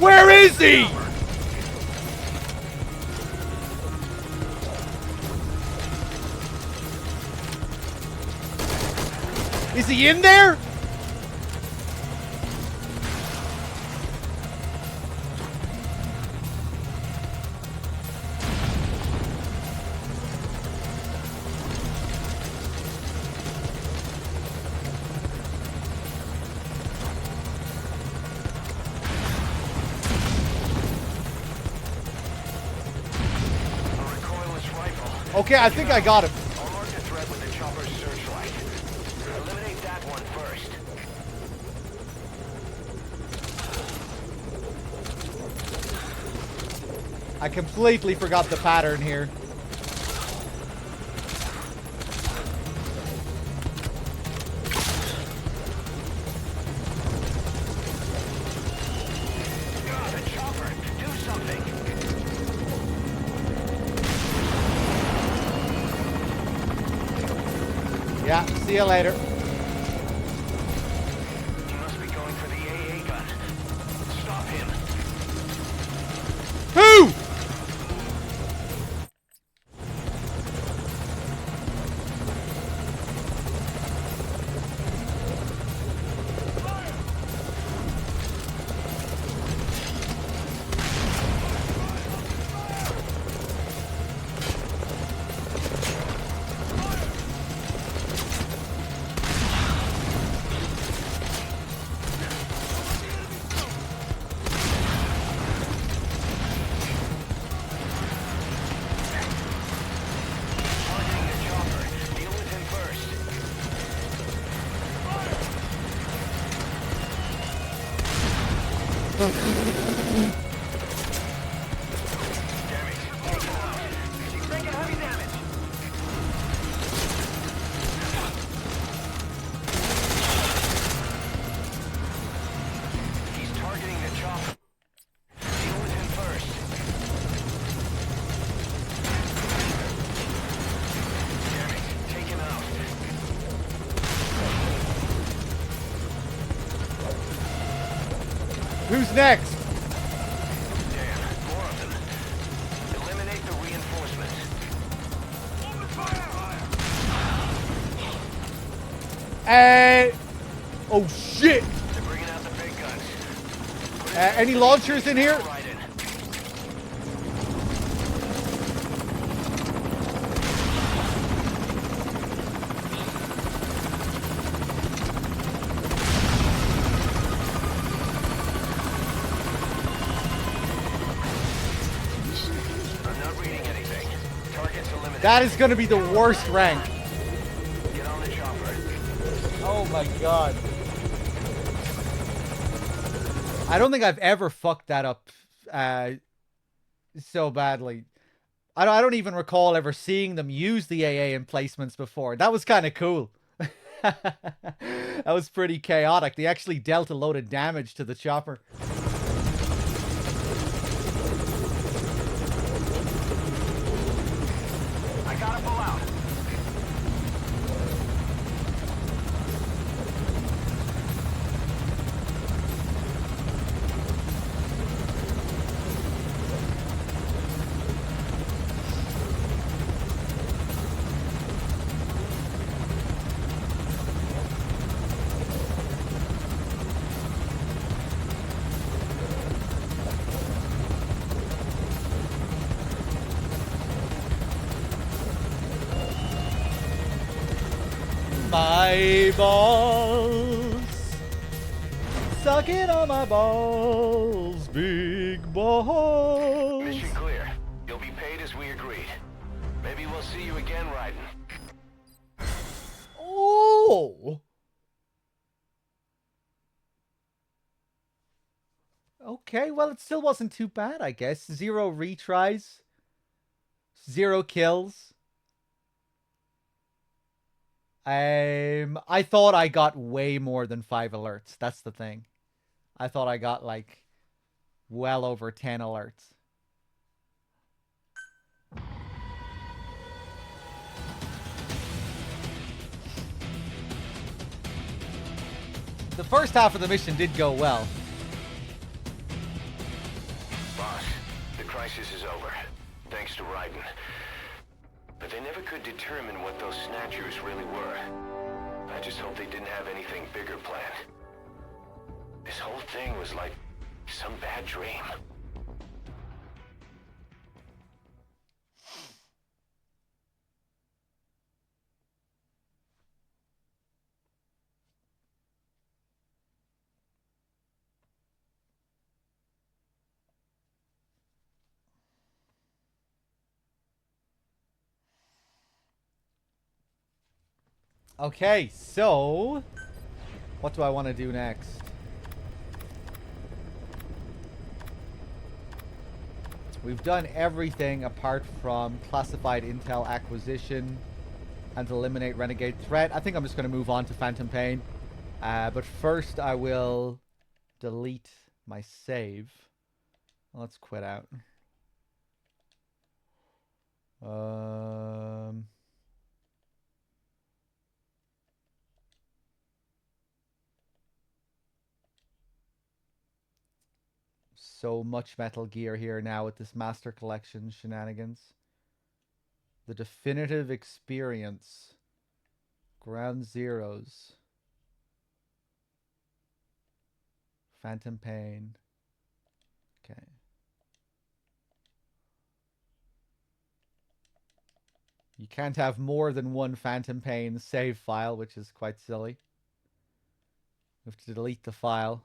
Where is he? Is he in there? Okay, I think I got him. I'll mark the threat with the chopper's searchlight. Eliminate that one first. I completely forgot the pattern here. God, the chopper! Do something! Yeah, see you later. He must be going for the AA gun. Stop him. Who? Targeting the chopper. Deal with him first. Damage. Take him out. He's taking heavy damage. He's targeting the chopper. Deal with him first. Damage. Take him out. Who's next? Damn, more of them. Eliminate the reinforcements. Oh shit! They're bringing out the big guns. Any launchers in here? Right in. I'm not reading anything. Targets eliminated. That is gonna be the worst rank. Get on the chopper. Oh my god. I don't think I've ever fucked that up so badly. I don't even recall ever seeing them use the AA emplacements before. That was kind of cool. That was pretty chaotic. They actually dealt a load of damage to the chopper. I gotta pull out. My balls. Sucking on my balls. Big balls. Mission clear. You'll be paid as we agreed. Maybe we'll see you again, Raiden. Oh. Okay, well, it still wasn't too bad, I guess. 0 retries. 0 kills. I thought I got way more than 5 alerts. That's the thing. I thought I got like well over 10 alerts. the first half of the mission did go well. Boss, the crisis is over, thanks to Raiden. But they never could determine what those snatchers really were. I just hope they didn't have anything bigger planned. This whole thing was like some bad dream. Okay, so what do I want to do next? We've done everything apart from classified intel acquisition and eliminate renegade threat. I think I'm just going to move on to Phantom Pain. But first I will delete my save. Let's quit out. So much Metal Gear here now with this Master Collection shenanigans. The definitive experience. Ground Zeroes. Phantom Pain. Okay. You can't have more than one Phantom Pain save file, which is quite silly. We have to delete the file.